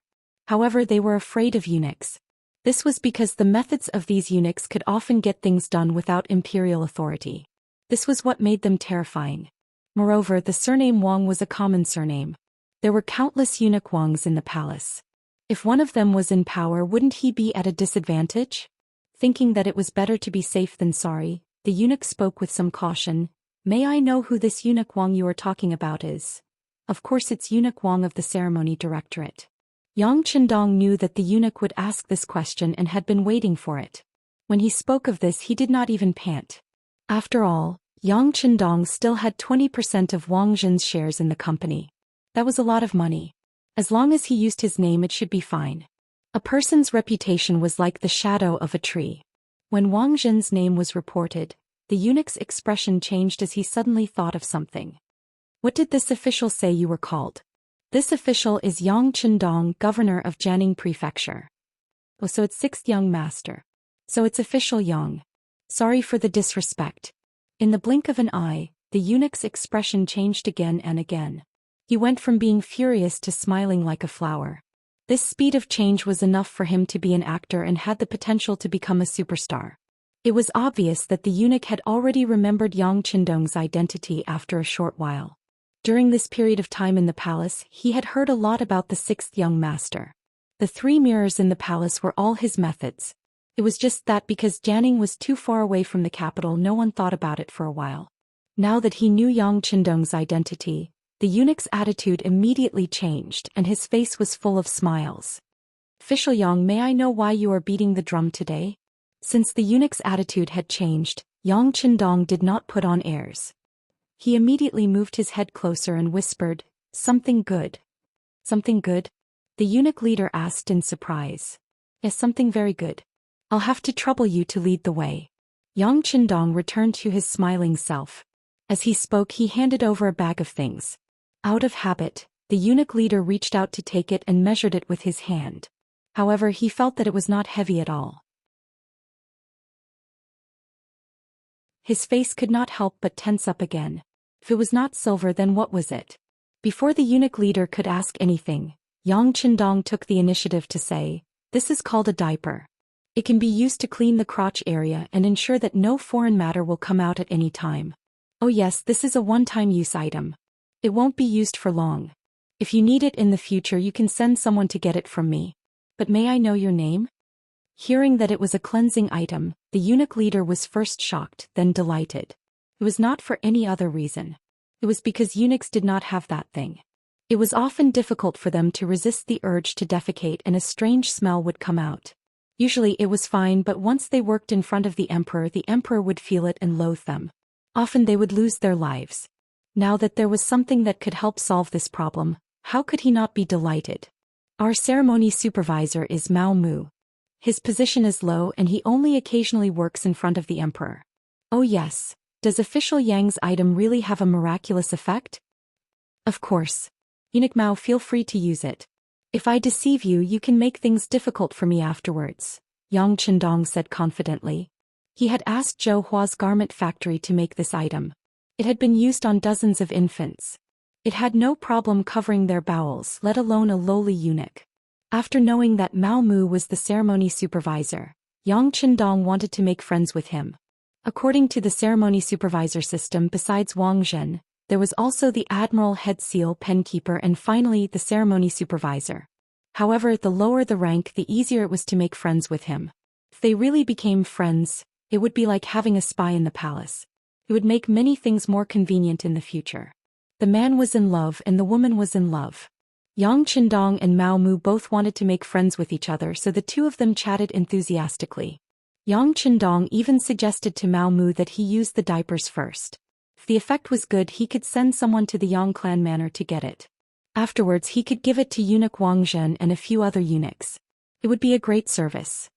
A: However, they were afraid of eunuchs. This was because the methods of these eunuchs could often get things done without imperial authority. This was what made them terrifying. Moreover, the surname Wang was a common surname. There were countless eunuch Wangs in the palace. If one of them was in power, wouldn't he be at a disadvantage? Thinking that it was better to be safe than sorry, the eunuch spoke with some caution. May I know who this eunuch Wang you are talking about is? Of course it's eunuch Wang of the ceremony directorate. Yang Qindong knew that the eunuch would ask this question and had been waiting for it. When he spoke of this, he did not even pant. After all, Yang Qindong still had 20% of Wang Zhen's shares in the company. That was a lot of money. As long as he used his name, it should be fine. A person's reputation was like the shadow of a tree. When Wang Zhen's name was reported, the eunuch's expression changed as he suddenly thought of something. What did this official say you were called? This official is Yang Qindong, governor of Jianing Prefecture. Oh, so it's 6th young master. So it's official Yang. Sorry for the disrespect. In the blink of an eye, the eunuch's expression changed again and again. He went from being furious to smiling like a flower. This speed of change was enough for him to be an actor and had the potential to become a superstar. It was obvious that the eunuch had already remembered Yang Qindong's identity after a short while. During this period of time in the palace, he had heard a lot about the 6th young master. The 3 mirrors in the palace were all his methods. It was just that because Jianing was too far away from the capital, no one thought about it for a while. Now that he knew Yang Qindong's identity, the eunuch's attitude immediately changed and his face was full of smiles. Official Yang, may I know why you are beating the drum today? Since the eunuch's attitude had changed, Yang Qindong did not put on airs. He immediately moved his head closer and whispered, something good. Something good? The eunuch leader asked in surprise. Yes, something very good. I'll have to trouble you to lead the way. Yang Qindong returned to his smiling self. As he spoke, he handed over a bag of things. Out of habit, the eunuch leader reached out to take it and measured it with his hand. However, he felt that it was not heavy at all. His face could not help but tense up again. If it was not silver, then what was it? Before the eunuch leader could ask anything, Yang Qindong took the initiative to say, this is called a diaper. It can be used to clean the crotch area and ensure that no foreign matter will come out at any time. Oh yes, this is a one-time use item. It won't be used for long. If you need it in the future, you can send someone to get it from me. But may I know your name? Hearing that it was a cleansing item, the eunuch leader was first shocked, then delighted. It was not for any other reason. It was because eunuchs did not have that thing. It was often difficult for them to resist the urge to defecate and a strange smell would come out. Usually it was fine, but once they worked in front of the emperor would feel it and loathe them. Often they would lose their lives. Now that there was something that could help solve this problem, how could he not be delighted? Our ceremony supervisor is Mao Mu. His position is low and he only occasionally works in front of the emperor. Oh yes, does official Yang's item really have a miraculous effect? Of course. Eunuch Mao, feel free to use it. If I deceive you, you can make things difficult for me afterwards, Yang Qindong said confidently. He had asked Zhou Hua's garment factory to make this item. It had been used on dozens of infants. It had no problem covering their bowels, let alone a lowly eunuch. After knowing that Mao Mu was the ceremony supervisor, Yang Qindong wanted to make friends with him. According to the ceremony supervisor system, besides Wang Zhen, there was also the admiral, head seal, penkeeper, and finally the ceremony supervisor. However, the lower the rank, the easier it was to make friends with him. If they really became friends, it would be like having a spy in the palace. It would make many things more convenient in the future. The man was in love and the woman was in love. Yang Qindong and Mao Mu both wanted to make friends with each other, so the two of them chatted enthusiastically. Yang Qindong even suggested to Mao Mu that he use the diapers first. If the effect was good, he could send someone to the Yang clan manor to get it. Afterwards he could give it to eunuch Wang Zhen and a few other eunuchs. It would be a great service.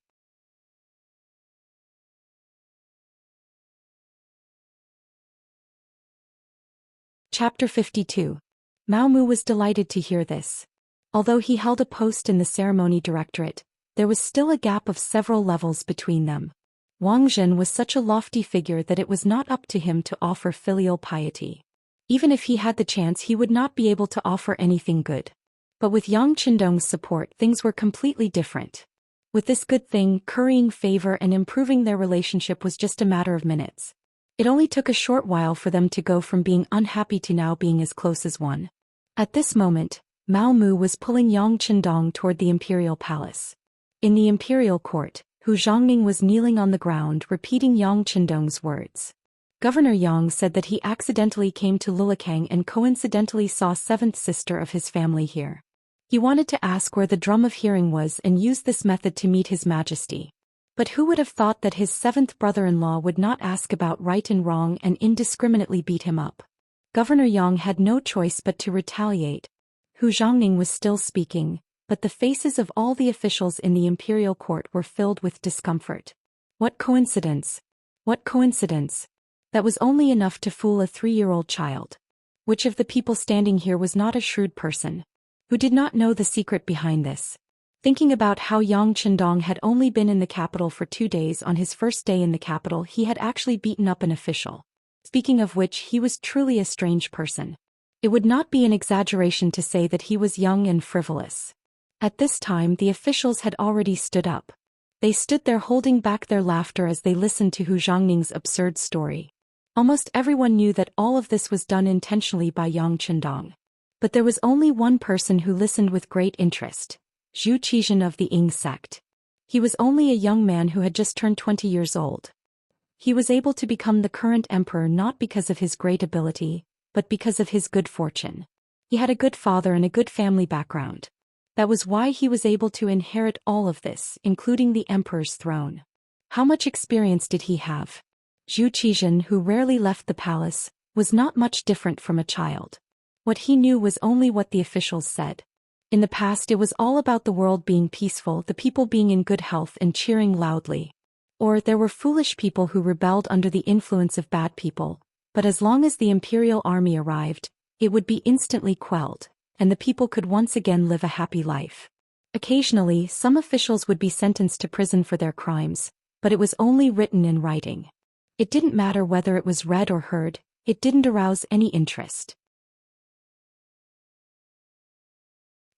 A: Chapter 52. Mao Mu was delighted to hear this. Although he held a post in the ceremony directorate, there was still a gap of several levels between them. Wang Zhen was such a lofty figure that it was not up to him to offer filial piety. Even if he had the chance, he would not be able to offer anything good. But with Yang Qindong's support, things were completely different. With this good thing, currying favor and improving their relationship was just a matter of minutes. It only took a short while for them to go from being unhappy to now being as close as one. At this moment, Mao Mu was pulling Yang Qindong toward the imperial palace. In the imperial court, Hu Zhongning was kneeling on the ground repeating Yang Qindong's words. Governor Yang said that he accidentally came to Lulikang and coincidentally saw seventh sister of his family here. He wanted to ask where the drum of hearing was and use this method to meet his majesty. But who would have thought that his seventh brother-in-law would not ask about right and wrong and indiscriminately beat him up? Governor Yang had no choice but to retaliate. Hu Zhongning was still speaking, but the faces of all the officials in the imperial court were filled with discomfort. What coincidence! What coincidence! That was only enough to fool a 3-year-old child. Which of the people standing here was not a shrewd person? Who did not know the secret behind this? Thinking about how Yang Qindong had only been in the capital for 2 days, on his first day in the capital he had actually beaten up an official. Speaking of which, he was truly a strange person. It would not be an exaggeration to say that he was young and frivolous. At this time the officials had already stood up. They stood there holding back their laughter as they listened to Hu Zhongning's absurd story. Almost everyone knew that all of this was done intentionally by Yang Qindong. But there was only one person who listened with great interest. Zhou Xian of the Ying sect. He was only a young man who had just turned 20 years old. He was able to become the current emperor not because of his great ability, but because of his good fortune. He had a good father and a good family background. That was why he was able to inherit all of this, including the emperor's throne. How much experience did he have? Zhou Xian, who rarely left the palace, was not much different from a child. What he knew was only what the officials said. In the past it was all about the world being peaceful, the people being in good health and cheering loudly. Or there were foolish people who rebelled under the influence of bad people, but as long as the imperial army arrived, it would be instantly quelled, and the people could once again live a happy life. Occasionally, some officials would be sentenced to prison for their crimes, but it was only written in writing. It didn't matter whether it was read or heard, it didn't arouse any interest.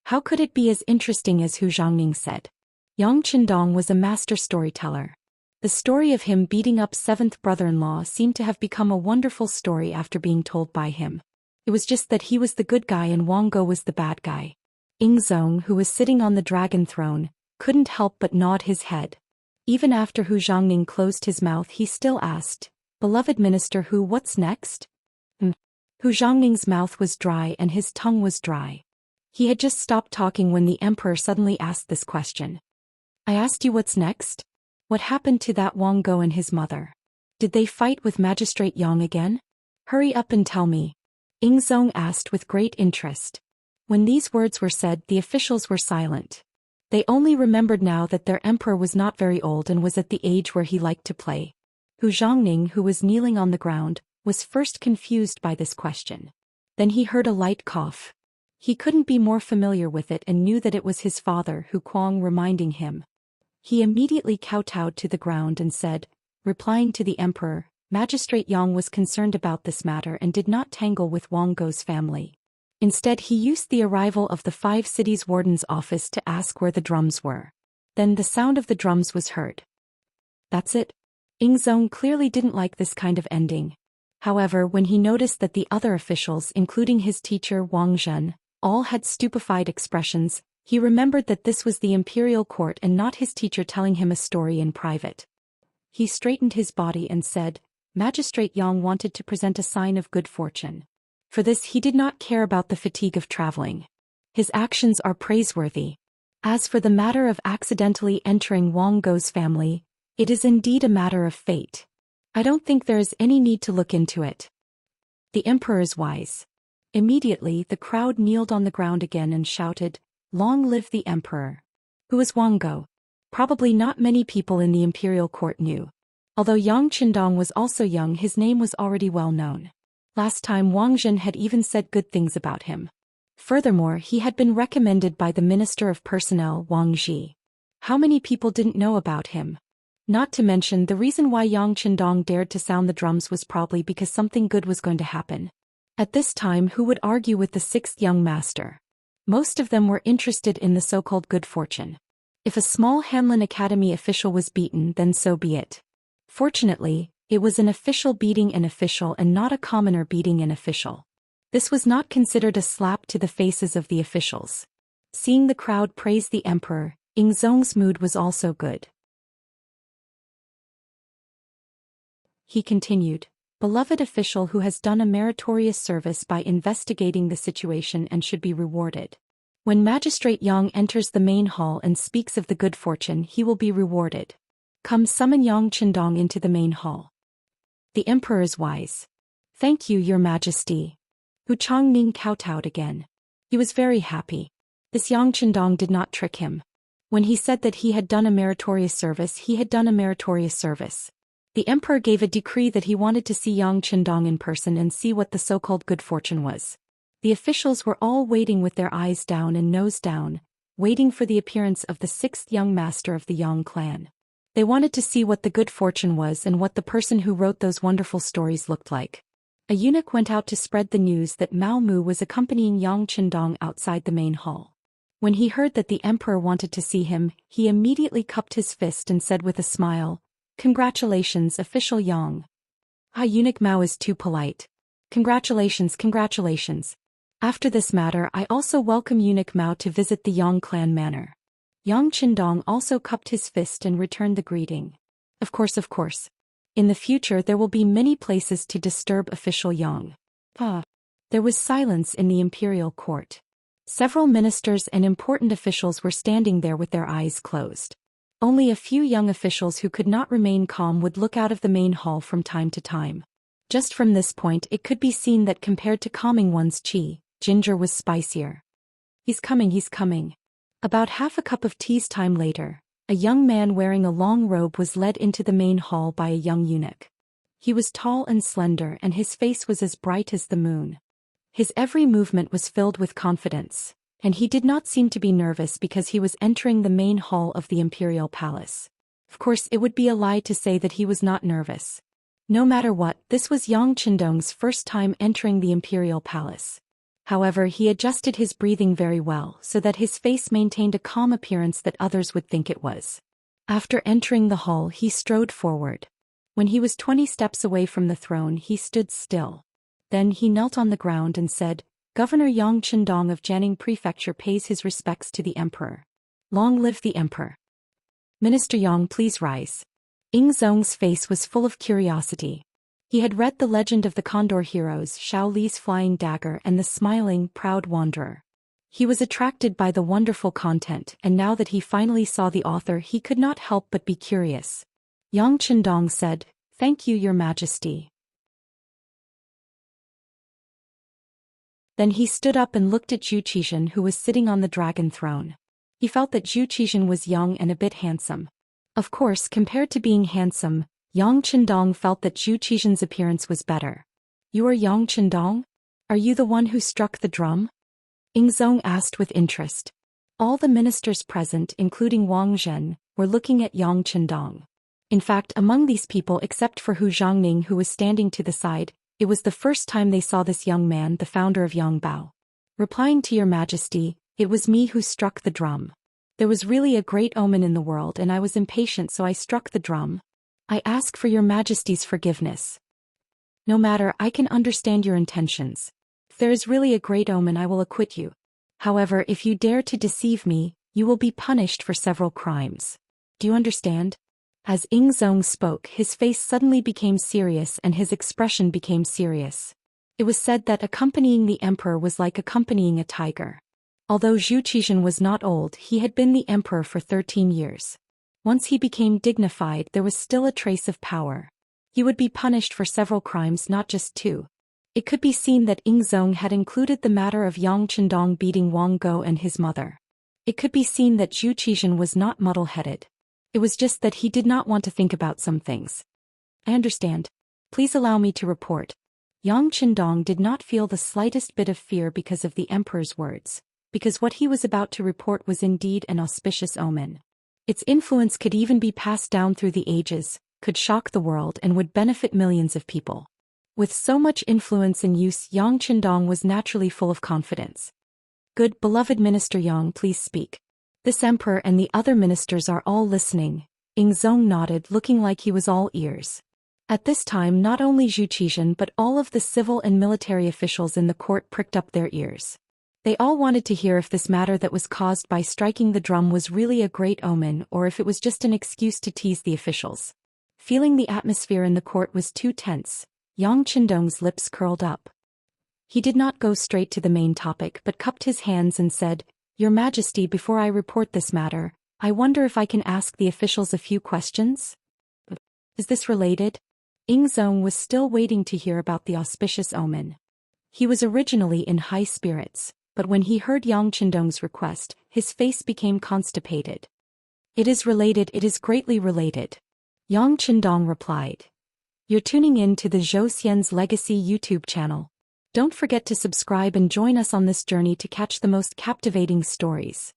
A: How could it be as interesting as Hu Zhongning said? Yang Qindong was a master storyteller. The story of him beating up seventh brother-in-law seemed to have become a wonderful story after being told by him. It was just that he was the good guy and Wang Go was the bad guy. Ingzong, who was sitting on the dragon throne, couldn't help but nod his head. Even after Hu Zhongning closed his mouth he still asked, "Beloved Minister Hu, what's next?" Hu Zhongning's mouth was dry and his tongue was dry. He had just stopped talking when the emperor suddenly asked this question. "I asked you what's next? What happened to that Wang Go and his mother? Did they fight with Magistrate Yang again? Hurry up and tell me." Ingzong asked with great interest. When these words were said, the officials were silent. They only remembered now that their emperor was not very old and was at the age where he liked to play. Hu Zhongning, who was kneeling on the ground, was first confused by this question. Then he heard a light cough. He couldn't be more familiar with it and knew that it was his father, Hu Kuang, reminding him. He immediately kowtowed to the ground and said, replying to the emperor, Magistrate Yang was concerned about this matter and did not tangle with Wang Go's family. Instead he used the arrival of the 5 cities warden's office to ask where the drums were. Then the sound of the drums was heard. That's it. Ingzong clearly didn't like this kind of ending. However, when he noticed that the other officials, including his teacher Wang Zhen, all had stupefied expressions, he remembered that this was the imperial court and not his teacher telling him a story in private. He straightened his body and said, Magistrate Yang wanted to present a sign of good fortune. For this he did not care about the fatigue of traveling. His actions are praiseworthy. As for the matter of accidentally entering Wang Go's family, it is indeed a matter of fate. I don't think there is any need to look into it. The emperor is wise. Immediately the crowd kneeled on the ground again and shouted, Long live the emperor. Who is Wang Go? Probably not many people in the imperial court knew. Although Yang Qindong was also young, his name was already well known. Last time Wang Zhen had even said good things about him. Furthermore, he had been recommended by the Minister of Personnel Wang Zhi. How many people didn't know about him? Not to mention the reason why Yang Qindong dared to sound the drums was probably because something good was going to happen. At this time, who would argue with the 6th young master? Most of them were interested in the so-called good fortune. If a small Hanlin Academy official was beaten, then so be it. Fortunately, It was an official beating an official and not a commoner beating an official. This was not considered a slap to the faces of the officials. Seeing the crowd praise the emperor, Ingzong's mood was also good. He continued, "Beloved official who has done a meritorious service by investigating the situation and should be rewarded. When Magistrate Yang enters the main hall and speaks of the good fortune, he will be rewarded. Come, summon Yang Qindong into the main hall." The emperor is wise. "Thank you, your majesty." Hu Changning kowtowed again. He was very happy. This Yang Qindong did not trick him. When he said that he had done a meritorious service, he had done a meritorious service. The emperor gave a decree that he wanted to see Yang Qindong in person and see what the so-called good fortune was. The officials were all waiting with their eyes down and nose down, waiting for the appearance of the sixth young master of the Yang clan. They wanted to see what the good fortune was and what the person who wrote those wonderful stories looked like. A eunuch went out to spread the news that Mao Mu was accompanying Yang Qindong outside the main hall. When he heard that the emperor wanted to see him, he immediately cupped his fist and said with a smile, "Congratulations, official Yang." "Ah, eunuch Mao is too polite. Congratulations, congratulations. After this matter, I also welcome eunuch Mao to visit the Yang clan manor." Yang Qindong also cupped his fist and returned the greeting. Of course, of course. In the future there will be many places to disturb official Yang. There was silence in the imperial court. Several ministers and important officials were standing there with their eyes closed. Only a few young officials who could not remain calm would look out of the main hall from time to time. Just from this point it could be seen that compared to calming one's qi, ginger was spicier. He's coming, he's coming. About half a cup of tea's time later, a young man wearing a long robe was led into the main hall by a young eunuch. He was tall and slender and his face was as bright as the moon. His every movement was filled with confidence, and he did not seem to be nervous because he was entering the main hall of the imperial palace. Of course, it would be a lie to say that he was not nervous. No matter what, this was Yang Qindong's first time entering the imperial palace. However, he adjusted his breathing very well so that his face maintained a calm appearance that others would think it was. After entering the hall, he strode forward. When he was 20 steps away from the throne, he stood still. Then he knelt on the ground and said, "Governor Yang Qindong of Jianing Prefecture pays his respects to the emperor. Long live the emperor. Minister Yang, please rise." Ingzong's face was full of curiosity. He had read the legend of the Condor heroes Shao Li's flying dagger and the smiling, proud wanderer. He was attracted by the wonderful content, and now that he finally saw the author he could not help but be curious. Yang Qindong said, "Thank you, your majesty." Then he stood up and looked at Zhou Xian, who was sitting on the dragon throne. He felt that Zhou Xian was young and a bit handsome. Of course, compared to being handsome, Yang Qindong felt that Zhou Xian's appearance was better. "You are Yang Qindong? Are you the one who struck the drum?" Ingzong asked with interest. All the ministers present, including Wang Zhen, were looking at Yang Qindong. In fact, among these people except for Hu Zhangning, who was standing to the side, it was the first time they saw this young man, the founder of Yang Bao. Replying to your majesty, it was me who struck the drum. There was really a great omen in the world and I was impatient, so I struck the drum. I ask for your majesty's forgiveness. No matter, I can understand your intentions. If there is really a great omen, I will acquit you. However, if you dare to deceive me, you will be punished for several crimes. Do you understand? As Ingzong spoke, his face suddenly became serious and his expression became serious. It was said that accompanying the emperor was like accompanying a tiger. Although Zhou Xian was not old, he had been the emperor for 13 years. Once he became dignified, there was still a trace of power. He would be punished for several crimes, not just 2. It could be seen that Ingzong had included the matter of Yang Qindong beating Wang Go and his mother. It could be seen that Zhou Xian was not muddle-headed. It was just that he did not want to think about some things. I understand. Please allow me to report. Yang Qindong did not feel the slightest bit of fear because of the emperor's words, because what he was about to report was indeed an auspicious omen. Its influence could even be passed down through the ages, could shock the world and would benefit millions of people. With so much influence in use, Yang Qindong was naturally full of confidence. Good, beloved Minister Yang, please speak. This emperor and the other ministers are all listening. Ingzong nodded, looking like he was all ears. At this time not only Zhou Xian but all of the civil and military officials in the court pricked up their ears. They all wanted to hear if this matter that was caused by striking the drum was really a great omen or if it was just an excuse to tease the officials. Feeling the atmosphere in the court was too tense, Yang Qindong's lips curled up. He did not go straight to the main topic but cupped his hands and said, "Your Majesty, before I report this matter, I wonder if I can ask the officials a few questions?" "Is this related?" Ing Zong was still waiting to hear about the auspicious omen. He was originally in high spirits, but when he heard Yang Qindong's request, his face became constipated. "It is related, it is greatly related," Yang Qindong replied. "You're tuning in to the Zhou Xian's Legacy YouTube channel. Don't forget to subscribe and join us on this journey to catch the most captivating stories.